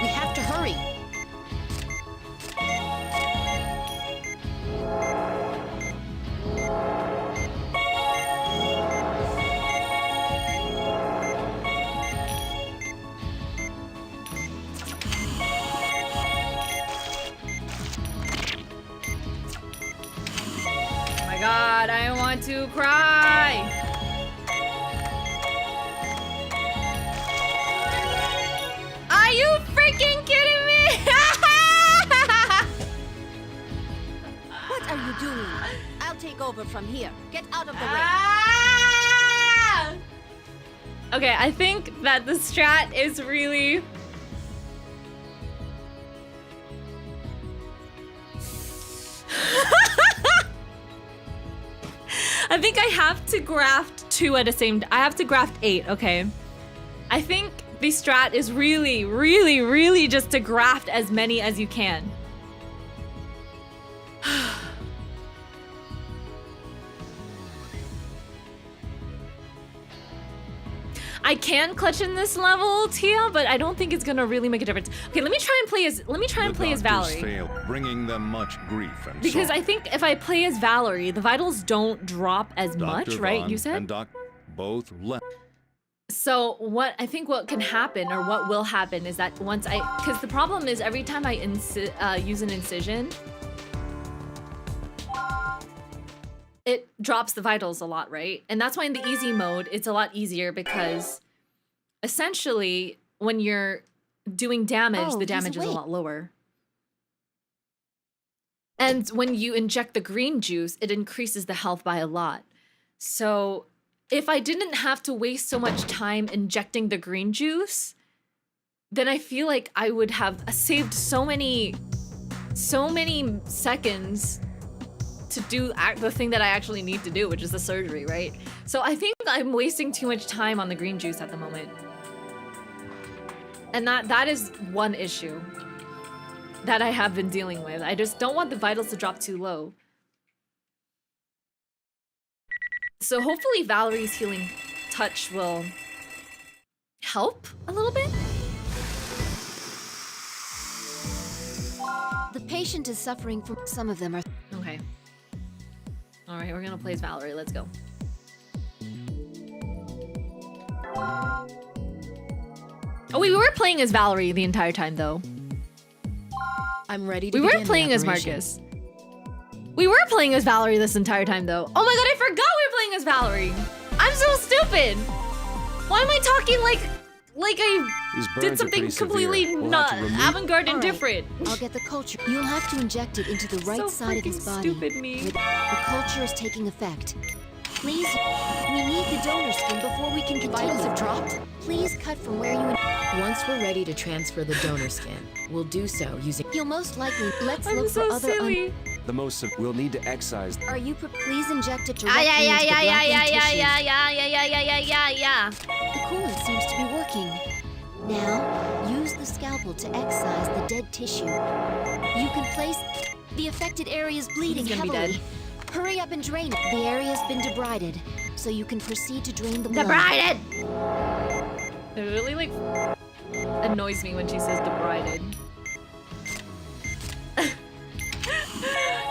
We have to hurry. Oh my god, I want to cry! Are you freaking kidding me? What are you doing? I'll take over from here. Get out of the way. Ah! Okay, I think that the strat is really... I think I have to graft 2 at the same time. I have to graft 8, okay? I think the strat is really, really, really just to graft as many as you can. I can clutch in this level, Tia, but I don't think it's gonna really make a difference. Okay, let me try and play as doctors Valerie. failed, bringing them much grief and Because sorrow. I think if I play as Valerie, the vitals don't drop as much, Dr. right? Vaughn You said? and Doc both left. So what can happen, or what will happen, is that once because the problem is every time I use an incision, it drops the vitals a lot, right? And that's why in the easy mode, it's a lot easier because essentially when you're doing damage, Oh, the he's damage is a awake. lot lower. And when you inject the green juice, it increases the health by a lot. So if I didn't have to waste so much time injecting the green juice, then I feel like I would have saved so many seconds to do the thing that I actually need to do, which is the surgery, right? So I think I'm wasting too much time on the green juice at the moment. And that is one issue that I have been dealing with. I just don't want the vitals to drop too low. So hopefully Valerie's healing touch will help a little bit. The patient is suffering from some of them are. Okay. All right, we're gonna play as Valerie. Let's go. Oh, we were playing as Valerie the entire time, though. I'm ready to We begin weren't the playing as operation. Marcus. We were playing as Valerie this entire time, though. Oh my god, I forgot we were playing as Valerie. I'm so stupid. Why am I talking like These I burns did are something pretty severe. completely We'll not have to remove- avant-garde and All right, different? I'll get the culture. You'll have to inject it into the right So side of his freaking body. stupid me. The culture is taking effect. Please, we need the donor skin before we can continue. Vitals have dropped? Please cut from where you. Once we're ready to transfer the donor skin, we'll do so using You'll most likely. Let's I'm look so for other. silly. The most we'll need to excise. Are you? Please inject it Ah, directly yeah, into the yeah, yeah, blackened yeah, tissues. yeah. The coolant seems to be working. Now, use the scalpel to excise the dead tissue. You can place. The affected area is bleeding He's gonna be heavily. dead. Hurry up and drain it. The area's been debrided, so you can proceed to drain the blood. Debrided! It really like annoys me when she says debrided.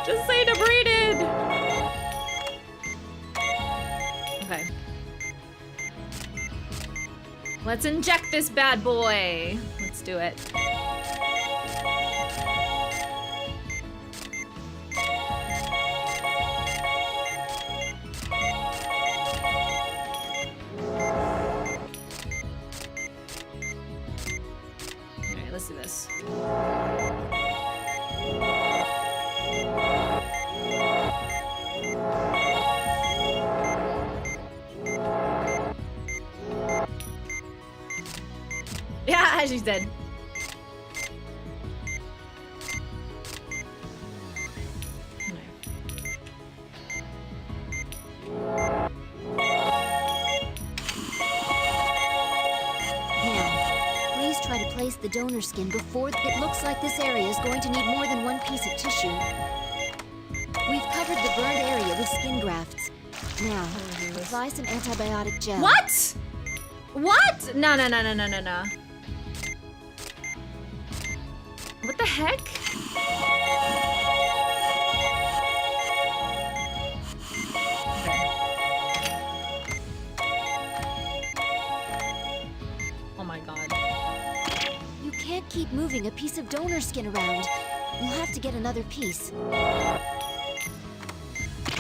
Just say debrided! Okay. Let's inject this bad boy. Let's do it. Alright, let's do this. Yeah, she's dead. Now, please try to place the donor skin before it looks like this area is going to need more than one piece of tissue. We've covered the burned area with skin grafts. Now, apply some antibiotic gel. What? What? No. What the heck? Oh my god. You can't keep moving a piece of donor skin around. You'll have to get another piece.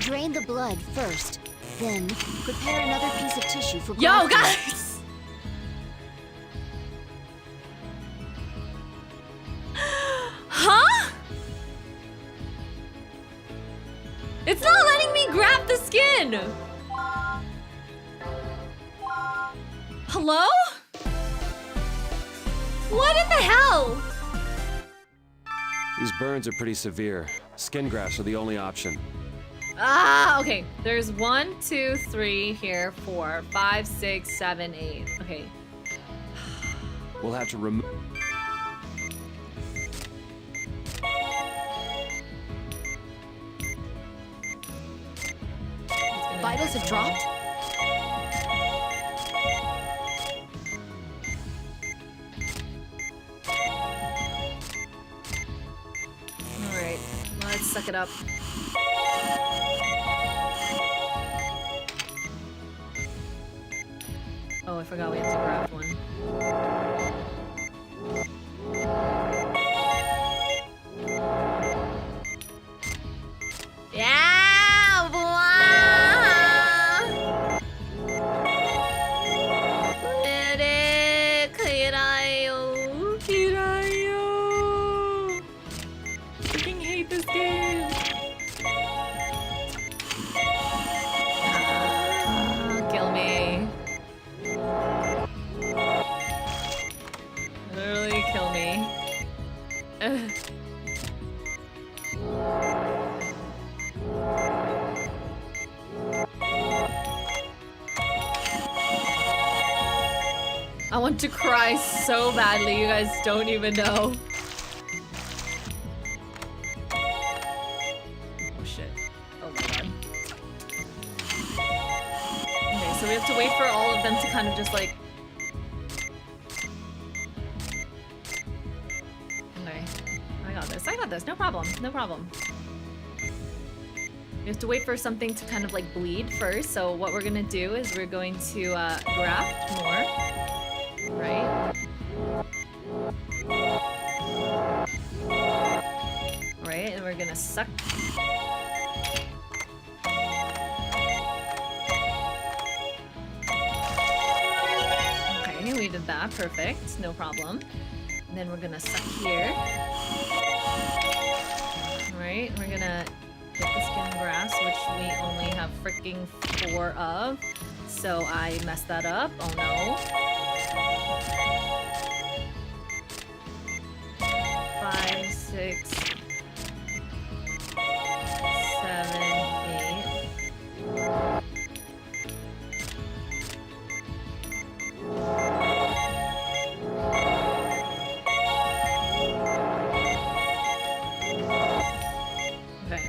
Drain the blood first. Then, prepare another piece of tissue for Yo, grafting. guys! Huh? It's not letting me grab the skin! Hello? What in the hell? These burns are pretty severe. Skin grafts are the only option. Ah, okay. There's 1, 2, 3 here, 4, 5, 6, 7, 8. Okay. We'll have to remove. Vitals have dropped? Alright, let's suck it up. Oh, I forgot we have to grab one. Yeah, boy! Freaking hate this game. Kill me. Literally kill me. Ugh. I want to cry so badly, you guys don't even know. Oh shit. Oh my god. Okay, so we have to wait for all of them to kind of just like... Okay. I got this, no problem, no problem. We have to wait for something to kind of like bleed first, so what we're gonna do is we're going to graft more. Right? Right, and we're gonna suck. Okay, we did that. Perfect. No problem. And then we're gonna suck here. Alright, we're gonna get the skin grafts, which we only have freaking 4 of. So I messed that up. Oh no. 5, 6, 7, 8. Okay.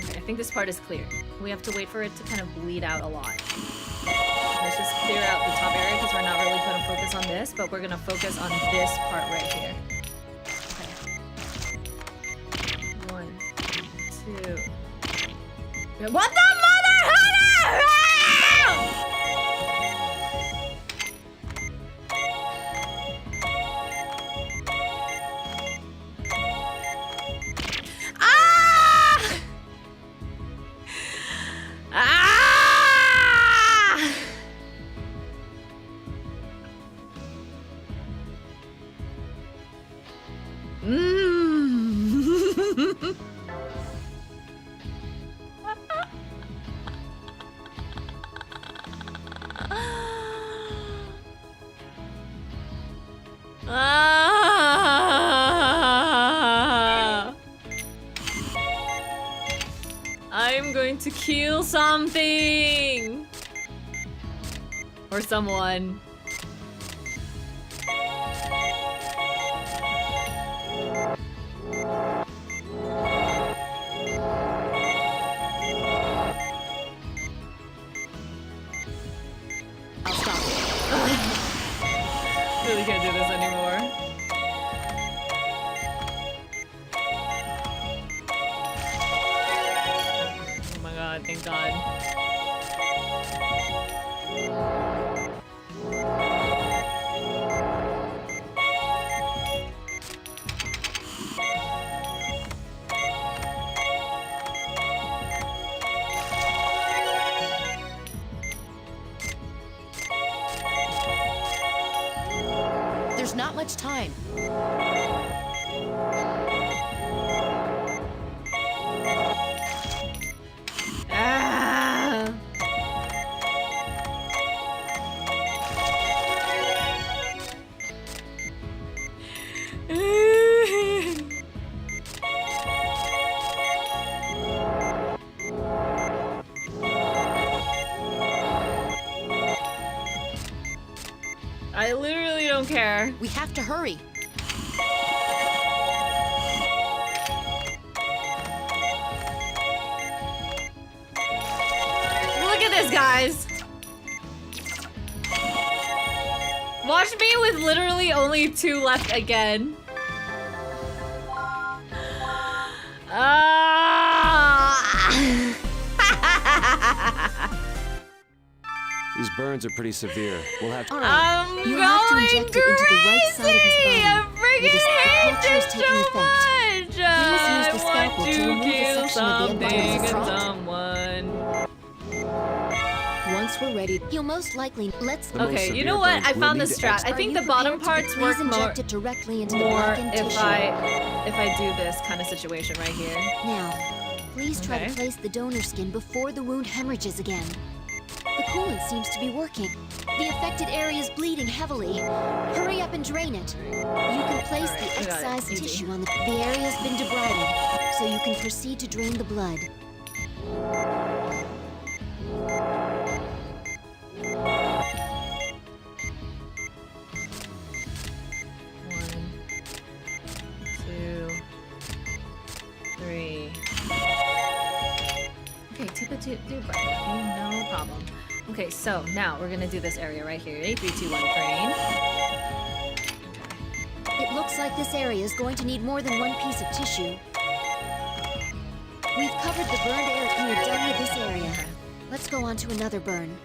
I think this part is clear. We have to wait for it to kind of bleed out a lot. Let's just clear out the top area because we're not really going to focus on this, but we're going to focus on this part right here. Okay. 1, 2. What the mother? Ah! Ah! to kill something or someone. I'll stop it. Really can't do this anymore. Oh my god, thank god. There's not much time. Ah. I literally don't care. We have to hurry. Look at this, guys. Watch me with literally only 2 left again. These burns are pretty severe. We'll have to. I'm You have to going inject it into the right side of his crazy! body. I Where freaking the hate culture is this taking so effect. much! Please use the I scalpel want to to remove the kill section of the something environment. and Drop. someone. Once we're ready, He'll most likely let's. The most Okay, you severe know what? burns I will found need the to strat. I think the bottom parts work Please more inject it directly into the more blackened if tissue. I do this kind of situation right here. Now, please try Okay. to place the donor skin before the wound hemorrhages again. The coolant seems to be working. The affected area is bleeding heavily. Hurry up and drain it. You can place Alright, the I got it. excised Easy. tissue on the area has been debrided, so you can proceed to drain the blood. One, 2, 3. Okay, tuber, no problem. Okay, so now we're gonna do this area right here. 3, 2, 1, crane. It looks like this area is going to need more than one piece of tissue. We've covered the burned area. We're done with this area. Let's go on to another burn.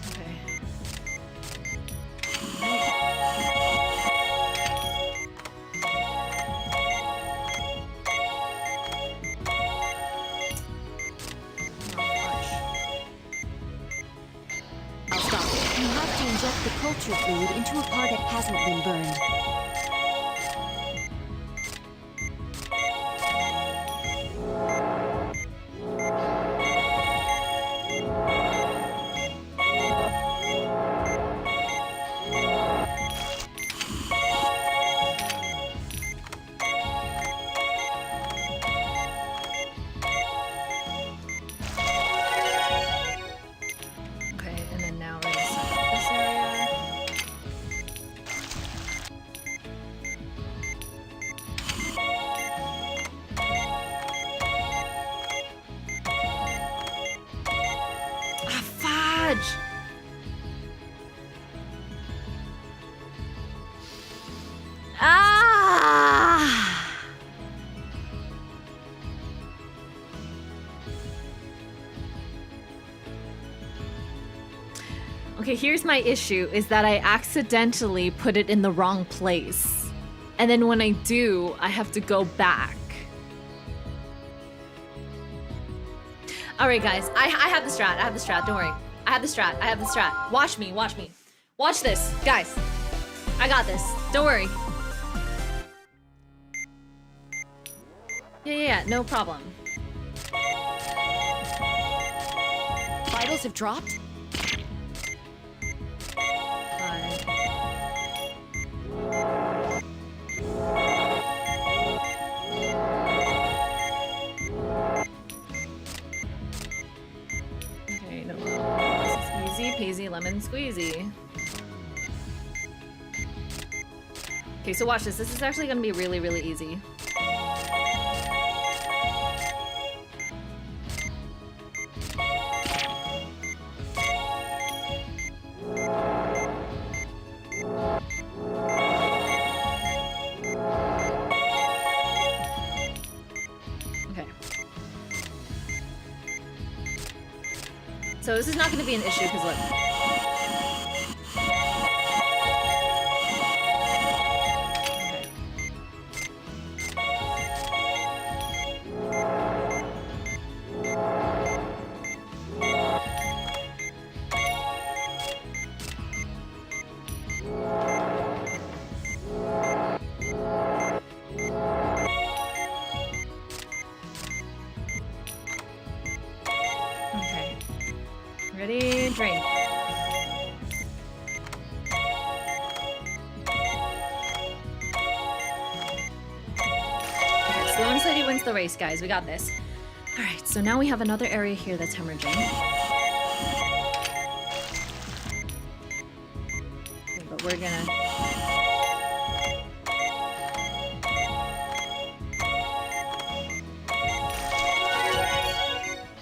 Okay. I'll stop it. You have to inject the culture fluid into a part that hasn't been burned. Okay, and then now we're gonna set up this area. Ah, fudge! Ah! Okay, here's my issue, is that I accidentally put it in the wrong place. And then when I do, I have to go back. Alright guys, I have the strat, don't worry. I have the strat. Watch me. Watch this, guys. I got this, don't worry. Yeah, no problem. Vitals have dropped? 5, and squeezy. Okay, so watch this. This is actually gonna be really, really easy. Okay. So this is not gonna be an issue because look. Okay. Ready? Drink. Okay, slow and steady wins the race, guys. We got this. Alright, so now we have another area here that's hemorrhaging. Okay, but we're gonna...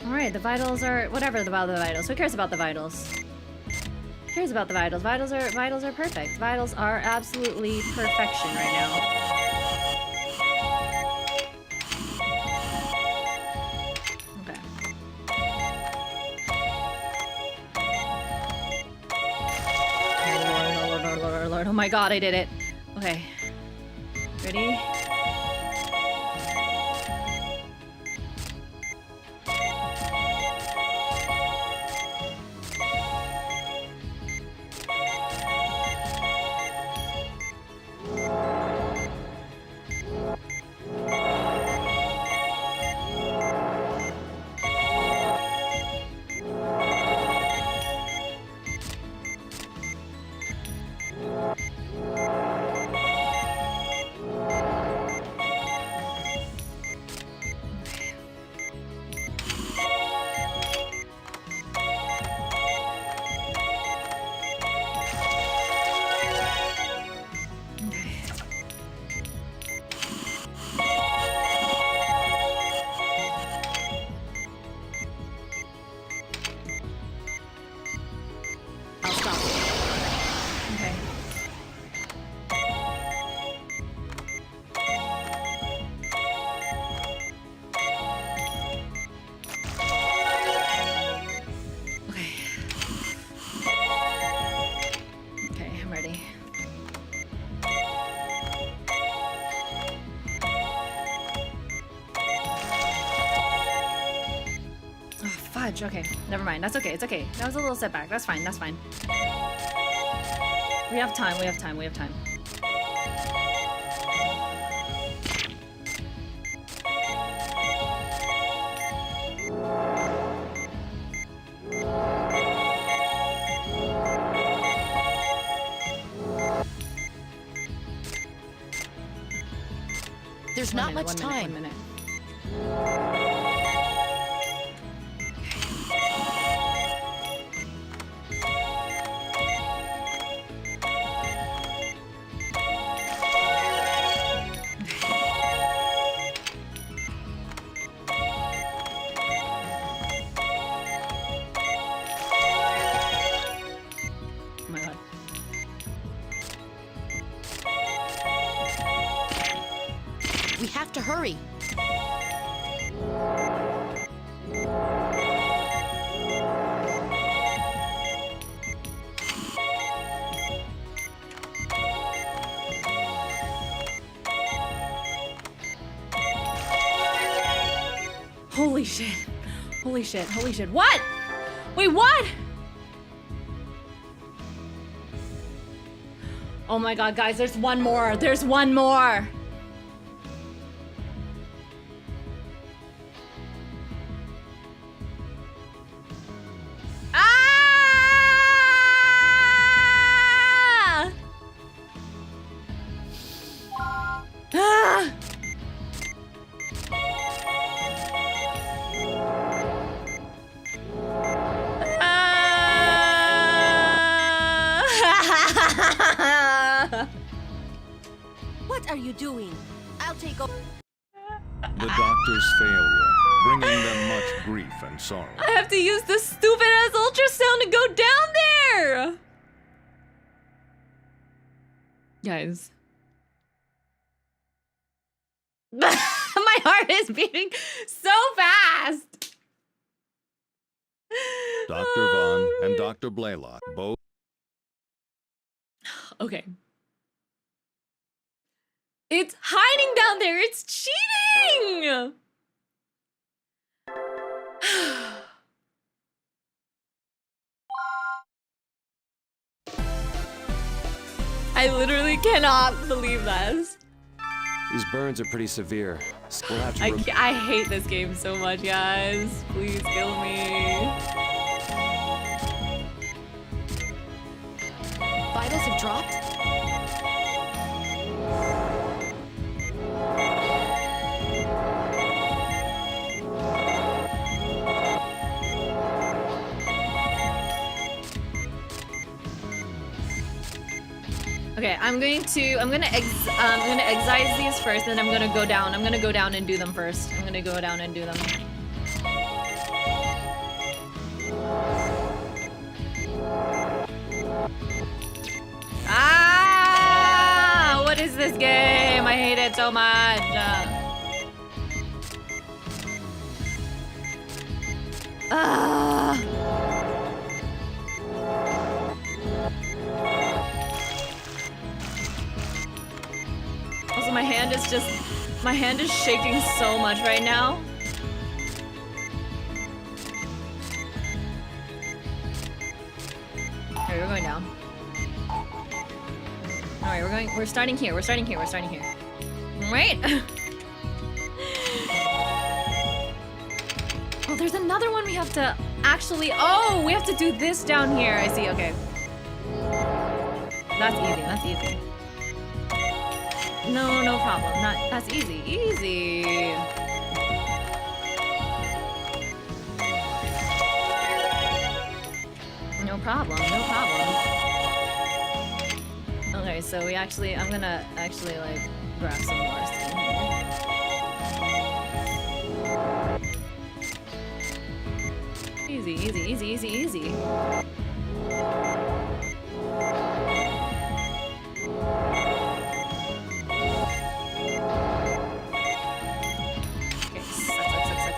Alright, the vitals are... Whatever about the vitals. Who cares about the vitals? Who cares about the vitals? Vitals are perfect. Vitals are absolutely perfection right now. Okay. Lord. Oh my god, I did it. Okay. Ready? I'll stop. Okay. Okay, I'm ready. Oh, fudge. Okay, never mind. That's okay. It's okay. That was a little setback. That's fine. That's fine. We have time. We have time. We have time. There's One not minute, much 1 minute, time. 1 minute. Oh my god. We have to hurry. Holy shit. Holy shit. Holy shit. What? Wait, what? Oh my god, guys, there's one more. There's one more. Ah! Ah! are you doing? I'll take over. The doctor's failure, bringing them much grief and sorrow. I have to use this stupid ass ultrasound to go down there! Guys. My heart is beating so fast! Dr. Vaughn and Dr. Blaylock both. Okay. It's hiding down there! It's cheating! I literally cannot believe this. These burns are pretty severe. We'll have to I hate this game so much, guys. Please kill me. Vitals have dropped? Okay, I'm gonna excise these first, then I'm gonna go down. I'm gonna go down and do them first. I'm gonna go down and do them. Ah! What is this game? I hate it so much. Also, my hand is shaking so much right now. Okay, we're going down. Alright, we're starting here. Right? Oh, there's another one we have to actually, oh, we have to do this down here. I see, okay. That's easy. No problem. That's easy. No problem. Okay, so I'm gonna actually like grab some more skin here. Easy.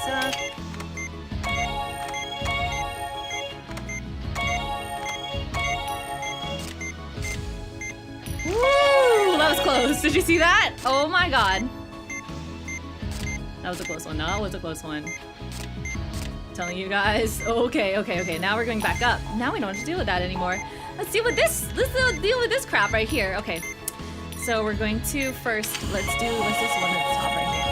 Suck. Woo! That was close. Did you see that? Oh my god. That was a close one. Telling you guys. Okay. Now we're going back up. Now we don't have to deal with that anymore. Let's deal with this crap right here. Okay. So we're going to first, let's this one at the top right here.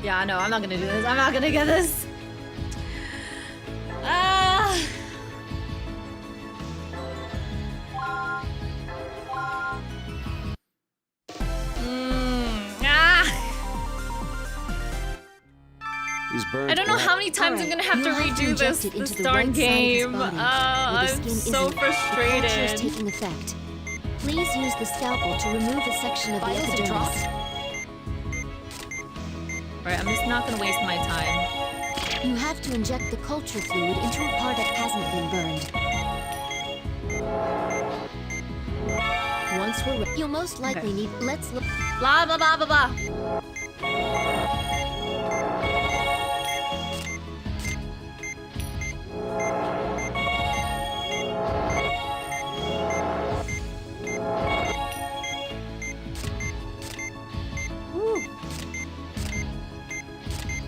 Yeah, no, I'm not gonna do this. I'm not gonna get this. burned I don't know how graft. many times I'm gonna have to You'll have to redo inject this, it into the darn right side of his game. body, where the I'm skin so isn't. The culture is frustrated. taking effect. Please use the scalpel to remove a section of the Vitals have epidermis. dropped. Alright, I'm just not gonna waste my time. You have to inject the culture fluid into a part that hasn't been burned. Once we're ready, you'll most likely need. Let's look. Blah blah blah blah blah. Woo.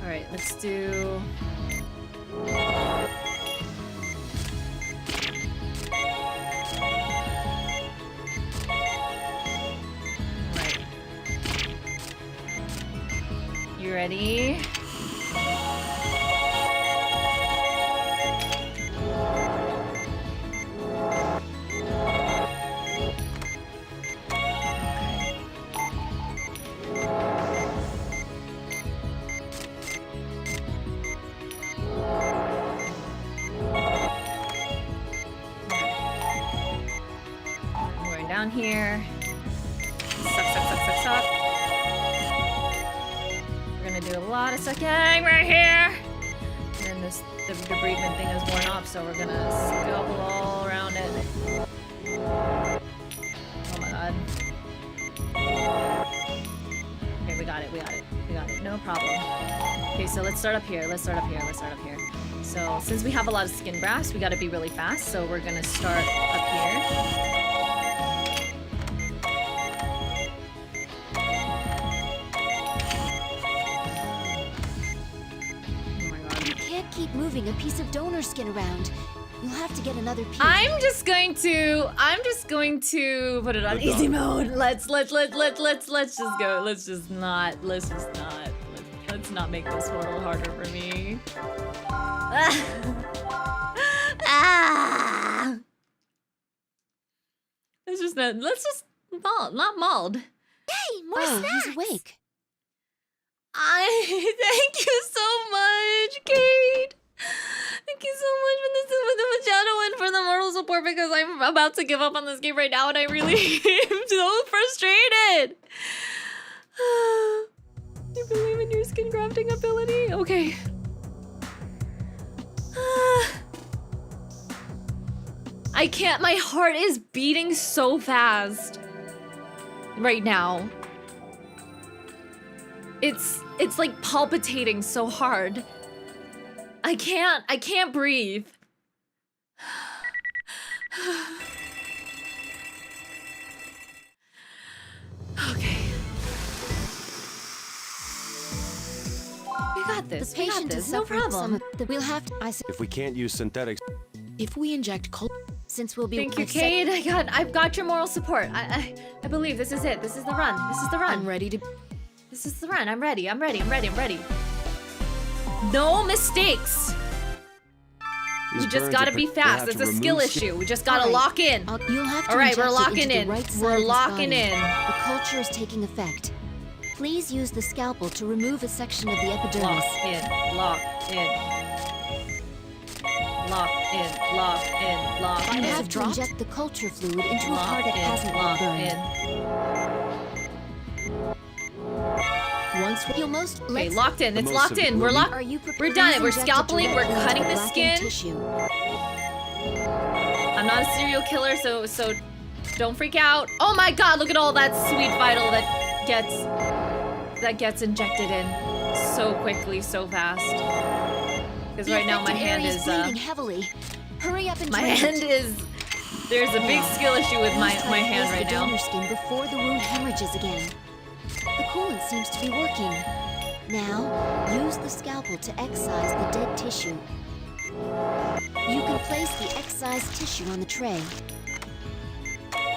All right, let's do. Right. You ready? I'm going down here. Suck. We're gonna do a lot of sucking right here. And then the debridement thing is worn off, so we're gonna scalpel all around it. Oh my god. Okay, we got it. No problem. Okay, so let's start up here. So since we have a lot of skin grafts, we gotta be really fast. So we're gonna start up here. You can't keep moving a piece of donor skin around. You'll have to get another piece. I'm just going to put it on easy mode. Let's just go. Let's not make this a little harder for me. Let's just not mauled. Hey, more snacks! He's awake. Thank you so much, Kate. Thank you so much for the shadow and for the moral support, because I'm about to give up on this game right now and I really am so frustrated. You believe in your skin grafting ability? Okay. I can't, my heart is beating so fast right now. It's like palpitating so hard. I can't breathe. Okay. We got this. The patient is No suffering problem. some of the. We'll have to. If we can't use synthetics, If we inject Since we'll be. Thank you, Kate. I've got your moral support. I believe this is it. This is the run. I'm ready to. This is the run. I'm ready. No mistakes. these We just burns gotta are be they have fast. It's to a remove skill skin- issue. We just gotta Alright, lock in. You'll have to. All right, we're inject it locking into in. the right side We're of his locking body. in. The culture is taking effect. Please use the scalpel to remove a section of the epidermis. Lock in. You have to inject the culture fluid into a part that hasn't been burned. Once you'll most. Okay, locked in. It's most locked in. We're severe- locked. Are you We're done. We're inject it scalpeling. We're directly into cutting the blackened skin. Tissue. I'm not a serial killer, so don't freak out. Oh my god, look at all that sweet vital that gets injected in so quickly, so fast. Because right now my hand is bleeding heavily. Hurry up and my drain hand it. is there's a big skill issue with my Please try to hand place right the now. donor skin before the wound hemorrhages again. The coolant seems to be working. Now, use the scalpel to excise the dead tissue. You can place the excised tissue on the tray.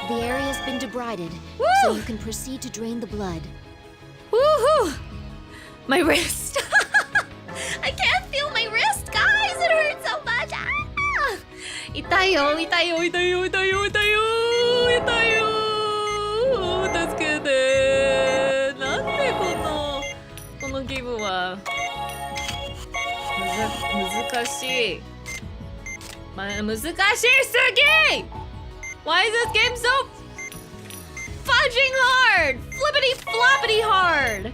The area has been debrided, so Woo! you can proceed to drain the blood. Woohoo! My wrist. I can't feel my wrist, guys. It hurts so much. Ah! Itayo. 助けて。なんでこのゲームは 무스카시. 무스카시 쓰기! Why is this game so fudging hard? Flippity floppity hard!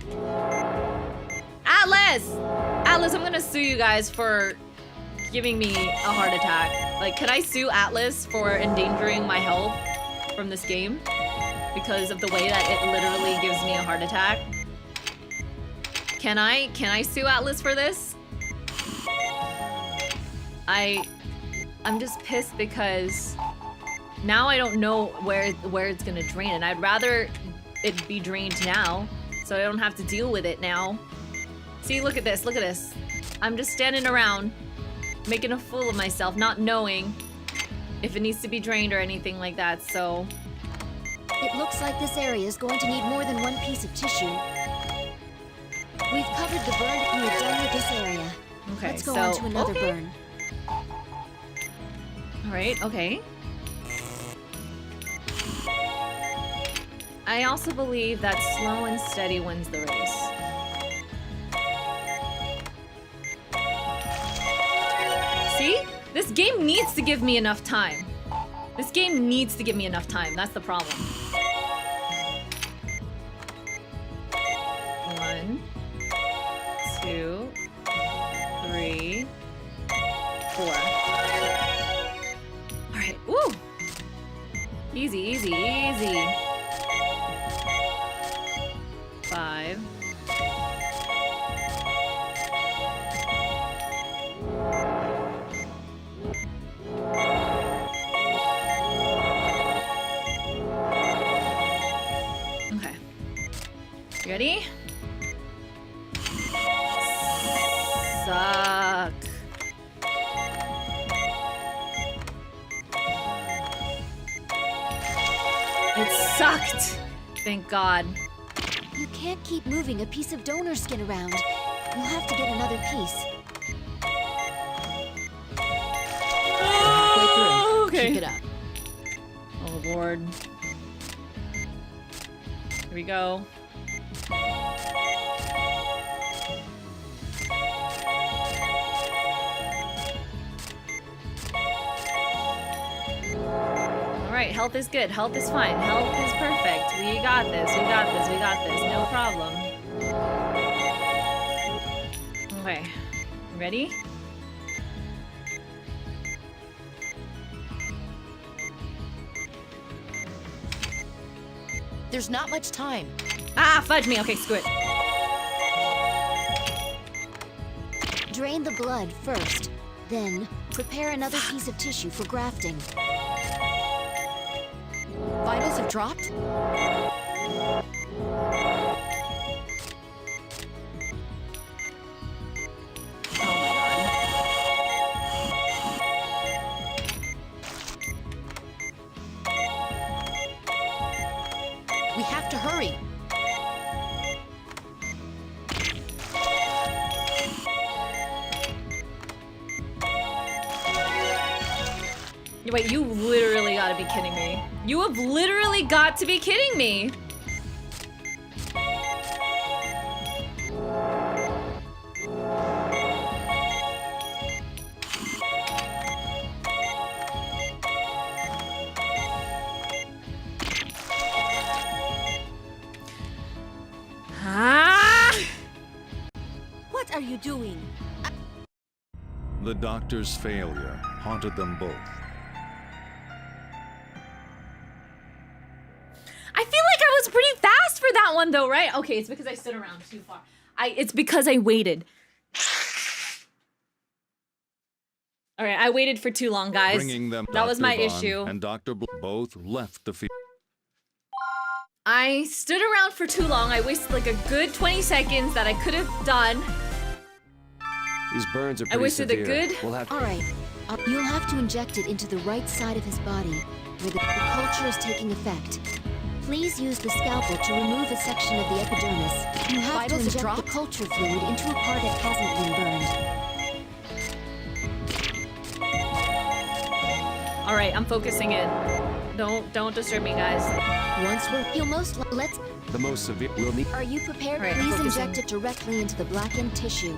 Atlas! Atlas, I'm gonna sue you guys for giving me a heart attack. Like, can I sue Atlas for endangering my health from this game? Because of the way that it literally gives me a heart attack? Can I sue Atlas for this? I'm just pissed because now I don't know where it's gonna drain, and I'd rather it be drained now so I don't have to deal with it now. See, look at this, look at this. I'm just standing around making a fool of myself, not knowing if it needs to be drained or anything like that, so... It looks like this area is going to need more than one piece of tissue. We've covered the burn and we're done with this area. Okay, let's go on to another burn. Alright, okay. I also believe that slow and steady wins the race. See? This game needs to give me enough time. This game needs to give me enough time. That's the problem. 1, 2, 3, 4. Alright, woo! Easy, easy, easy. 5. Okay. You ready? Suck. It sucked! Thank God. You can't keep moving a piece of donor skin around. You'll have to get another piece. Halfway through. Okay. Keep it up. Oh Lord. Here we go. Alright, health is good. Health is fine. Health is perfect. We got this. We got this. We got this. No problem. Okay. Ready? There's not much time. Ah, fudge me. Okay, screw it. Drain the blood first. Then, prepare another piece of tissue for grafting. Vitals have dropped? We have to hurry. Wait, you literally gotta be kidding me. You have literally got to be kidding me. Ah! What are you doing? The doctor's failure haunted them both. I feel like I was pretty fast for that one though, right? Okay, it's because I stood around too far. It's because I waited. All right, I waited for too long, guys. Bringing them That was my Dr. Vaughn issue. and Dr. both left the field. I stood around for too long. I wasted like a good 20 seconds that I could have done. These burns are I pretty wasted severe. a good... We'll have to... All right. You'll have to inject it into the right side of his body, where the culture is taking effect. Please use the scalpel to remove a section of the epidermis. You have to Vitals have inject the dropped? culture fluid into a part that hasn't been burned. All right, I'm focusing in. Don't disturb me, guys. Once you'll let's. The most severe... We'll need... Are you prepared? All right, I'm Please focusing. inject it directly into the blackened tissue.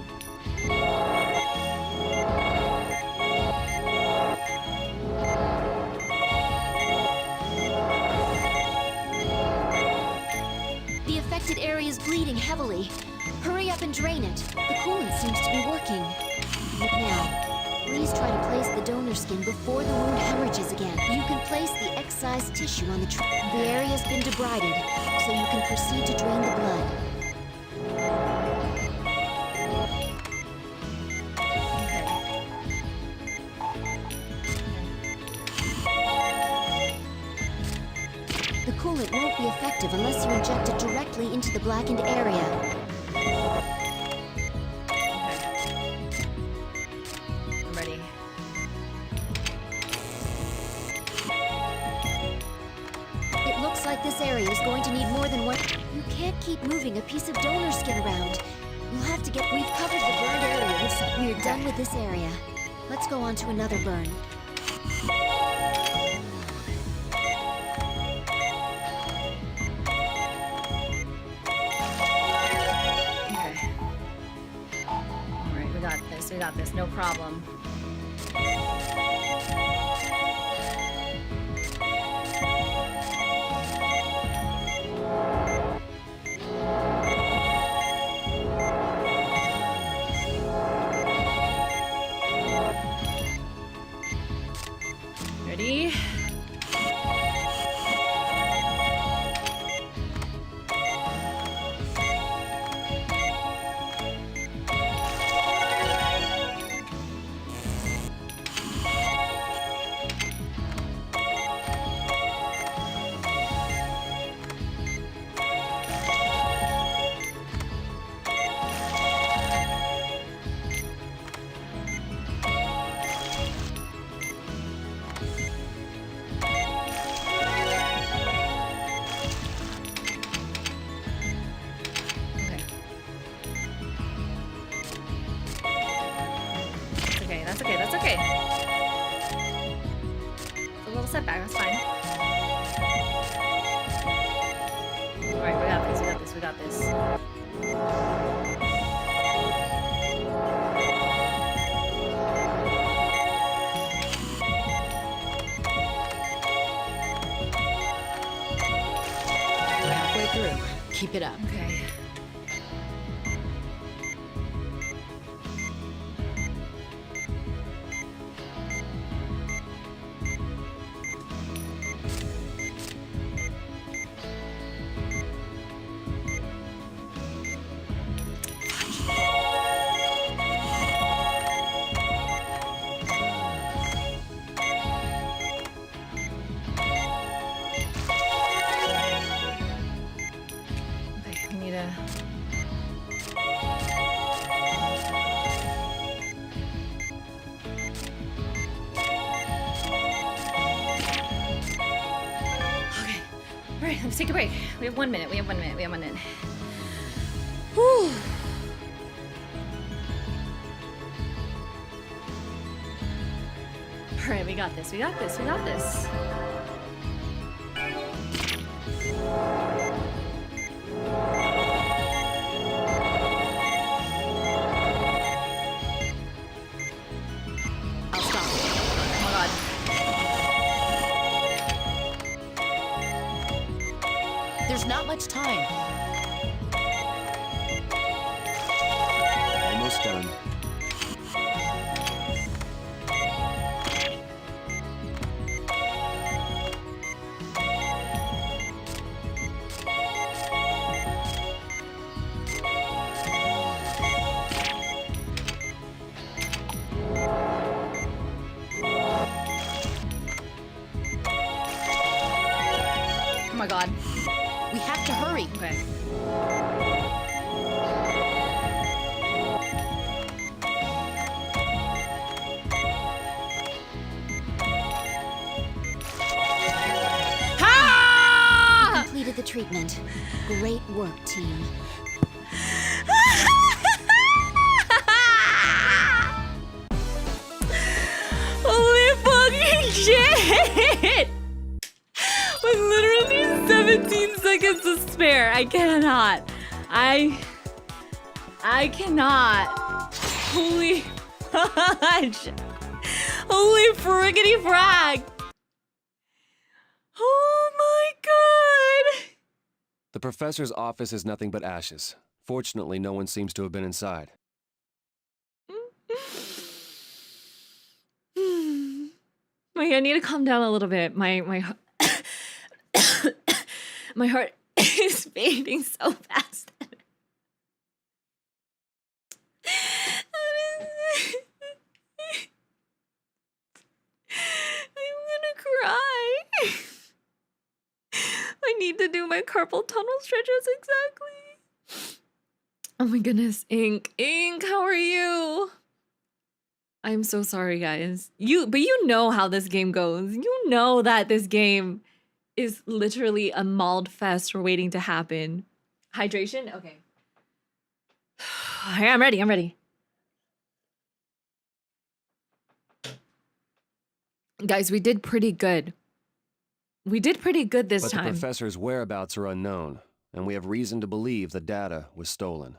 The affected area is bleeding heavily. Hurry up and drain it. The coolant seems to be working. Now, please try to place the donor skin before the wound hemorrhages again. You can place the excised tissue on the The area's been debrided, so you can proceed to drain the blood. The coolant won't be effective unless you inject it directly into the blackened area. I'm ready. It looks like this area is going to need more than one. You can't keep moving a piece of donor skin around. You'll have to get. We've covered the burned area. We're done with this area. Let's go on to another burn. Okay. Alright, we got this, no problem. Ready? That's okay. It's a little setback, that's fine. Alright, we got this. We're halfway through. Keep it up. Okay. Alright, let's take a break. We have 1 minute. Whew. Alright, we got this. I'll stop. Oh my god. There's not much time. Almost done. Oh my god. We have to hurry. Okay. You completed the treatment. Great work, team. Holy fucking shit! With literally 17 seconds to spare. I cannot. I cannot. Holy fudge. Holy friggity frag. Oh my god. The professor's office is nothing but ashes. Fortunately, no one seems to have been inside. Wait, I need to calm down a little bit. My my heart is beating so fast. I'm gonna cry. I need to do my carpal tunnel stretches exactly. Oh my goodness, Ink, how are you? I'm so sorry, guys. But you know how this game goes. You know that this game is literally a mauled fest waiting to happen. Hydration? Okay. I'm ready. Guys, we did pretty good. We did pretty good this time. But the professor's whereabouts are unknown, and we have reason to believe the data was stolen.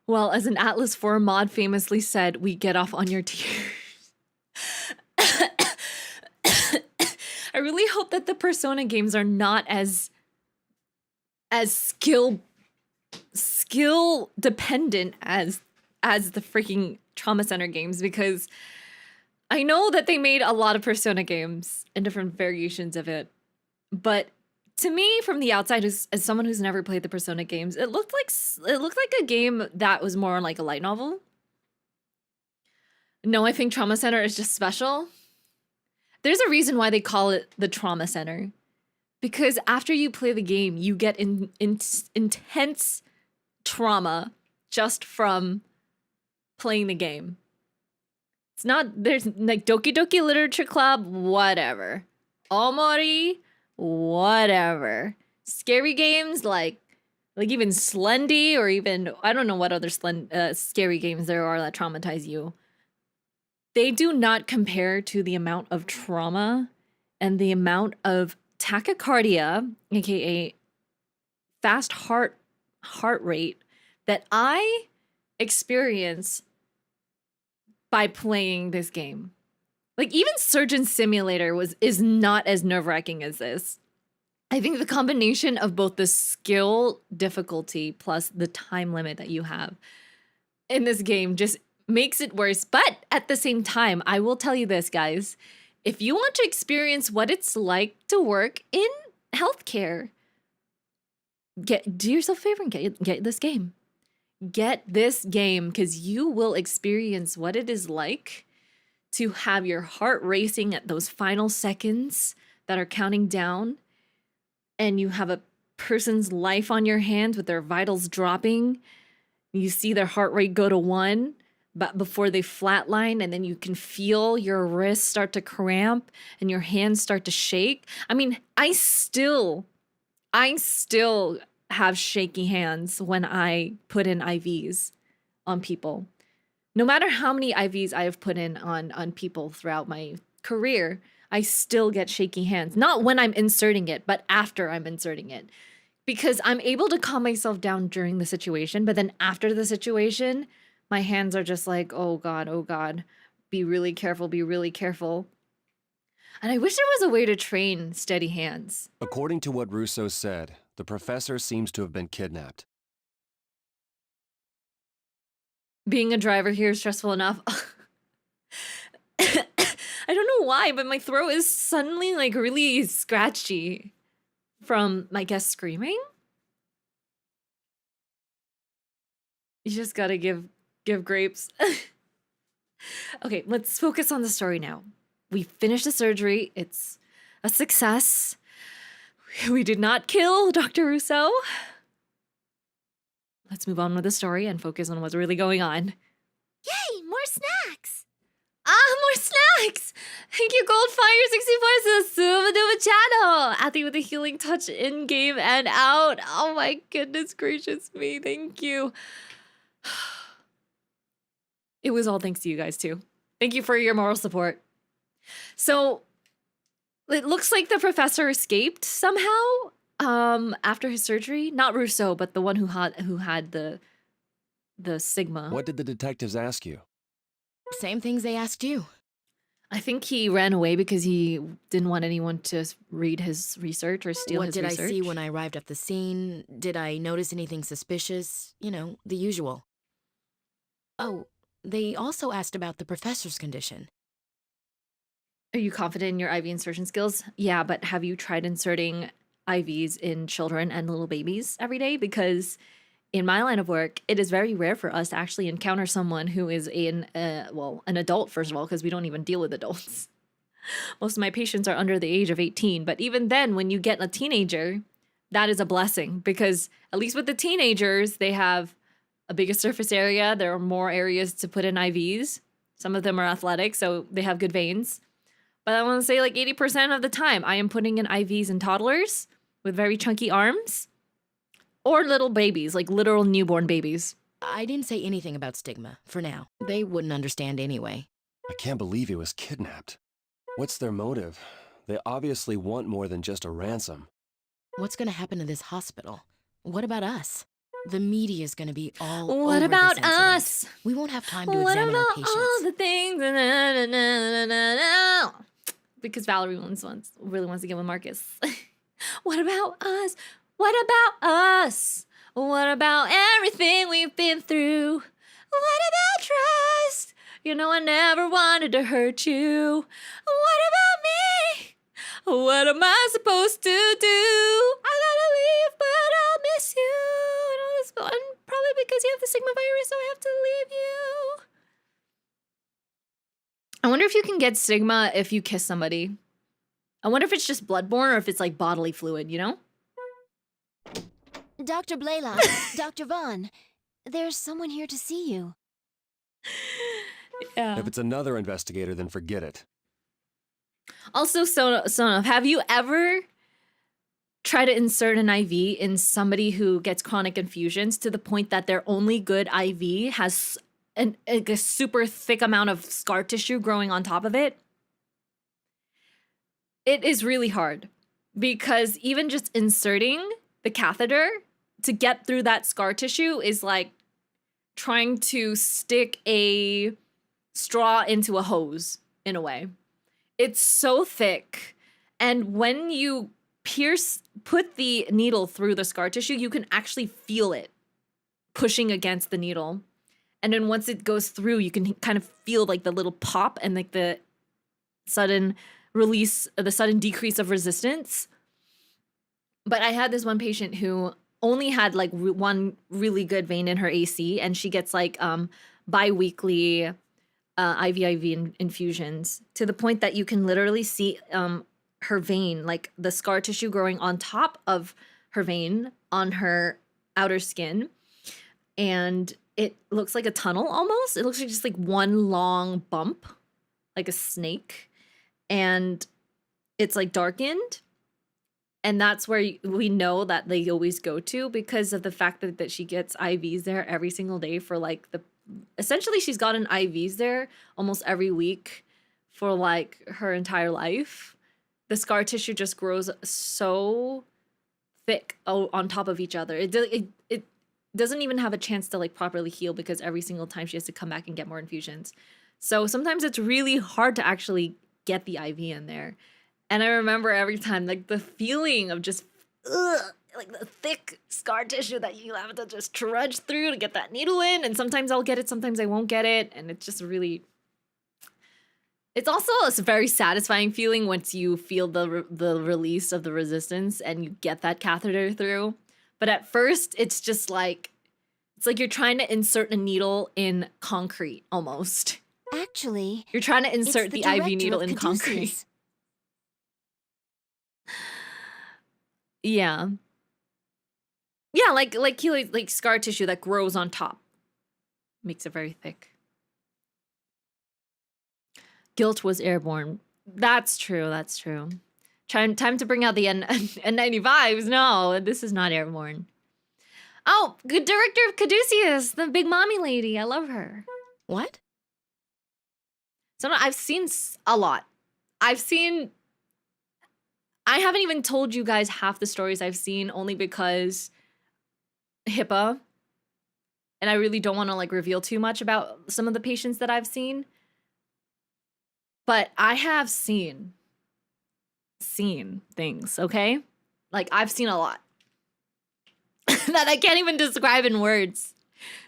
Well, as an Atlas 4 mod famously said, we get off on your tears. I really hope that the Persona games are not as skill dependent as the freaking Trauma Center games, because I know that they made a lot of Persona games and different variations of it, but to me, from the outside, as someone who's never played the Persona games, it looked like a game that was more like a light novel. No, I think Trauma Center is just special. There's a reason why they call it the Trauma Center, because after you play the game, you get intense trauma just from playing the game. It's not, there's like Doki Doki Literature Club, whatever. Omori, whatever. Scary games like even Slendy, or even, I don't know what other scary games there are that traumatize you. They do not compare to the amount of trauma and the amount of tachycardia, aka fast heart rate, that I experience by playing this game. Like, even Surgeon Simulator is not as nerve-wracking as this. I think the combination of both the skill difficulty plus the time limit that you have in this game just makes it worse. But at the same time, I will tell you this, guys. If you want to experience what it's like to work in healthcare, do yourself a favor and get this game. Get this game, because you will experience what it is like to have your heart racing at those final seconds that are counting down, and you have a person's life on your hands with their vitals dropping. You see their heart rate go to 1, but before they flatline, and then you can feel your wrists start to cramp and your hands start to shake. I mean, I still have shaky hands when I put in IVs on people. No matter how many IVs I have put in on people throughout my career, I still get shaky hands. Not when I'm inserting it, but after I'm inserting it. Because I'm able to calm myself down during the situation, but then after the situation, my hands are just like, oh God, be really careful, be really careful. And I wish there was a way to train steady hands. According to what Russo said, the professor seems to have been kidnapped. Being a driver here is stressful enough. I don't know why, but my throat is suddenly like really scratchy from my guest screaming. You just gotta give grapes. Okay, let's focus on the story now. We finished the surgery. It's a success. We did not kill Dr. Russo. Let's move on with the story and focus on what's really going on. Yay, more snacks! More snacks! Thank you, Goldfire64, to the Subaduba channel. Athy with a healing touch in-game and out. Oh my goodness gracious me. Thank you. It was all thanks to you guys, too. Thank you for your moral support. So, it looks like the professor escaped somehow after his surgery. Not Russo, but the one who had the Sigma. What did the detectives ask you? Same things they asked you. I think he ran away because he didn't want anyone to read his research or steal What his did research. I see when I arrived at the scene? Did I notice anything suspicious? You know, the usual. Oh, they also asked about the professor's condition. Are you confident in your IV insertion skills? Yeah, but have you tried inserting IVs in children and little babies every day? Because in my line of work, it is very rare for us to actually encounter someone who is an adult, first of all, because we don't even deal with adults. Most of my patients are under the age of 18. But even then, when you get a teenager, that is a blessing because at least with the teenagers, they have a bigger surface area. There are more areas to put in IVs. Some of them are athletic, so they have good veins. But I want to say like 80% of the time, I am putting in IVs in toddlers with very chunky arms or little babies, like literal newborn babies. I didn't say anything about stigma, for now. They wouldn't understand anyway. I can't believe he was kidnapped. What's their motive? They obviously want more than just a ransom. What's gonna happen to this hospital? What about us? The media's gonna be all over What this about incident. us? We won't have time to What examine our about patients. all the things? Because Valerie really wants to get with Marcus. What about us? What about us? What about everything we've been through? What about trust? You know I never wanted to hurt you. What about me? What am I supposed to do? I gotta leave, but I'll miss you. And all this, and probably because you have the Sigma virus, so I have to leave you. I wonder if you can get stigma if you kiss somebody. I wonder if it's just bloodborne or if it's like bodily fluid, you know? Dr. Blaylock, Dr. Vaughn, there's someone here to see you. Yeah. If it's another investigator, then forget it. Also, Sonov, have you ever tried to insert an IV in somebody who gets chronic infusions to the point that their only good IV has a super thick amount of scar tissue growing on top of it? It is really hard because even just inserting the catheter to get through that scar tissue is like trying to stick a straw into a hose in a way. It's so thick. And when you put the needle through the scar tissue, you can actually feel it pushing against the needle. And then once it goes through, you can kind of feel like the little pop and like the sudden release, the sudden decrease of resistance. But I had this one patient who only had like one really good vein in her AC, and she gets like bi-weekly IV infusions to the point that you can literally see her vein, like the scar tissue growing on top of her vein on her outer skin. And it looks like a tunnel almost. It looks like just like one long bump, like a snake. And it's like darkened. And that's where we know that they always go to because of the fact that she gets IVs there every single day for like essentially she's gotten IVs there almost every week for like her entire life. The scar tissue just grows so thick on top of each other. It doesn't even have a chance to like properly heal because every single time she has to come back and get more infusions. So sometimes it's really hard to actually get the IV in there. And I remember every time, like, the feeling of just, like, the thick scar tissue that you have to just trudge through to get that needle in. And sometimes I'll get it, sometimes I won't get it. And it's just really... It's also a very satisfying feeling once you feel the release of the resistance and you get that catheter through. But at first, it's just like... It's like you're trying to insert a needle in concrete, almost. Actually, you're trying to insert it's the IV director needle of in concrete. Caduceus. Yeah. Yeah, like scar tissue that grows on top. Makes it very thick. Guilt was airborne. That's true, that's true. Time to bring out the N95s. No, this is not airborne. Oh, good director of Caduceus, the big mommy lady. I love her. What? So I've seen a lot. I haven't even told you guys half the stories I've seen only because HIPAA. And I really don't want to like reveal too much about some of the patients that I've seen. But I have seen things, okay? Like, I've seen a lot that I can't even describe in words,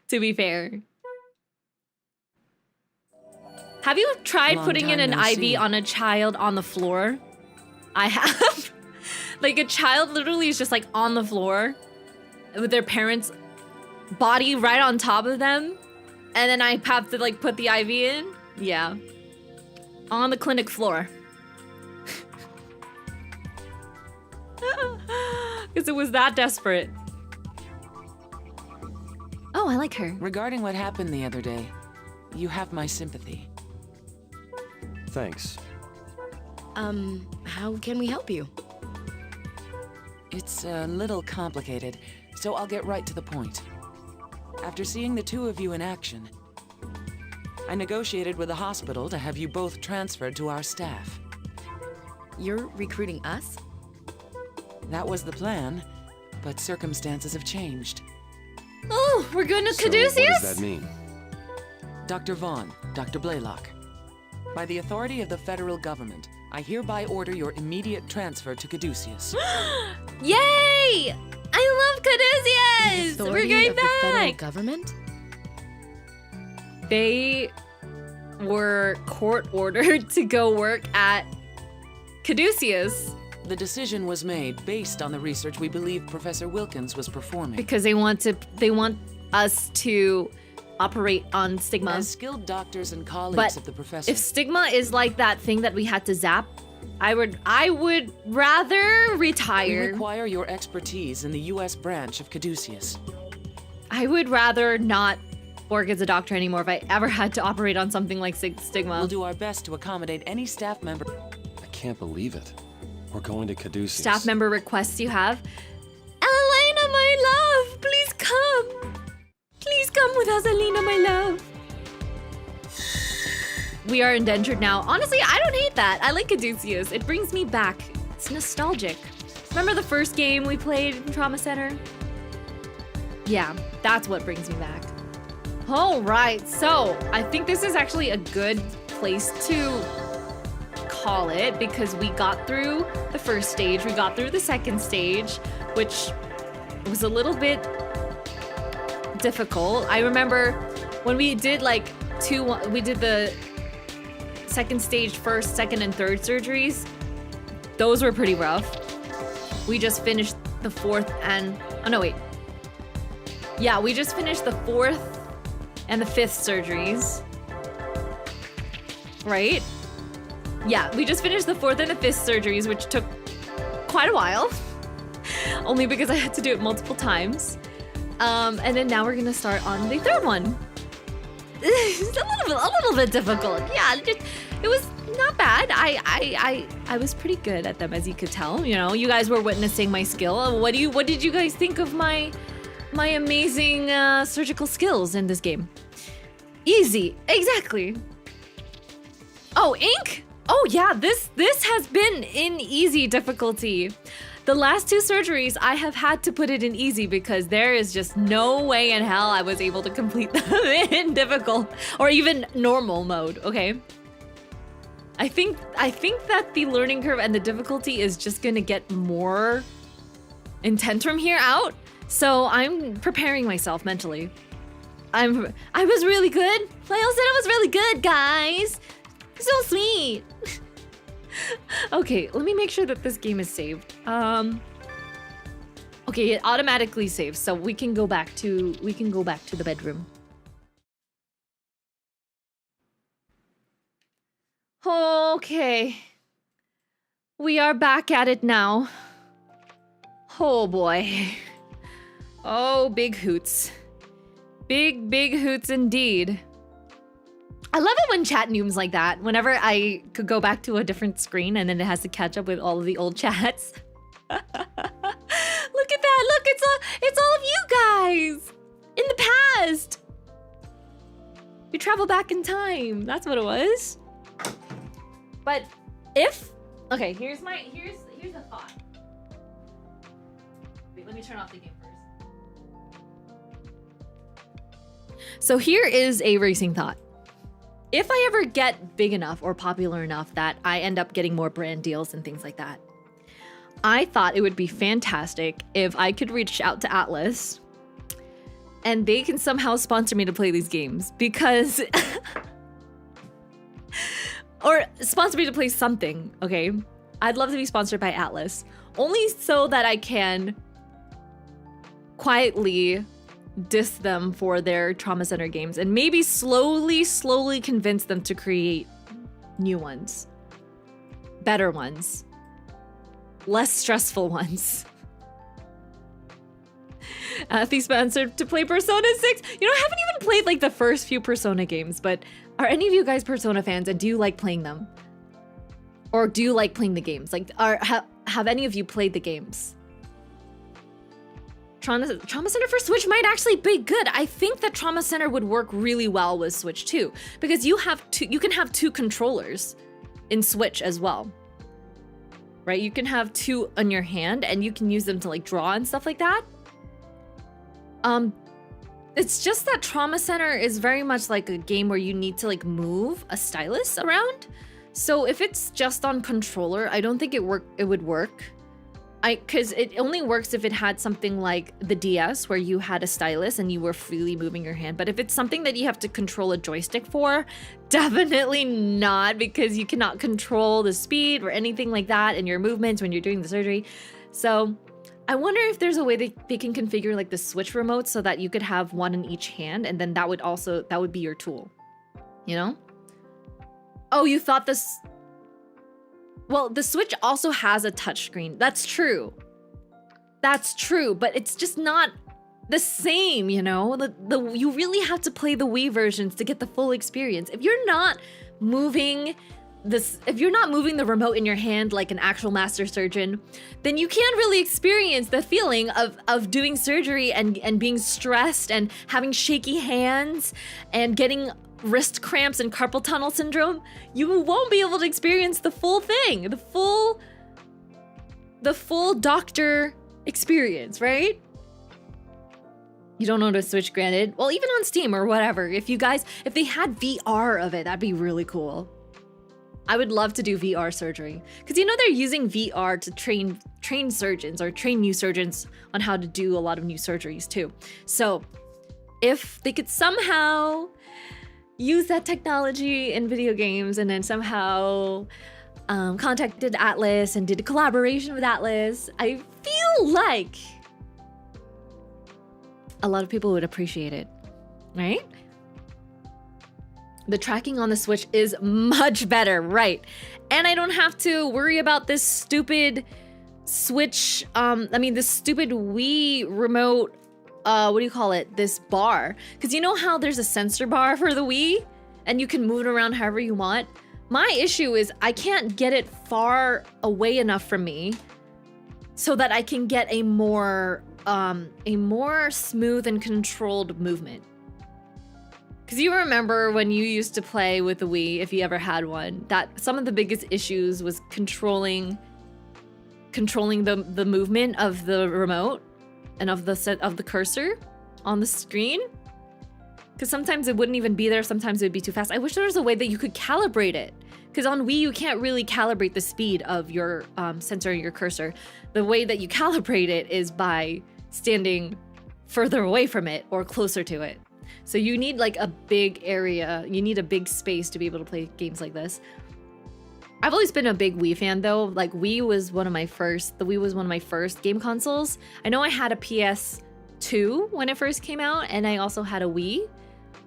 to be fair. Have you tried putting in an IV on a child on the floor? I have. Like, a child literally is just like on the floor with their parents' body right on top of them. And then I have to like put the IV in. Yeah. On the clinic floor. Because it was that desperate. Oh, I like her. Regarding what happened the other day, you have my sympathy. Thanks. How can we help you? It's a little complicated, so I'll get right to the point. After seeing the two of you in action, I negotiated with the hospital to have you both transferred to our staff. You're recruiting us? That was the plan, but circumstances have changed. Oh, we're going to So Caduceus? what does that mean? Dr. Vaughn, Dr. Blaylock, by the authority of the federal government, I hereby order your immediate transfer to Caduceus. Yay! I love Caduceus! We're Authority going of the federal back! government? They were court ordered to go work at Caduceus The decision was made based on the research we believe Professor Wilkins was performing. because they want us to operate on Stigma. As skilled doctors and colleagues But of the professor, if Stigma is like that thing that we had to zap, I would rather we retire. require your expertise in the U.S. branch of Caduceus. I would rather not work as a doctor anymore if I ever had to operate on something like Stigma. We'll do our best to accommodate any staff member. I can't believe it. We're going to Caduceus. Staff member requests you have. Elena, my love, please come. Please come with us, Elena, my love. We are indentured now. Honestly, I don't hate that. I like Caduceus. It brings me back. It's nostalgic. Remember the first game we played in Trauma Center? Yeah, that's what brings me back. All right, so I think this is actually a good place to call it because we got through the first stage, we got through the second stage, which was a little bit difficult. I remember when we did like we did the second stage, first, second, and third surgeries. Those were pretty rough. We just finished the fourth and, oh no, wait. Yeah, we just finished the fourth and the fifth surgeries. Right? Yeah, we just finished the fourth and the fifth surgeries, which took quite a while. Only because I had to do it multiple times. And then now we're gonna start on the third one. It's a little bit difficult. Yeah, it was not bad. I was pretty good at them, as you could tell. You know, you guys were witnessing my skill. What did you guys think of my amazing surgical skills in this game? Easy, exactly. Oh, ink? Oh yeah, this has been in easy difficulty. The last two surgeries, I have had to put it in easy because there is just no way in hell I was able to complete them in difficult or even normal mode, okay? I think that the learning curve and the difficulty is just gonna get more intense from here out. So I'm preparing myself mentally. I was really good. Flail said I was really good, guys. So sweet. Okay, let me make sure that this game is saved. Okay, it automatically saves, so we can go back to the bedroom. Okay. We are back at it now. Oh boy. Oh, big hoots. Big hoots indeed. I love it when chat nooms like that. Whenever I could go back to a different screen and then it has to catch up with all of the old chats. Look at that. Look, it's all of you guys in the past. We travel back in time. That's what it was. But if okay, here's the thought. Wait, let me turn off the game first. So here is a racing thought. if I ever get big enough or popular enough that I end up getting more brand deals and things like that, I thought it would be fantastic if I could reach out to Atlas and they can somehow sponsor me to play these games, because or sponsor me to play something, okay? I'd love to be sponsored by Atlas, only so that I can quietly diss them for their trauma center games and maybe slowly convince them to create new ones, better ones, less stressful ones. Athy sponsored to play Persona 6. You know, I haven't even played like the first few Persona games, but are any of you guys Persona fans, and do you like playing them? Or do you like playing the games? Like, have any of you played the games? Trauma Center for Switch might actually be good. I think that Trauma Center would work really well with Switch too, because you can have two controllers in Switch as well. Right? You can have two on your hand and you can use them to like draw and stuff like that. It's just that Trauma Center is very much like a game where you need to like move a stylus around. So if it's just on controller, I don't think it would work. Because it only works if it had something like the DS where you had a stylus and you were freely moving your hand. But if it's something that you have to control a joystick for, definitely not, because you cannot control the speed or anything like that in your movements when you're doing the surgery. So I wonder if there's a way they can configure like the Switch remote so that you could have one in each hand, and then that would be your tool, you know? Oh, you thought this... Well, the Switch also has a touchscreen. That's true. That's true, but it's just not the same, you know? You really have to play the Wii versions to get the full experience. If you're not moving the remote in your hand like an actual master surgeon, then you can't really experience the feeling of doing surgery and being stressed and having shaky hands and getting wrist cramps and carpal tunnel syndrome. You won't be able to experience the full thing, the full doctor experience, right? You don't know to Switch, granted. Well, even on Steam or whatever, if they had VR of it, that'd be really cool. I would love to do VR surgery, because you know they're using VR to train surgeons or train new surgeons on how to do a lot of new surgeries too. So if they could somehow use that technology in video games and then somehow contacted Atlas and did a collaboration with Atlas, I feel like a lot of people would appreciate it, right? The tracking on the Switch is much better, right? And I don't have to worry about this stupid Switch, this stupid Wii remote, what do you call it? This bar. Because you know how there's a sensor bar for the Wii? And you can move it around however you want? My issue is I can't get it far away enough from me so that I can get a more smooth and controlled movement. Because you remember when you used to play with the Wii, if you ever had one, that some of the biggest issues was controlling the movement of the remote and of the cursor on the screen. Because sometimes it wouldn't even be there, sometimes it would be too fast. I wish there was a way that you could calibrate it. Because on Wii, you can't really calibrate the speed of your sensor and your cursor. The way that you calibrate it is by standing further away from it or closer to it. So you need like a big area, you need a big space to be able to play games like this. I've always been a big Wii fan though. Like the Wii was one of my first game consoles. I know I had a PS2 when it first came out, and I also had a Wii.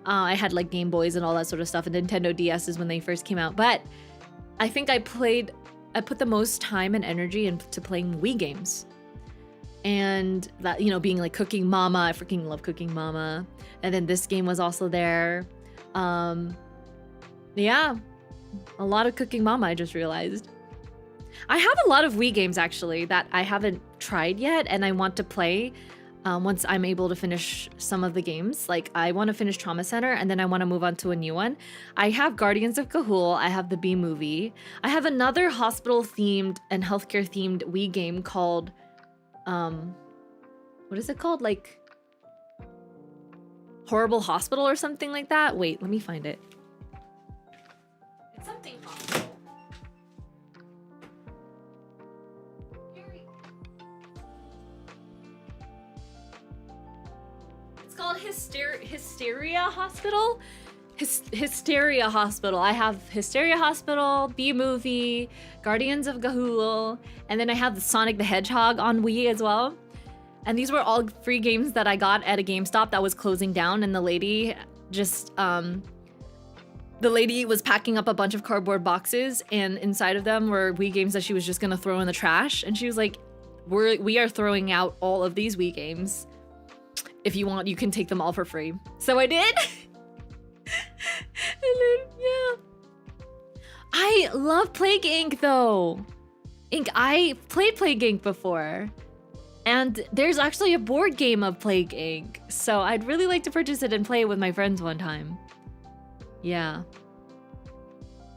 I had like Game Boys and all that sort of stuff, and Nintendo DS's when they first came out. But I think I put the most time and energy into playing Wii games. And that, you know, being like Cooking Mama, I freaking love Cooking Mama. And then this game was also there. Yeah, a lot of Cooking Mama, I just realized. I have a lot of Wii games actually that I haven't tried yet and I want to play once I'm able to finish some of the games. Like I want to finish Trauma Center and then I want to move on to a new one. I have Guardians of Ga'Hoole, I have the B movie. I have another hospital themed and healthcare themed Wii game called what is it called? Like Horrible Hospital or something like that? Wait, let me find it. something hospital. It's called Hysteria Hospital. Hysteria Hospital. I have Hysteria Hospital, B-Movie, Guardians of Gahul, and then I have the Sonic the Hedgehog on Wii as well. And these were all free games that I got at a GameStop that was closing down, and the lady just the lady was packing up a bunch of cardboard boxes, and inside of them were Wii games that she was just gonna throw in the trash. And she was like, we are throwing out all of these Wii games. If you want, you can take them all for free. So I did. And then, yeah. I love Plague Inc. though. I played Plague Inc. before. And there's actually a board game of Plague Inc. So I'd really like to purchase it and play it with my friends one time. Yeah.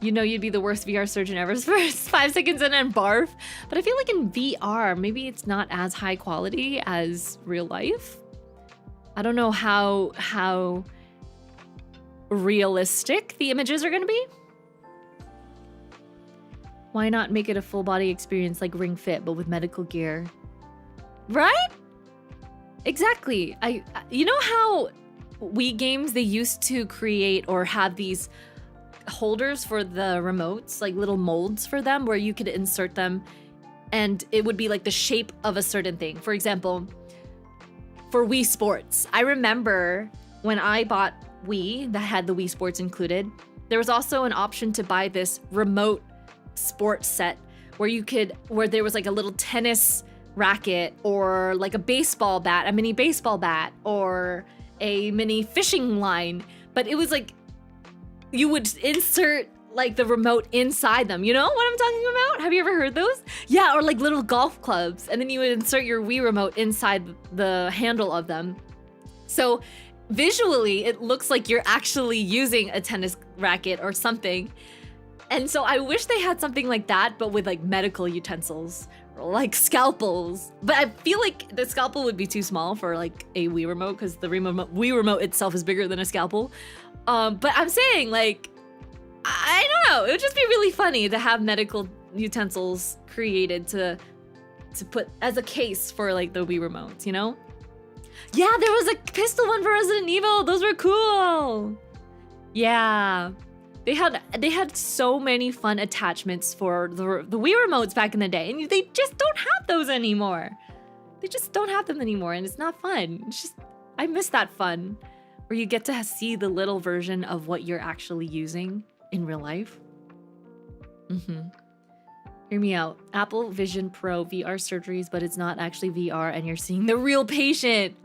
You know you'd be the worst VR surgeon ever for 5 seconds and then barf. But I feel like in VR, maybe it's not as high quality as real life. I don't know how realistic the images are gonna be. Why not make it a full body experience like Ring Fit, but with medical gear? Right? Exactly. You know how Wii games, they used to create or have these holders for the remotes, like little molds for them where you could insert them and it would be like the shape of a certain thing. For example, for Wii Sports, I remember when I bought Wii that had the Wii Sports included, there was also an option to buy this remote sports set where there was like a little tennis racket or like a baseball bat, a mini baseball bat, or a mini fishing line. But it was like, you would insert like the remote inside them. You know what I'm talking about? Have you ever heard those? Yeah, or like little golf clubs. And then you would insert your Wii remote inside the handle of them. So visually, it looks like you're actually using a tennis racket or something. And so I wish they had something like that, but with like medical utensils or like scalpels. But I feel like the scalpel would be too small for like a Wii remote because the Wii remote itself is bigger than a scalpel. But I'm saying like, I don't know. It would just be really funny to have medical utensils created to put as a case for like the Wii remotes, you know? Yeah, there was a pistol one for Resident Evil. Those were cool. Yeah. They had so many fun attachments for the Wii remotes back in the day, and they just don't have those anymore. They just don't have them anymore, and it's not fun. It's just, I miss that fun, where you get to see the little version of what you're actually using in real life. Hear me out. Apple Vision Pro VR surgeries, but it's not actually VR, and you're seeing the real patient.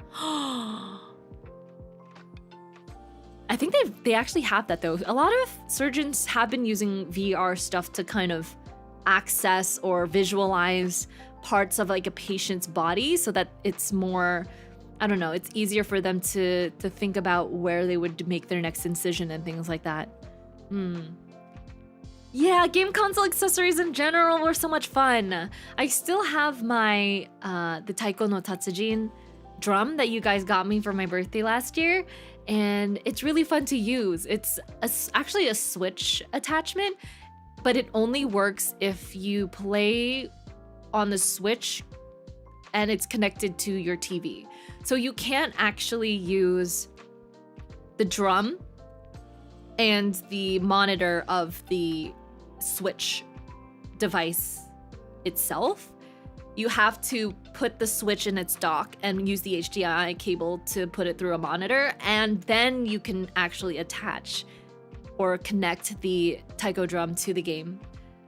I think they actually have that though. A lot of surgeons have been using VR stuff to kind of access or visualize parts of like a patient's body so that it's more, I don't know, it's easier for them to think about where they would make their next incision and things like that. Yeah, game console accessories in general were so much fun. I still have my the Taiko no Tatsujin drum that you guys got me for my birthday last year, and it's really fun to use. It's actually a Switch attachment, but it only works if you play on the Switch and it's connected to your TV. So you can't actually use the drum and the monitor of the Switch device itself. You have to put the Switch in its dock and use the HDMI cable to put it through a monitor, and then you can actually attach or connect the taiko drum to the game.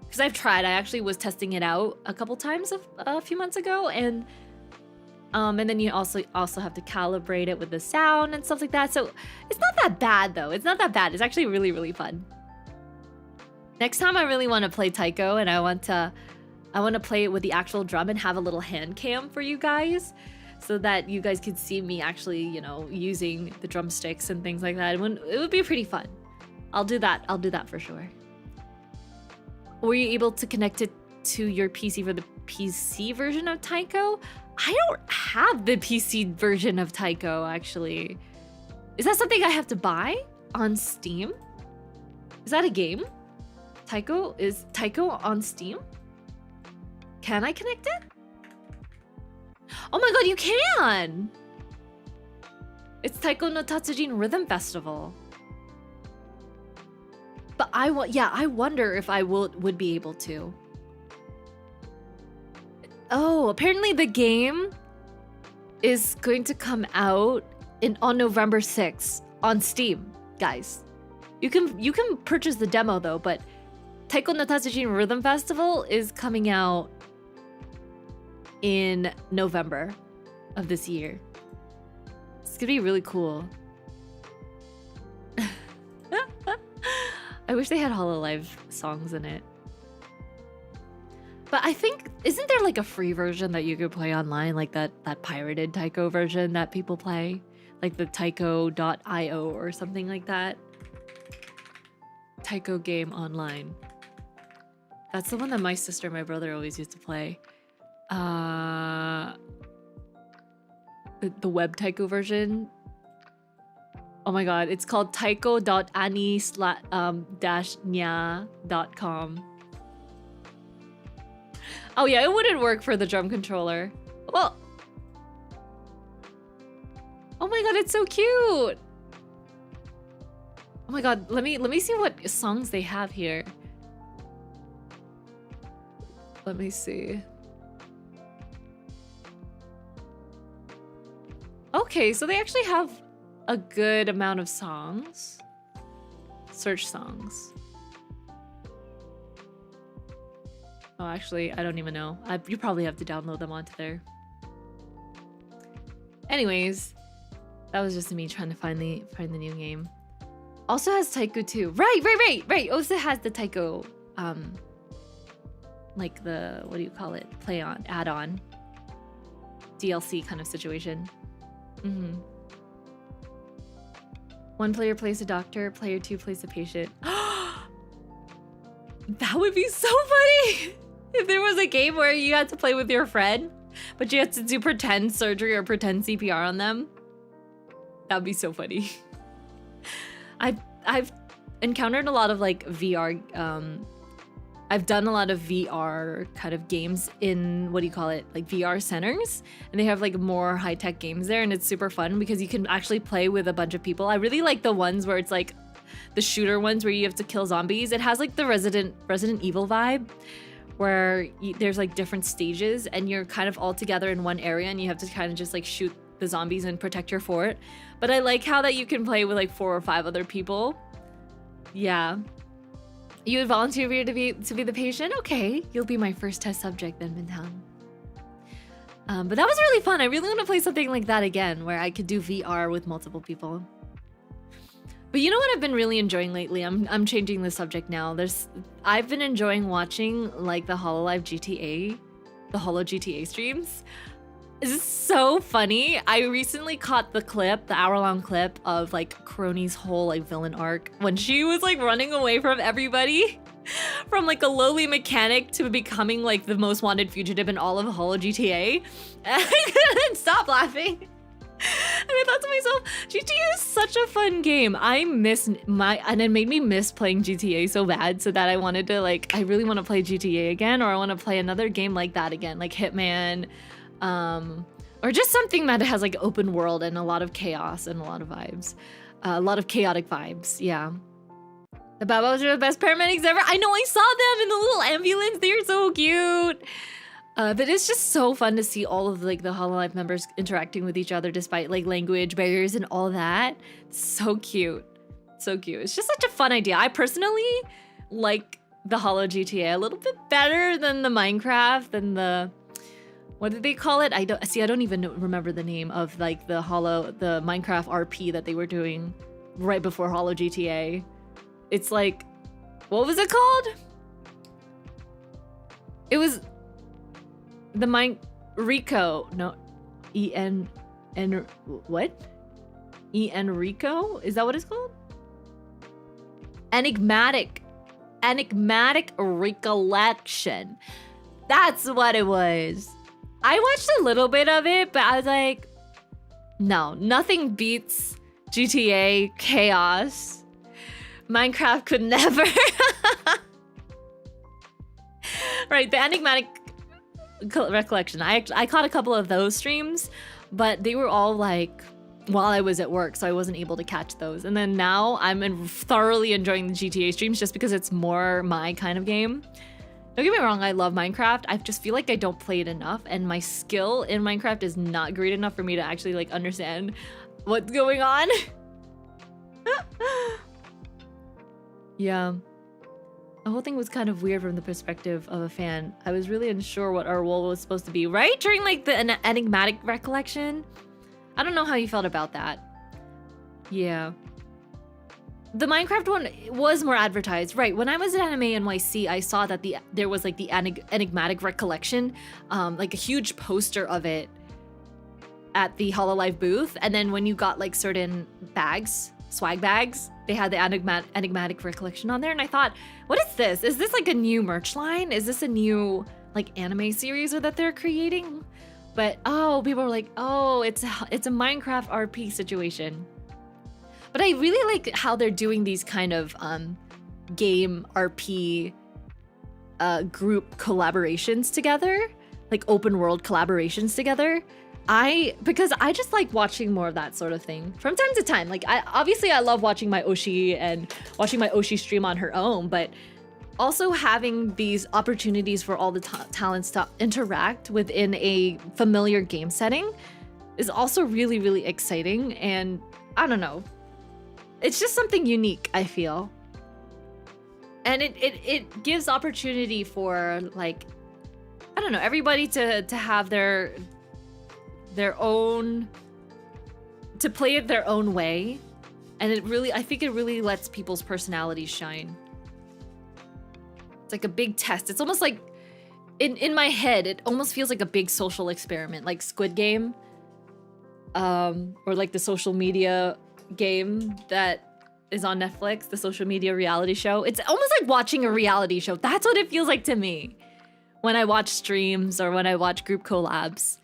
Because I've tried, I actually was testing it out a couple times a few months ago, and then you also have to calibrate it with the sound and stuff like that. So it's not that bad though. It's not that bad. It's actually really, really fun. Next time I really want to play taiko, and I want to play it with the actual drum and have a little hand cam for you guys so that you guys could see me actually, you know, using the drumsticks and things like that. It would be pretty fun. I'll do that for sure. Were you able to connect it to your PC for the PC version of taiko? I don't have the PC version of taiko, actually. Is that something I have to buy on Steam? Is that a game? Is Taiko on Steam? Can I connect it? Oh my god, you can! It's Taiko no Tatsujin Rhythm Festival. But I wonder if I would be able to. Oh, apparently the game is going to come out on November 6th on Steam, guys. You can purchase the demo though, but Taiko no Tatsujin Rhythm Festival is coming out in November of this year. It's gonna be really cool. I wish they had Hololive songs in it. But I think, isn't there like a free version that you could play online, like that pirated Taiko version that people play? Like the taiko.io or something like that? Taiko game online. That's the one that my sister and my brother always used to play. The web Taiko version. Oh my god, it's called taiko.ani/nya.com. Oh yeah, it wouldn't work for the drum controller. Well, oh my god, it's so cute. Oh my god, let me see what songs they have here. Let me see. Okay, so they actually have a good amount of songs. Search songs. Oh, actually, I don't even know. You probably have to download them onto there. Anyways, that was just me trying to find the new game. Also has Taiko too. Right. Also has the Taiko, like the, what do you call it? Play on, add-on. DLC kind of situation. One player plays a doctor, player 2 plays a patient. That would be so funny! If there was a game where you had to play with your friend, but you had to do pretend surgery or pretend CPR on them. That'd be so funny. I've encountered a lot of like VR, I've done a lot of VR kind of games in, what do you call it, like VR centers, and they have like more high-tech games there, and it's super fun because you can actually play with a bunch of people. I really like the ones where it's like the shooter ones where you have to kill zombies. It has like the Resident Evil vibe, where there's like different stages and you're kind of all together in one area and you have to kind of just like shoot the zombies and protect your fort. But I like how that you can play with like 4 or 5 other people. Yeah. You would volunteer to be the patient? Okay, you'll be my first test subject then, Mintown. But that was really fun. I really want to play something like that again, where I could do VR with multiple people. But you know what I've been really enjoying lately? I'm changing the subject now. I've been enjoying watching like the Hololive GTA, the Holo GTA streams. It's so funny. I recently caught the hour-long clip of like Crony's whole like villain arc when she was like running away from everybody, from like a lowly mechanic to becoming like the most wanted fugitive in all of Holo GTA. And I couldn't stop laughing. And I thought to myself, GTA is such a fun game. And it made me miss playing GTA so bad, so that I wanted to like, I really want to play GTA again, or I want to play another game like that again, like Hitman, or just something that has like open world and a lot of chaos and a lot of vibes, a lot of chaotic vibes. Yeah. The Babos are the best paramedics ever. I know, I saw them in the little ambulance. They're so cute. But it's just so fun to see all of like the Hololive members interacting with each other despite like language barriers and all that. So cute. So cute. It's just such a fun idea. I personally like the Holo GTA a little bit better than the Minecraft, than the, what did they call it? I don't even remember the name of like the Minecraft RP that they were doing right before Holo GTA. It's like, what was it called? It was the Rico. No, what? Rico? Is that what it's called? Enigmatic Recollection. That's what it was. I watched a little bit of it, but I was like, no, nothing beats GTA chaos. Minecraft could never. Right, the enigmatic recollection. I caught a couple of those streams, but they were all like while I was at work, so I wasn't able to catch those. And then now I'm thoroughly enjoying the GTA streams just because it's more my kind of game. Don't get me wrong, I love Minecraft. I just feel like I don't play it enough, and my skill in Minecraft is not great enough for me to actually like understand what's going on. Yeah. The whole thing was kind of weird from the perspective of a fan. I was really unsure what our role was supposed to be, right? During like the enigmatic recollection. I don't know how you felt about that. Yeah. The Minecraft one was more advertised, right? When I was at Anime NYC, I saw that there was like the enigmatic recollection, like a huge poster of it at the Hololive booth. And then when you got like certain bags, swag bags, they had the enigmatic recollection on there. And I thought, what is this? Is this like a new merch line? Is this a new like anime series that they're creating? But oh, people were like, oh, it's a Minecraft RP situation. But I really like how they're doing these kind of game RP group collaborations together, like open world collaborations together. Because I just like watching more of that sort of thing from time to time. Like obviously I love watching my Oshi and watching my Oshi stream on her own, but also having these opportunities for all the talents to interact within a familiar game setting is also really, really exciting. And I don't know, it's just something unique, I feel. And it gives opportunity for like, I don't know, everybody to have their own, to play it their own way. And I think it really lets people's personalities shine. It's like a big test. It's almost like, in my head, it almost feels like a big social experiment, like Squid Game, or like the social media game that is on Netflix, the social media reality show. It's almost like watching a reality show. That's what it feels like to me when I watch streams or when I watch group collabs.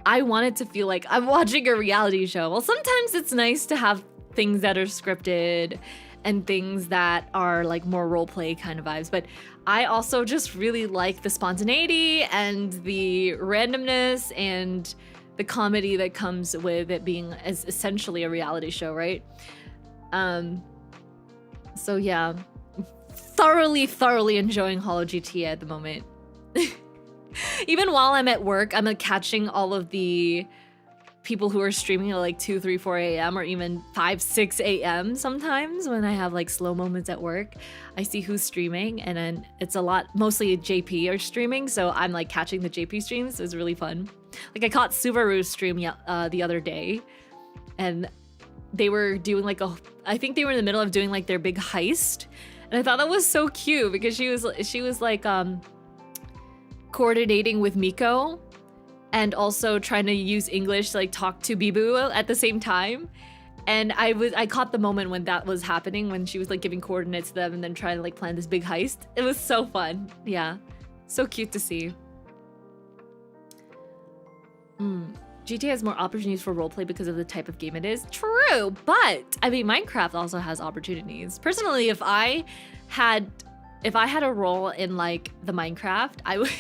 I want it to feel like I'm watching a reality show. Well, sometimes it's nice to have things that are scripted and things that are like more roleplay kind of vibes, but I also just really like the spontaneity and the randomness and the comedy that comes with it being as essentially a reality show, right? So yeah, thoroughly enjoying Holo GTA at the moment. Even while I'm at work, I'm like catching all of the people who are streaming at like 2, 3, 4 a.m. or even 5, 6 a.m. sometimes when I have like slow moments at work. I see who's streaming, and then it's a lot, mostly JP are streaming, so I'm like catching the JP streams. It's really fun. Like I caught Subaru's stream the other day, and they were doing like I think they were in the middle of doing like their big heist, and I thought that was so cute because she was like coordinating with Miko and also trying to use English to like talk to Bibu at the same time. And I caught the moment when that was happening, when she was like giving coordinates to them and then trying to like plan this big heist. It was so fun. Yeah, so cute to see. GTA has more opportunities for roleplay because of the type of game it is. True, but I mean Minecraft also has opportunities. Personally, if I had a role in like the Minecraft, I would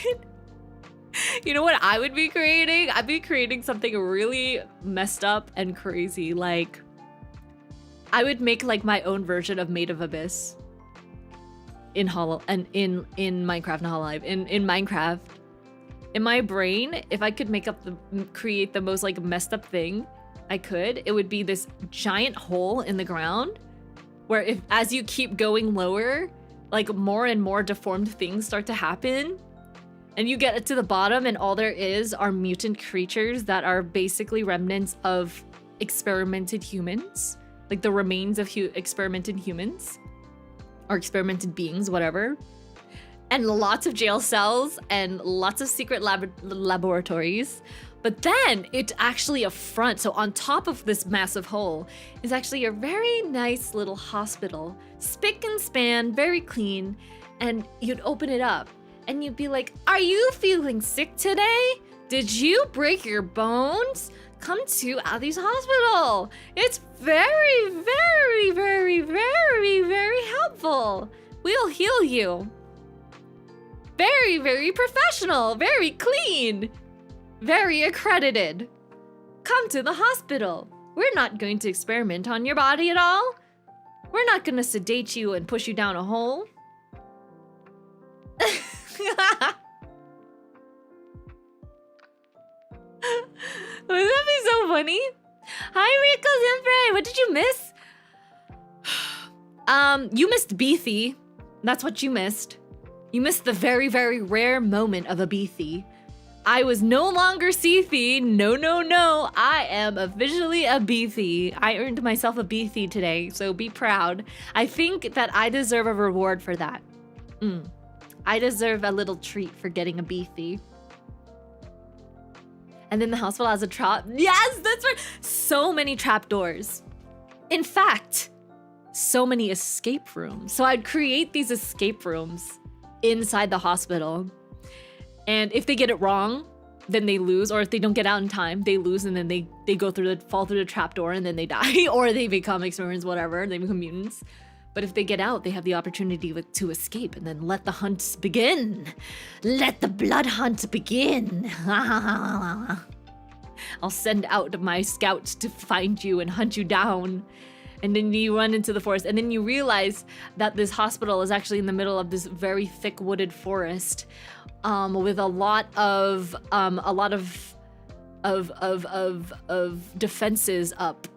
you know what I would be creating? I'd be creating something really messed up and crazy. Like I would make like my own version of Maid of Abyss in Minecraft and Hololive. In Minecraft. In my brain, if I could create the most like messed up thing I could, it would be this giant hole in the ground where as you keep going lower, like more and more deformed things start to happen. And you get to the bottom and all there is are mutant creatures that are basically remnants of experimented humans. Like the remains of experimented humans. Or experimented beings, whatever. And lots of jail cells and lots of secret laboratories. But then it's actually a front. So on top of this massive hole is actually a very nice little hospital. Spick and span, very clean. And you'd open it up and you'd be like, are you feeling sick today? Did you break your bones? Come to Ali's hospital. It's very, very, very, very, very helpful. We'll heal you. Very, very professional, very clean, very accredited. Come to the hospital. We're not going to experiment on your body at all. We're not going to sedate you and push you down a hole. Wouldn't that be so funny? Hi, Rico Zenfrey. What did you miss? You missed Beefy. That's what you missed. You missed the very, very rare moment of a Beefy. I was no longer Ceethy. No, no, no. I am officially a Beefy. I earned myself a Beefy today, so be proud. I think that I deserve a reward for that. I deserve a little treat for getting a Beefy. And then the hospital has a trap. Yes, that's right. So many trapdoors. In fact, so many escape rooms. So I'd create these escape rooms inside the hospital. And if they get it wrong, then they lose. Or if they don't get out in time, they lose, and then they fall through the trapdoor, and then they die. Or they become experiments, whatever. They become mutants. But if they get out, they have the opportunity to escape, and then let the hunt begin. Let the blood hunt begin. I'll send out my scouts to find you and hunt you down. And then you run into the forest, and then you realize that this hospital is actually in the middle of this very thick wooded forest, with a lot of defenses up.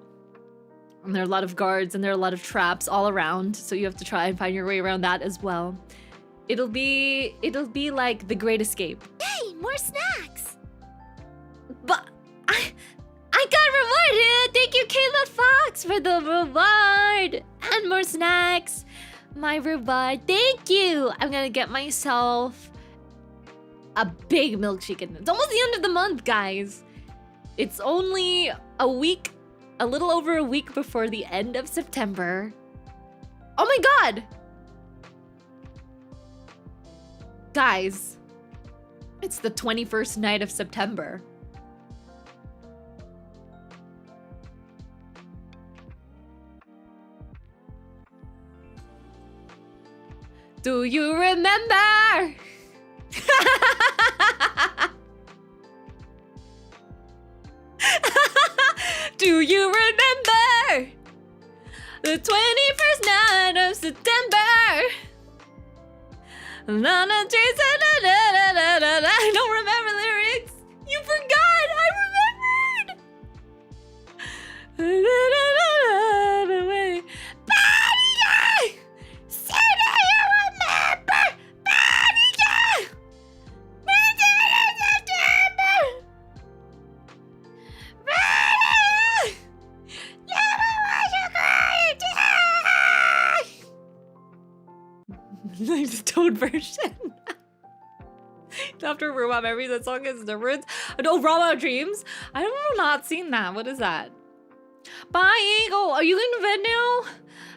And there are a lot of guards, and there are a lot of traps all around, so you have to try and find your way around that as well. It'll be like the Great Escape. Hey, more snacks! But I got rewarded! Thank you, Kayla Fox, for the reward! And more snacks! My reward, thank you! I'm gonna get myself a big milkshake. It's almost the end of the month, guys. It's only a week, a little over a week before the end of September. Oh my god! Guys, it's the 21st night of September. Do you remember? Do you remember the 21st night of September? I don't remember lyrics. You forgot. I remembered. Like the Toad version. After Robot Memories, that song is different. Oh, Robot Dreams? I have not seen that. What is that? Bye, Eagle. Are you going to bed now?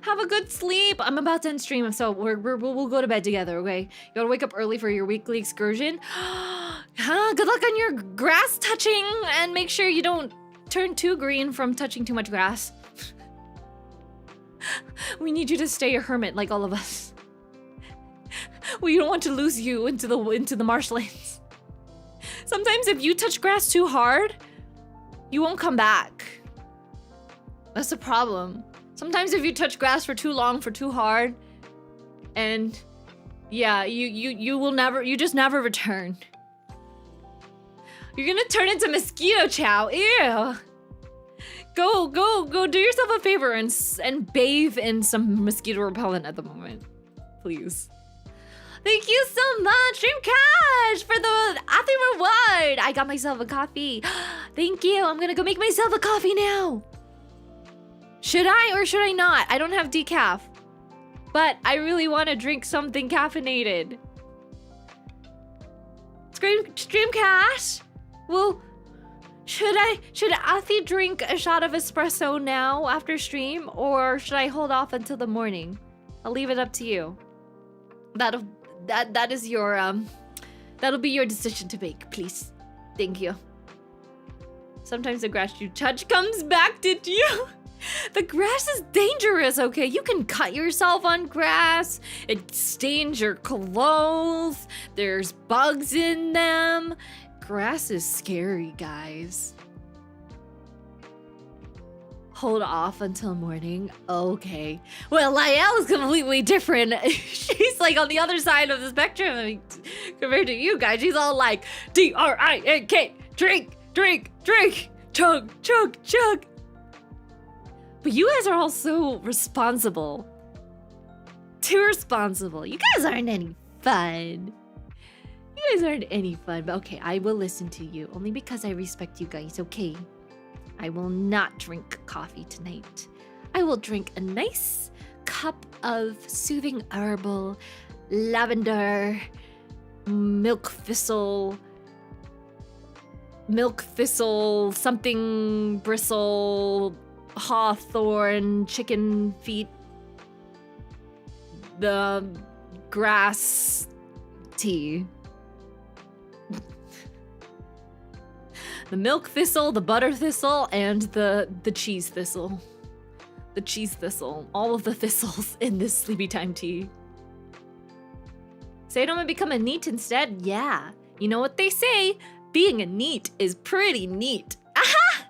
Have a good sleep. I'm about to end stream, so we'll go to bed together, okay? You gotta wake up early for your weekly excursion. Good luck on your grass touching, and make sure you don't turn too green from touching too much grass. We need you to stay a hermit like all of us. We don't want to lose you into the marshlands. Sometimes if you touch grass too hard, you won't come back. That's the problem. Sometimes if you touch grass for too long, for too hard, and yeah, you just never return. You're gonna turn into mosquito chow. Ew. Go do yourself a favor and bathe in some mosquito repellent at the moment, please. Thank you so much, Dreamcash, for the Athi reward. I got myself a coffee. Thank you. I'm gonna go make myself a coffee now. Should I or should I not? I don't have decaf, but I really want to drink something caffeinated. Dreamcash, well, should Athi drink a shot of espresso now after stream, or should I hold off until the morning? I'll leave it up to you. That is your that'll be your decision to make, please. Thank you. Sometimes the grass you touch comes back, did you? The grass is dangerous, okay? You can cut yourself on grass. It stains your clothes. There's bugs in them. Grass is scary, guys. Hold off until morning. Okay. Well, Lyell is completely different. She's like on the other side of the spectrum. I mean, compared to you guys, she's all like, D-R-I-N-K, drink, drink, drink, chug, chug, chug. But you guys are all so responsible. Too responsible. You guys aren't any fun. You guys aren't any fun. But okay, I will listen to you. Only because I respect you guys, okay? I will not drink coffee tonight. I will drink a nice cup of soothing herbal, lavender, milk thistle, something bristle, hawthorn, chicken feet, the grass tea. The milk thistle, the butter thistle, and the cheese thistle. The cheese thistle. All of the thistles in this sleepy time tea. Say I'm gonna become a neat instead? Yeah. You know what they say? Being a neat is pretty neat. Aha!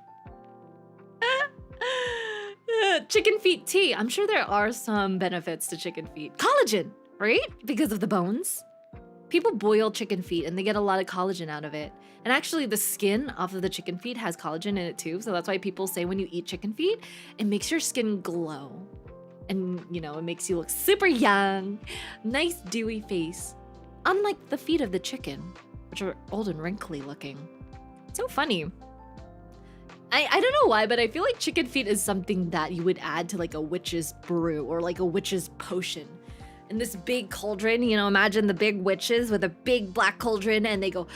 Chicken feet tea. I'm sure there are some benefits to chicken feet. Collagen, right? Because of the bones. People boil chicken feet and they get a lot of collagen out of it. And actually the skin off of the chicken feet has collagen in it too. So that's why people say when you eat chicken feet, it makes your skin glow. And you know, it makes you look super young. Nice dewy face. Unlike the feet of the chicken, which are old and wrinkly looking. So funny. I don't know why, but I feel like chicken feet is something that you would add to like a witch's brew or like a witch's potion. In this big cauldron, you know, imagine the big witches with a big black cauldron and they go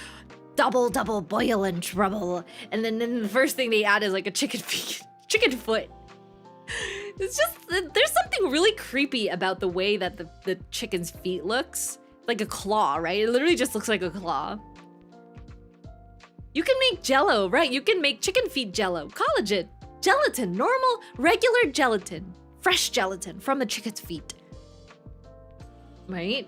double, double boil and trouble. And then the first thing they add is like a chicken foot. It's just, there's something really creepy about the way that the chicken's feet looks. Like a claw, right? It literally just looks like a claw. You can make jello, right? You can make chicken feet jello. Collagen, gelatin, normal, regular gelatin. Fresh gelatin from the chicken's feet. Right?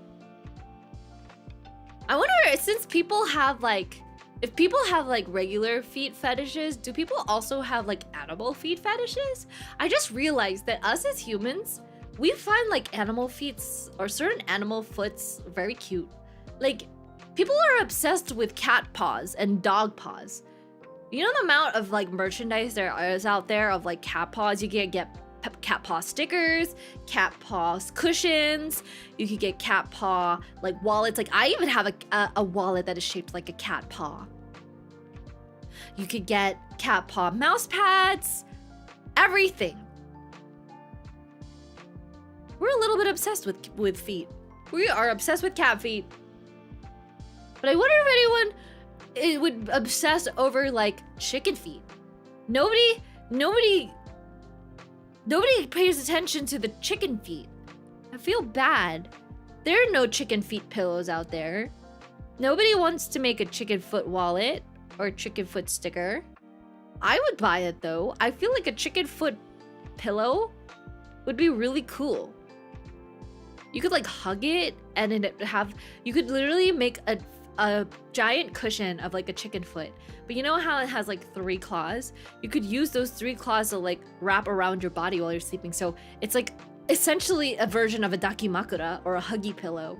I wonder, since people have like, if people have like regular feet fetishes, do people also have like animal feet fetishes? I just realized that us as humans, we find like animal feet or certain animal foots very cute. Like, people are obsessed with cat paws and dog paws. You know the amount of like merchandise there is out there of like cat paws? You can get cat paw stickers, cat paw cushions. You could get cat paw like wallets. Like I even have a wallet that is shaped like a cat paw. You could get cat paw mouse pads, everything. We're a little bit obsessed with feet. We are obsessed with cat feet. But I wonder if anyone would obsess over like chicken feet. Nobody pays attention to the chicken feet. I feel bad. There are no chicken feet pillows out there. Nobody wants to make a chicken foot wallet or a chicken foot sticker. I would buy it though. I feel like a chicken foot pillow would be really cool. You could like hug it and you could literally make a giant cushion of like a chicken foot. But you know how it has like 3 claws? You could use those 3 claws to like wrap around your body while you're sleeping. So it's like essentially a version of a dakimakura or a huggy pillow,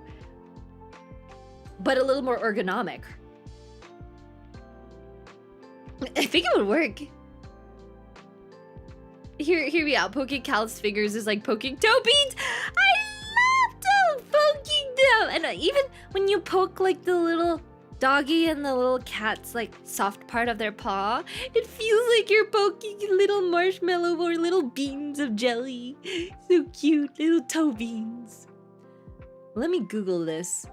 but a little more ergonomic. I think it would work. Hear me out. Poking Cal's fingers is like poking toe beans. I love poking them. And even when you poke like the little doggy and the little cat's like soft part of their paw, it feels like you're poking little marshmallow or little beans of jelly. So cute, little toe beans. Let me Google this.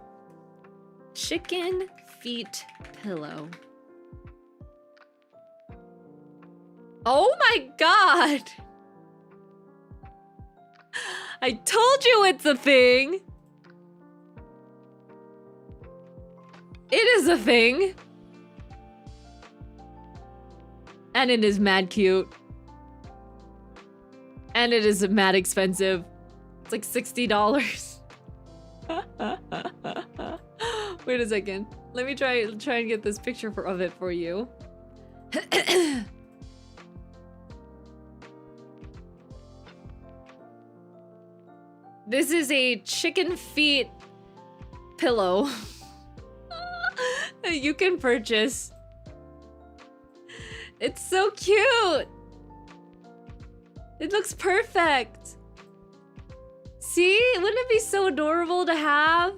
Chicken feet pillow. Oh my god! I told you it's a thing! It is a thing! And it is mad cute. And it is mad expensive. It's like $60. Wait a second. Let me try and get this picture of it for you. This is a chicken feet pillow that you can purchase. It's so cute. It looks perfect. See? Wouldn't it be so adorable to have?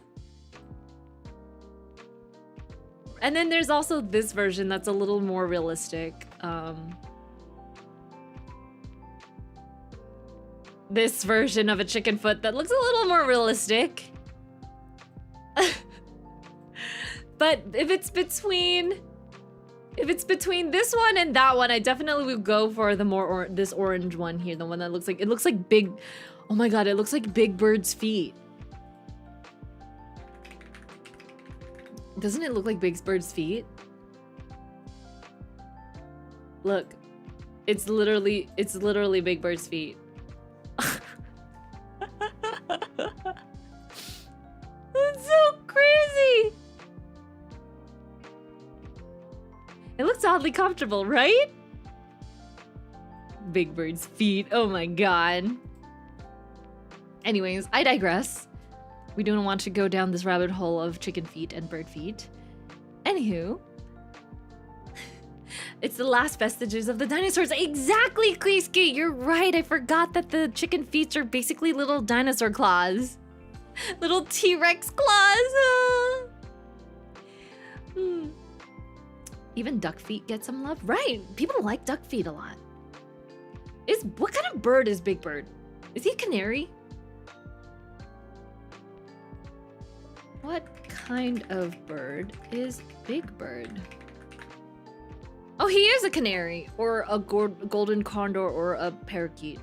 And then there's also this version that's a little more realistic. This version of a chicken foot that looks a little more realistic. But if it's between this one and that one, I definitely would go for the more this orange one here, the one that looks like big. Oh my god, it looks like Big Bird's feet. Doesn't it look like Big Bird's feet? Look, it's literally Big Bird's feet. That's so crazy. It looks oddly comfortable, right? Big Bird's feet. Oh my god. Anyways, I digress. We don't want to go down this rabbit hole of chicken feet and bird feet. Anywho, it's the last vestiges of the dinosaurs. Exactly, Kleeski. You're right. I forgot that the chicken feet are basically little dinosaur claws. Little T-Rex claws. Even duck feet get some love. Right. People like duck feet a lot. What kind of bird is Big Bird? Is he a canary? What kind of bird is Big Bird? Oh, he is a canary, or a golden condor, or a parakeet.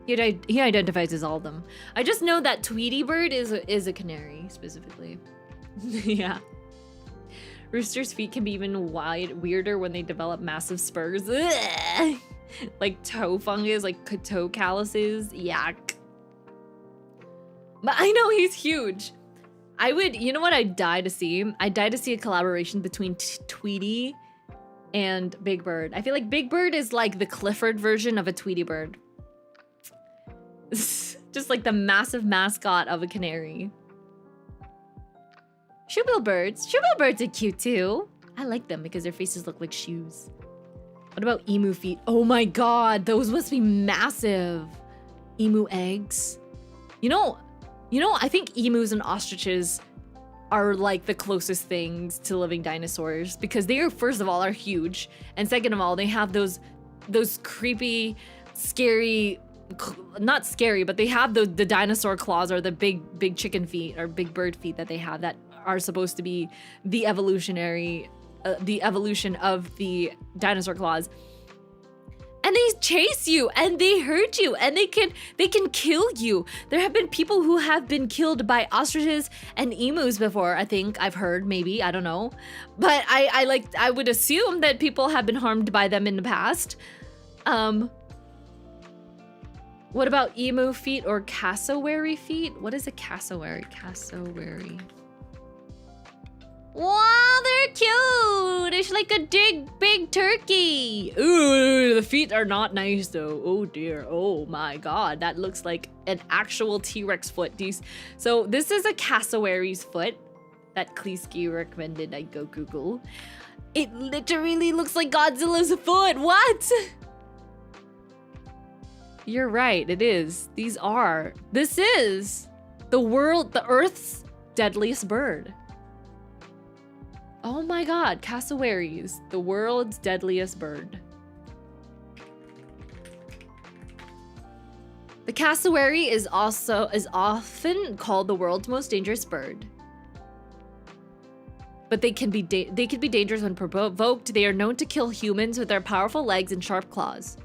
He identifies as all of them. I just know that Tweety Bird is a canary, specifically. Yeah. Roosters' feet can be even weirder when they develop massive spurs. Ugh! Like toe fungus, like toe calluses. Yuck. But I know he's huge. You know what I'd die to see? I'd die to see a collaboration between Tweety and Big Bird. I feel like Big Bird is like the Clifford version of a Tweety Bird. Just like the massive mascot of a canary. Shoebill birds. Shoebill birds are cute too. I like them because their faces look like shoes. What about emu feet? Oh my god, those must be massive. Emu eggs. You know, I think emus and ostriches are like the closest things to living dinosaurs because they are, first of all, are huge, and second of all, they have those creepy, scary, not scary, but they have the dinosaur claws or the big chicken feet or big bird feet that they have that are supposed to be the evolution of the dinosaur claws. And they chase you, and they hurt you, and they can kill you. There have been people who have been killed by ostriches and emus before. I think I've heard, maybe, I don't know, but I would assume that people have been harmed by them in the past. What about emu feet or cassowary feet? What is a cassowary? Cassowary. Wow, they're cute! It's like a big turkey! Ooh, the feet are not nice though. Oh dear, oh my god. That looks like an actual T-Rex foot. So this is a cassowary's foot that Kleeski recommended I go Google. It literally looks like Godzilla's foot! What? You're right, it is. This is the Earth's deadliest bird. Oh my god, cassowaries, the world's deadliest bird. The cassowary is often called the world's most dangerous bird. But they can be dangerous when provoked. They are known to kill humans with their powerful legs and sharp claws.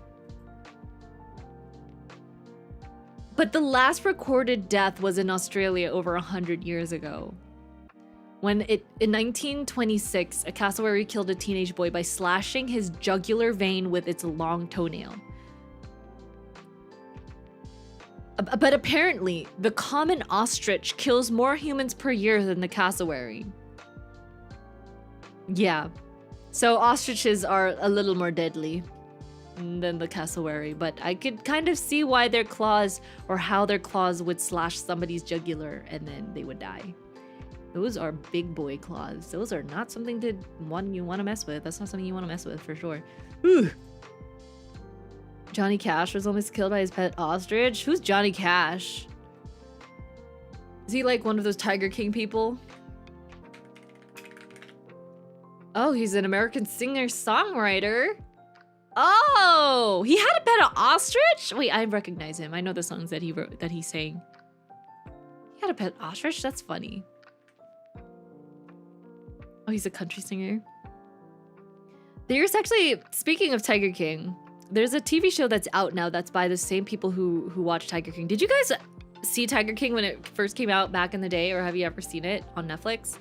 But the last recorded death was in Australia over 100 years ago. In 1926, a cassowary killed a teenage boy by slashing his jugular vein with its long toenail. But apparently, the common ostrich kills more humans per year than the cassowary. Yeah. So ostriches are a little more deadly than the cassowary, but I could kind of see why their claws, or how their claws would slash somebody's jugular and then they would die. Those are big boy claws. Those are not something you want to mess with. That's not something you want to mess with for sure. Ooh. Johnny Cash was almost killed by his pet ostrich. Who's Johnny Cash? Is he like one of those Tiger King people? Oh, he's an American singer-songwriter. Oh, he had a pet ostrich? Wait, I recognize him. I know the songs that he wrote, that he sang. He had a pet ostrich? That's funny. Oh, he's a country singer. There's actually, speaking of Tiger King, there's a TV show that's out now that's by the same people who watch Tiger King. Did you guys see Tiger King when it first came out back in the day, or have you ever seen it on Netflix?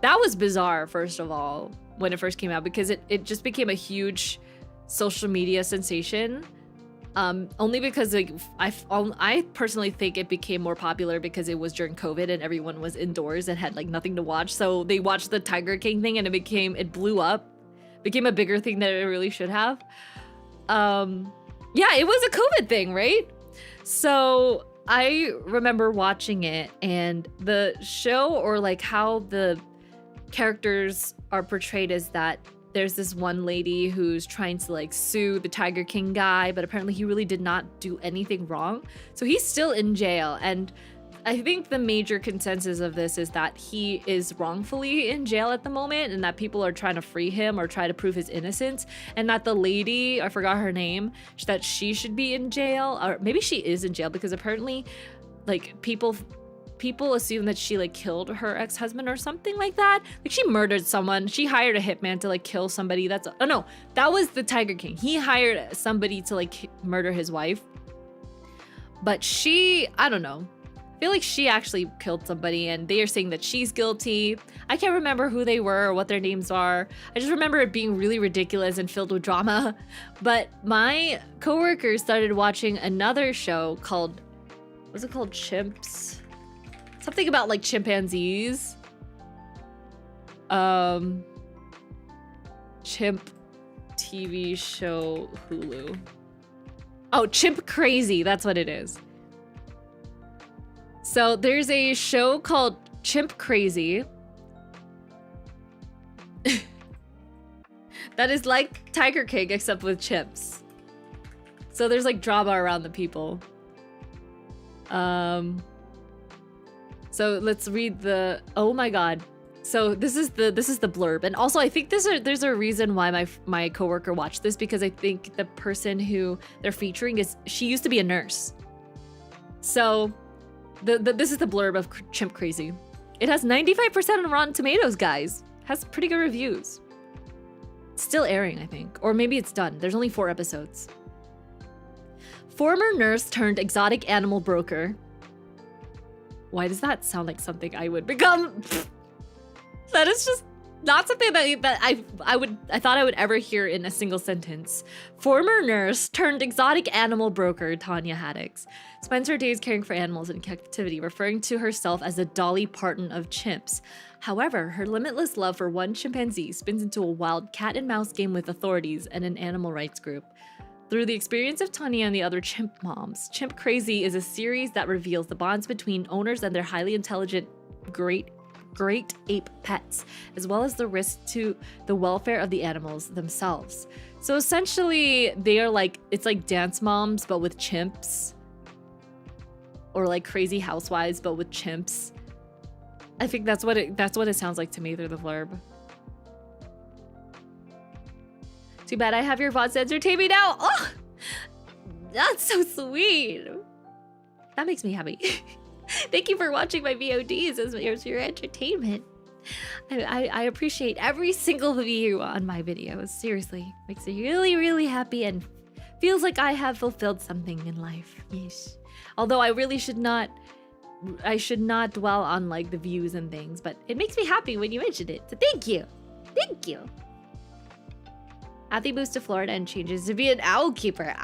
That was bizarre, first of all, when it first came out, because it just became a huge social media sensation. Only because like, I personally think it became more popular because it was during COVID and everyone was indoors and had like nothing to watch. So they watched the Tiger King thing and it blew up, became a bigger thing than it really should have. Yeah, it was a COVID thing, right? So I remember watching it, and the show, or like how the characters are portrayed, is that there's this one lady who's trying to like sue the Tiger King guy, but apparently he really did not do anything wrong. So he's still in jail. And I think the major consensus of this is that he is wrongfully in jail at the moment, and that people are trying to free him or try to prove his innocence, and that the lady, I forgot her name, that she should be in jail, or maybe she is in jail, because apparently like people assume that she like killed her ex-husband or something like that. Like she murdered someone. She hired a hitman to like kill somebody. Oh no, that was the Tiger King. He hired somebody to like murder his wife. But she, I don't know. I feel like she actually killed somebody, and they are saying that she's guilty. I can't remember who they were or what their names are. I just remember it being really ridiculous and filled with drama. But my coworker started watching another show called, what's it called? Chimps? Something about like chimpanzees. Chimp TV show Hulu. Oh, Chimp Crazy, that's what it is. So there's a show called Chimp Crazy that is like Tiger King except with chimps. So there's like drama around the people. So let's read the, oh my god. So this is the blurb. And also I think there's a reason why my coworker watched this, because I think the person who they're featuring she used to be a nurse. So this is the blurb of Chimp Crazy. It has 95% on Rotten Tomatoes, guys. Has pretty good reviews. It's still airing, I think. Or maybe it's done. There's only 4 episodes. Former nurse turned exotic animal broker. Why does that sound like something I would become? That is just not something that I thought I would ever hear in a single sentence. Former nurse turned exotic animal broker Tanya Haddix spends her days caring for animals in captivity, referring to herself as the Dolly Parton of chimps. However, her limitless love for one chimpanzee spins into a wild cat and mouse game with authorities and an animal rights group. Through the experience of Tanya and the other chimp moms, Chimp Crazy is a series that reveals the bonds between owners and their highly intelligent great ape pets, as well as the risk to the welfare of the animals themselves. So essentially, they are like, it's like Dance Moms, but with chimps. Or like Crazy Housewives, but with chimps. I think that's what it sounds like to me through the blurb. Too bad I have your VODs to entertain me now. Oh, that's so sweet. That makes me happy. Thank you for watching my VODs as your entertainment. I appreciate every single view on my videos. Seriously, makes me really, really happy and feels like I have fulfilled something in life. Yes. Although I really should not dwell on like the views and things, but it makes me happy when you mention it. So thank you. Thank you. Athy moves to Florida and changes to be an owl keeper.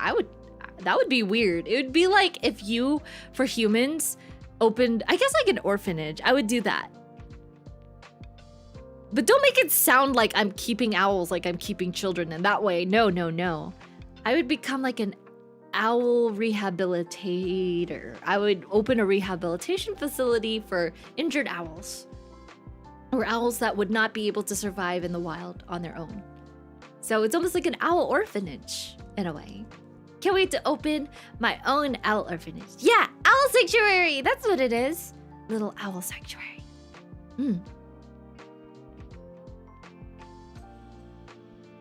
That would be weird. It would be like if you, for humans, opened, I guess like an orphanage. I would do that. But don't make it sound like I'm keeping owls, like I'm keeping children in that way. No, no, no. I would become like an owl rehabilitator. I would open a rehabilitation facility for injured owls. Or owls that would not be able to survive in the wild on their own. So it's almost like an owl orphanage, in a way. Can't wait to open my own owl orphanage. Yeah, owl sanctuary! That's what it is. Little owl sanctuary.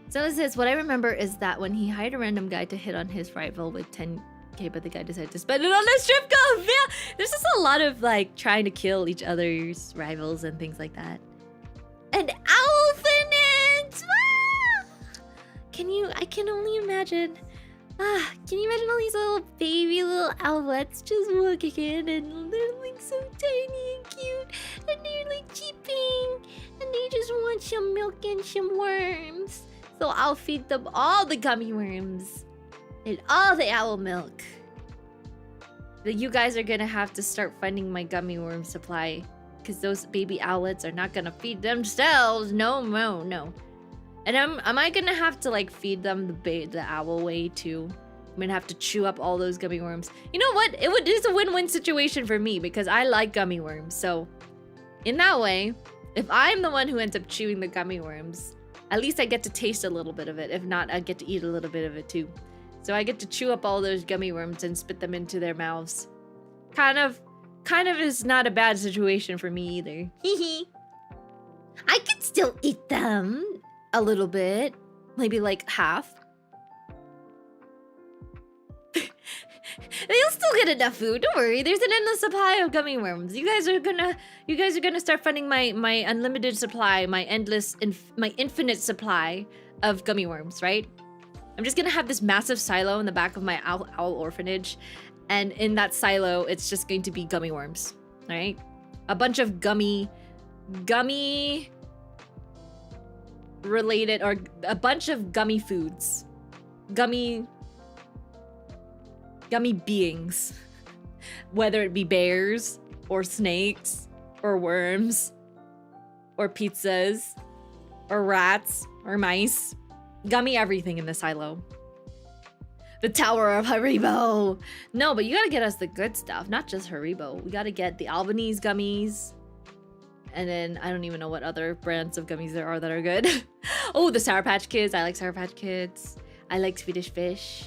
So it says, what I remember is that when he hired a random guy to hit on his rival with 10K, but the guy decided to spend it on a strip club. Yeah, there's just a lot of like trying to kill each other's rivals and things like that. An orphanage! Ah! I can only imagine. Can you imagine all these little baby little owlets just walking in and they're like so tiny and cute and they're like cheeping and they just want some milk and some worms. So I'll feed them all the gummy worms and all the owl milk. But you guys are gonna have to start funding my gummy worm supply because those baby owlets are not gonna feed themselves. No, no, no. And am I gonna have to like feed them the owl way too? I'm gonna have to chew up all those gummy worms. You know what? It's a win-win situation for me because I like gummy worms. So in that way, if I'm the one who ends up chewing the gummy worms, at least I get to taste a little bit of it. If not, I get to eat a little bit of it too. So I get to chew up all those gummy worms and spit them into their mouths. Kind of is not a bad situation for me either. Hee. I could still eat them a little bit. Maybe like half. They'll still get enough food. Don't worry. There's an endless supply of gummy worms. You guys are gonna start funding my unlimited supply, my infinite supply of gummy worms, right? I'm just gonna have this massive silo in the back of my owl orphanage, and in that silo, it's just going to be gummy worms, all right? A bunch of gummy related, or a bunch of gummy foods, gummy beings, whether it be bears or snakes or worms or pizzas or rats or mice. Gummy everything in the silo. The Tower of Haribo. No, but you gotta get us the good stuff, not just Haribo. We gotta get the Albanese gummies. And then I don't even know what other brands of gummies there are that are good. Oh, the Sour Patch Kids. I like Sour Patch Kids. I like Swedish Fish.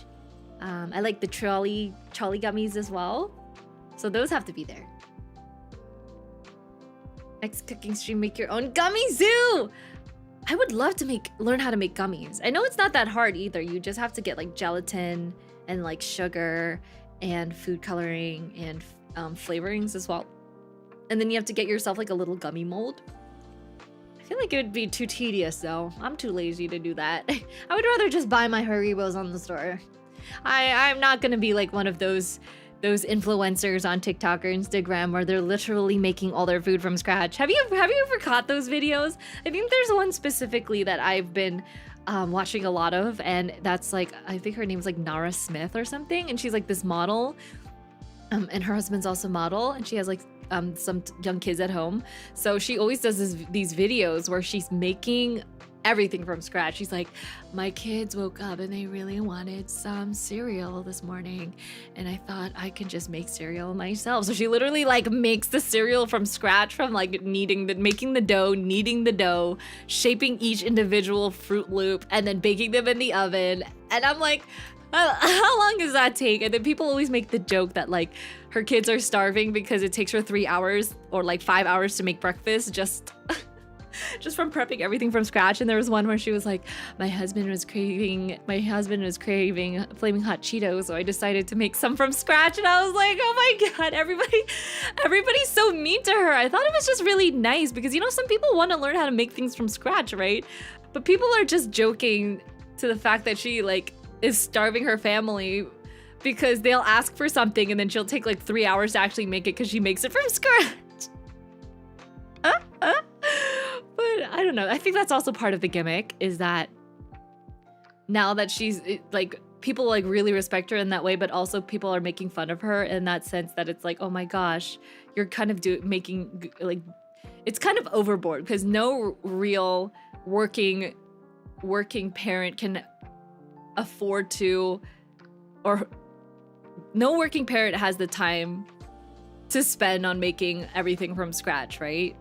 I like the trolley gummies as well. So those have to be there. Next cooking stream, make your own gummy zoo. I would love to learn how to make gummies. I know it's not that hard either. You just have to get like gelatin and like sugar and food coloring and flavorings as well. And then you have to get yourself like a little gummy mold. I feel like it would be too tedious though. I'm too lazy to do that. I would rather just buy my Haribos on the store. I'm not gonna be like one of those influencers on TikTok or Instagram where they're literally making all their food from scratch. Have you ever caught those videos? I think there's one specifically that I've been watching a lot of, and that's like, I think her name's like Nara Smith or something, and she's like this model, and her husband's also a model, and she has like some young kids at home. So she always does these videos where she's making everything from scratch. She's like, my kids woke up and they really wanted some cereal this morning, and I thought I could just make cereal myself. So she literally like makes the cereal from scratch, from like making the dough, kneading the dough, shaping each individual Fruit Loop, and then baking them in the oven. And I'm like, how long does that take? And then people always make the joke that like her kids are starving because it takes her 3 hours or like 5 hours to make breakfast just from prepping everything from scratch. And there was one where she was like, my husband was craving Flaming Hot Cheetos, so I decided to make some from scratch. And I was like, oh my god, everybody's so mean to her. I thought it was just really nice because, you know, some people want to learn how to make things from scratch, right? But people are just joking to the fact that she like is starving her family because they'll ask for something and then she'll take like 3 hours to actually make it because she makes it from scratch. But I don't know. I think that's also part of the gimmick, is that now that she's like people like really respect her in that way, but also people are making fun of her in that sense that it's like, oh my gosh, you're kind of making like, it's kind of overboard because no real working parent can afford to, or no working parent has the time to spend on making everything from scratch, right?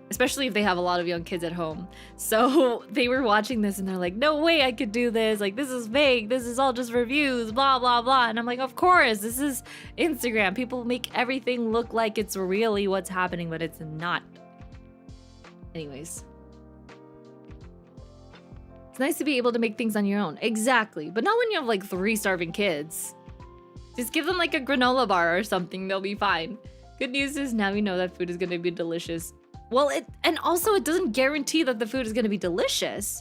Especially if they have a lot of young kids at home. So they were watching this and they're like, no way I could do this. Like, this is fake. This is all just reviews, blah, blah, blah. And I'm like, of course, this is Instagram. People make everything look like it's really what's happening, but it's not. Anyways. It's nice to be able to make things on your own. Exactly. But not when you have like 3 starving kids. Just give them like a granola bar or something. They'll be fine. Good news is now we know that food is going to be delicious. Well, and also it doesn't guarantee that the food is going to be delicious.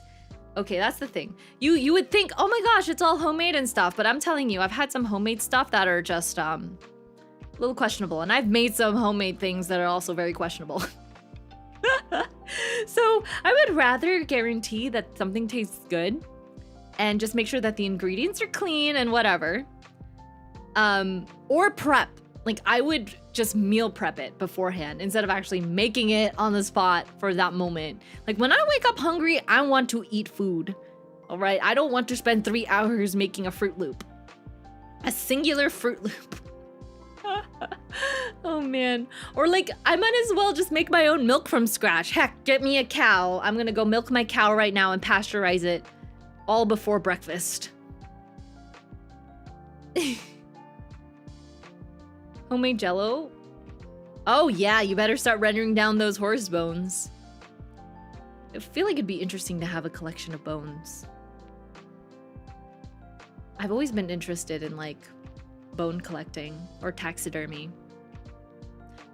Okay, that's the thing. You would think, oh my gosh, it's all homemade and stuff. But I'm telling you, I've had some homemade stuff that are just a little questionable. And I've made some homemade things that are also very questionable. So I would rather guarantee that something tastes good and just make sure that the ingredients are clean and whatever. Or prep. Like, I would just meal prep it beforehand instead of actually making it on the spot for that moment. Like, when I wake up hungry, I want to eat food. All right? I don't want to spend 3 hours making a Fruit Loop. A singular Fruit Loop. Oh, man. Or, like, I might as well just make my own milk from scratch. Heck, get me a cow. I'm gonna go milk my cow right now and pasteurize it all before breakfast. Homemade jello? Oh yeah, you better start rendering down those horse bones. I feel like it'd be interesting to have a collection of bones. I've always been interested in like bone collecting or taxidermy.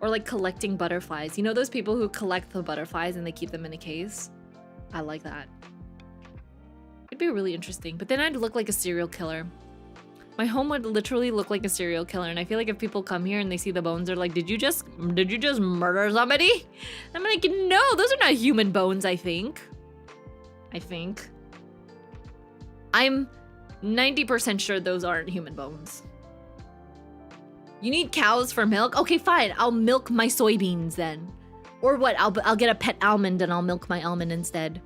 Or like collecting butterflies. You know those people who collect the butterflies and they keep them in a case? I like that. It'd be really interesting, but then I'd look like a serial killer. My home would literally look like a serial killer, and I feel like if people come here and they see the bones, they're like, did you just murder somebody? I'm like, no, those are not human bones, I think. I'm 90% sure those aren't human bones. You need cows for milk? Okay, fine, I'll milk my soybeans then. Or what, I'll get a pet almond and I'll milk my almond instead.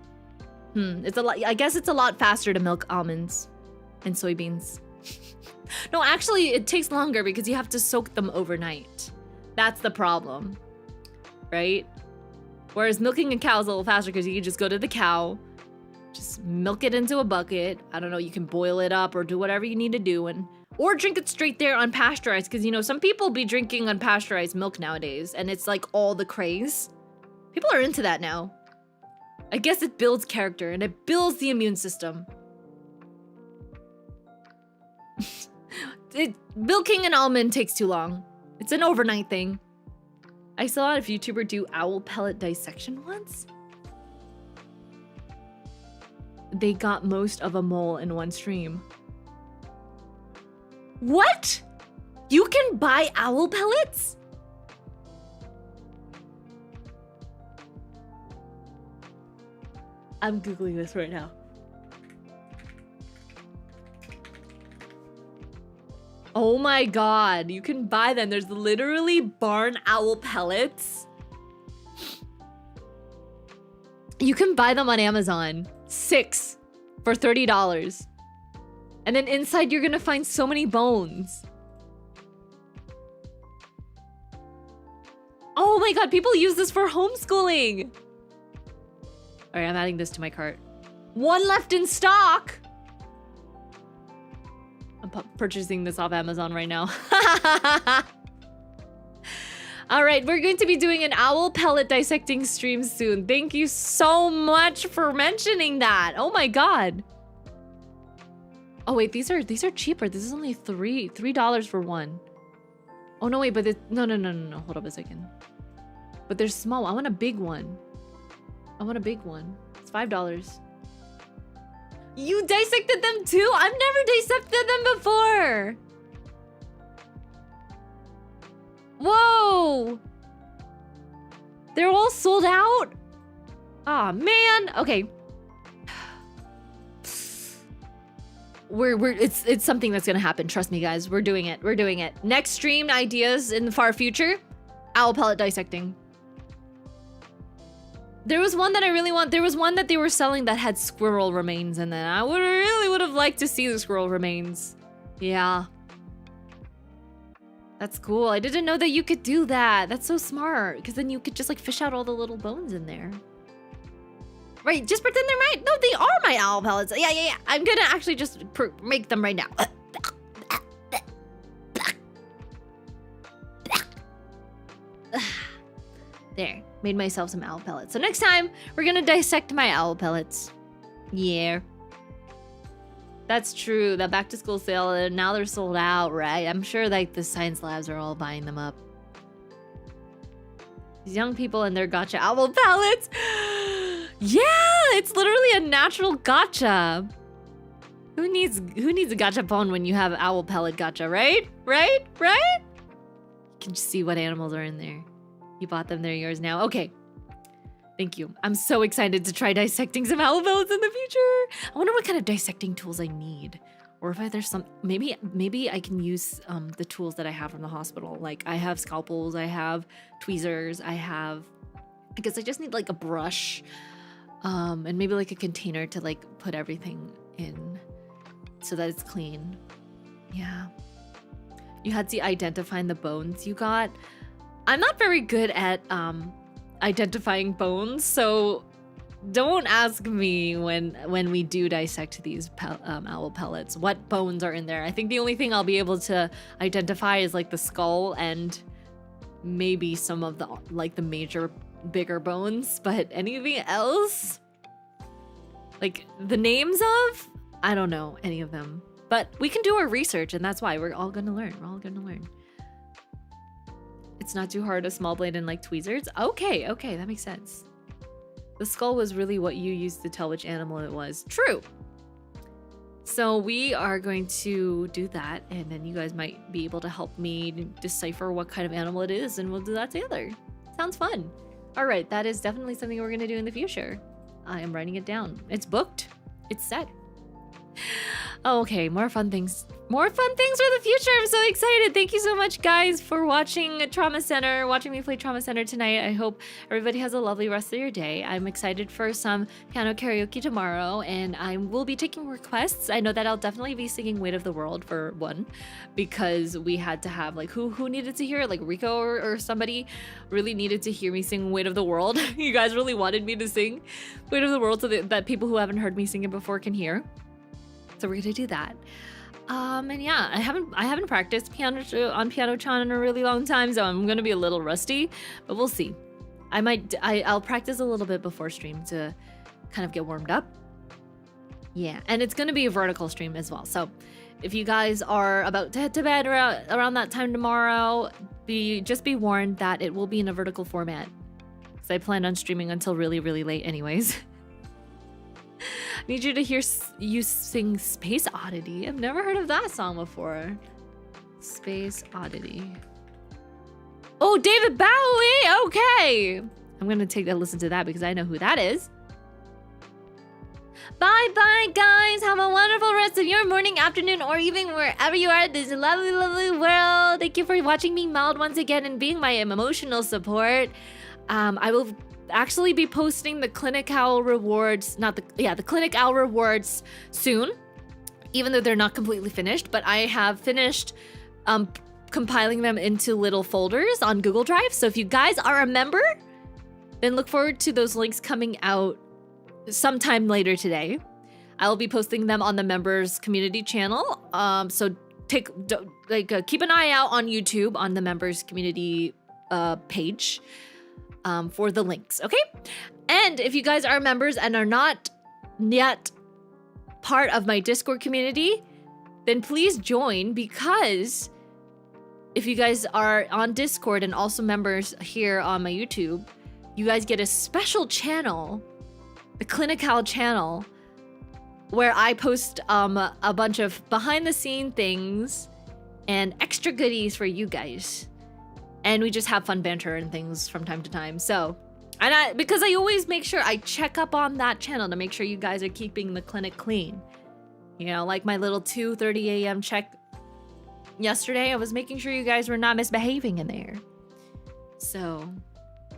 It's a lot, I guess it's a lot faster to milk almonds and soybeans. No, actually, it takes longer because you have to soak them overnight. That's the problem, right? Whereas milking a cow is a little faster because you can just go to the cow, just milk it into a bucket. I don't know, you can boil it up or do whatever you need to do, or drink it straight there unpasteurized because, you know, some people be drinking unpasteurized milk nowadays and it's like all the craze. People are into that now. I guess it builds character and it builds the immune system. Milking an almond takes too long. It's an overnight thing. I saw a VTuber do owl pellet dissection once. They got most of a mole in one stream. What? You can buy owl pellets? I'm Googling this right now. Oh my god, you can buy them. There's literally barn owl pellets. You can buy them on Amazon. 6 for $30. And then inside you're gonna find so many bones. Oh my god, people use this for homeschooling. All right, I'm adding this to my cart. 1 left in stock. I'm purchasing this off Amazon right now. All right, we're going to be doing an owl pellet dissecting stream soon. Thank you so much for mentioning that. Oh my god. Oh wait, these are cheaper. This is only $3 for one. Oh no, wait, but no. Hold up a second. But they're small. I want a big one. It's $5. You dissected them too? I've never dissected them before. Whoa. They're all sold out? Aw, man. Okay. it's something that's gonna happen. Trust me, guys. We're doing it. We're doing it. Next stream ideas in the far future, owl pellet dissecting. There was one that I really want. There was one that they were selling that had squirrel remains in it. I really would have liked to see the squirrel remains. Yeah. That's cool. I didn't know that you could do that. That's so smart. Because then you could just like fish out all the little bones in there. Right, just pretend they're right. No, they are my owl pellets. Yeah. I'm gonna actually just make them right now. There, made myself some owl pellets. So next time, we're gonna dissect my owl pellets. Yeah. That's true, that back to school sale, now they're sold out, right? I'm sure like the science labs are all buying them up. These young people and their gotcha owl pellets. Yeah, it's literally a natural gotcha. Who needs a gotcha bone when you have owl pellet gotcha, right? Right? You can just see what animals are in there. You bought them, they're yours now. Okay. Thank you. I'm so excited to try dissecting some owl pellets in the future. I wonder what kind of dissecting tools I need. Or if there's some, maybe I can use the tools that I have from the hospital. Like I have scalpels, I have tweezers, I guess I just need like a brush. And maybe like a container to like put everything in so that it's clean. Yeah. You had to identify the bones you got. I'm not very good at identifying bones, so don't ask me when we do dissect these owl pellets what bones are in there. I think the only thing I'll be able to identify is like the skull and maybe some of the like the major bigger bones, but anything else, like the names of, I don't know any of them. But we can do our research, and that's why we're all gonna learn. It's not too hard, a small blade and like tweezers. Okay, that makes sense. The skull was really what you used to tell which animal it was. True. So we are going to do that, and then you guys might be able to help me decipher what kind of animal it is, and we'll do that together. Sounds fun. All right, that is definitely something we're gonna do in the future. I am writing it down. It's booked. It's set. Oh, okay, more fun things. More fun things for the future. I'm so excited. Thank you so much, guys, for watching Trauma Center, watching me play Trauma Center tonight. I hope everybody has a lovely rest of your day. I'm excited for some piano karaoke tomorrow, and I will be taking requests. I know that I'll definitely be singing Weight of the World for one, because we had to have, like, who needed to hear it? Like Rico or somebody really needed to hear me sing Weight of the World. You guys really wanted me to sing Weight of the World so that people who haven't heard me sing it before can hear. So we're gonna do that. And yeah, I haven't practiced on piano-chan in a really long time, so I'm gonna be a little rusty, but we'll see. I'll practice a little bit before stream to kind of get warmed up. Yeah, and it's gonna be a vertical stream as well. So if you guys are about to head to bed around that time tomorrow, just be warned that it will be in a vertical format. So I plan on streaming until really, really late anyways. Need you to hear you sing Space Oddity. I've never heard of that song before. Space Oddity. Oh, David Bowie! Okay! I'm gonna take a listen to that because I know who that is. Bye-bye, guys! Have a wonderful rest of your morning, afternoon, or evening, wherever you are in this lovely, lovely world. Thank you for watching me meld once again and being my emotional support. I will actually be posting the Clinic Owl rewards, the Clinic Owl rewards soon, even though they're not completely finished, but I have finished compiling them into little folders on Google Drive. So if you guys are a member, then look forward to those links coming out sometime later today. I will be posting them on the members community channel. So keep an eye out on YouTube on the members community page. For the links, okay? And if you guys are members and are not yet part of my Discord community, then please join, because if you guys are on Discord and also members here on my YouTube, you guys get a special channel, the Clinic Owl channel, where I post a bunch of behind-the-scene things and extra goodies for you guys. And we just have fun banter and things from time to time. So, because I always make sure I check up on that channel to make sure you guys are keeping the clinic clean. You know, like my little 2:30 a.m. check yesterday, I was making sure you guys were not misbehaving in there. So,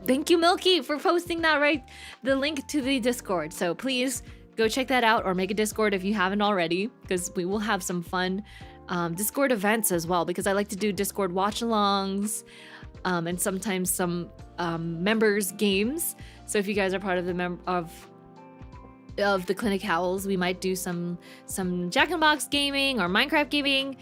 thank you, Milky, for posting that the link to the Discord. So please go check that out or make a Discord if you haven't already, because we will have some fun Discord events as well, because I like to do Discord watch-alongs and sometimes some members games. So if you guys are part of the of the Clinic Howls, we might do some Jack in the Box gaming or Minecraft gaming.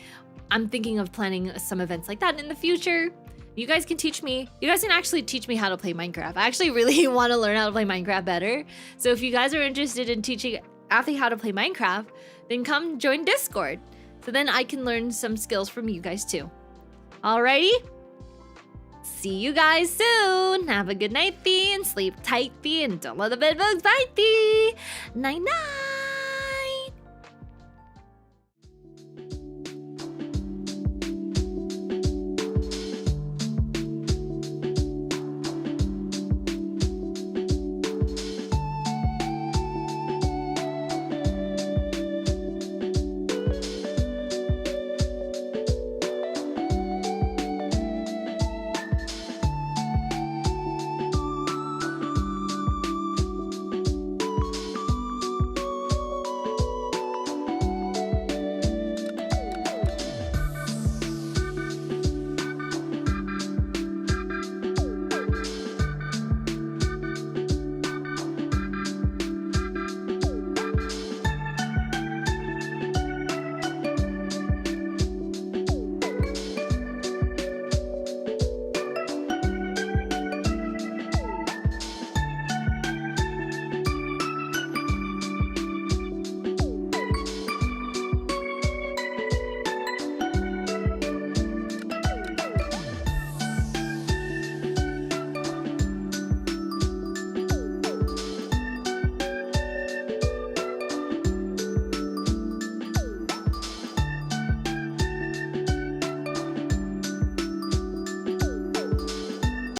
I'm thinking of planning some events like that in the future. You guys can teach me. You guys can actually teach me how to play Minecraft. I actually really want to learn how to play Minecraft better. So if you guys are interested in teaching Athy how to play Minecraft, then come join Discord. So then I can learn some skills from you guys too. Alrighty? See you guys soon. Have a good night, Thee, and sleep tight, Thee, and don't let the bed bugs bite, Thee. Night-night.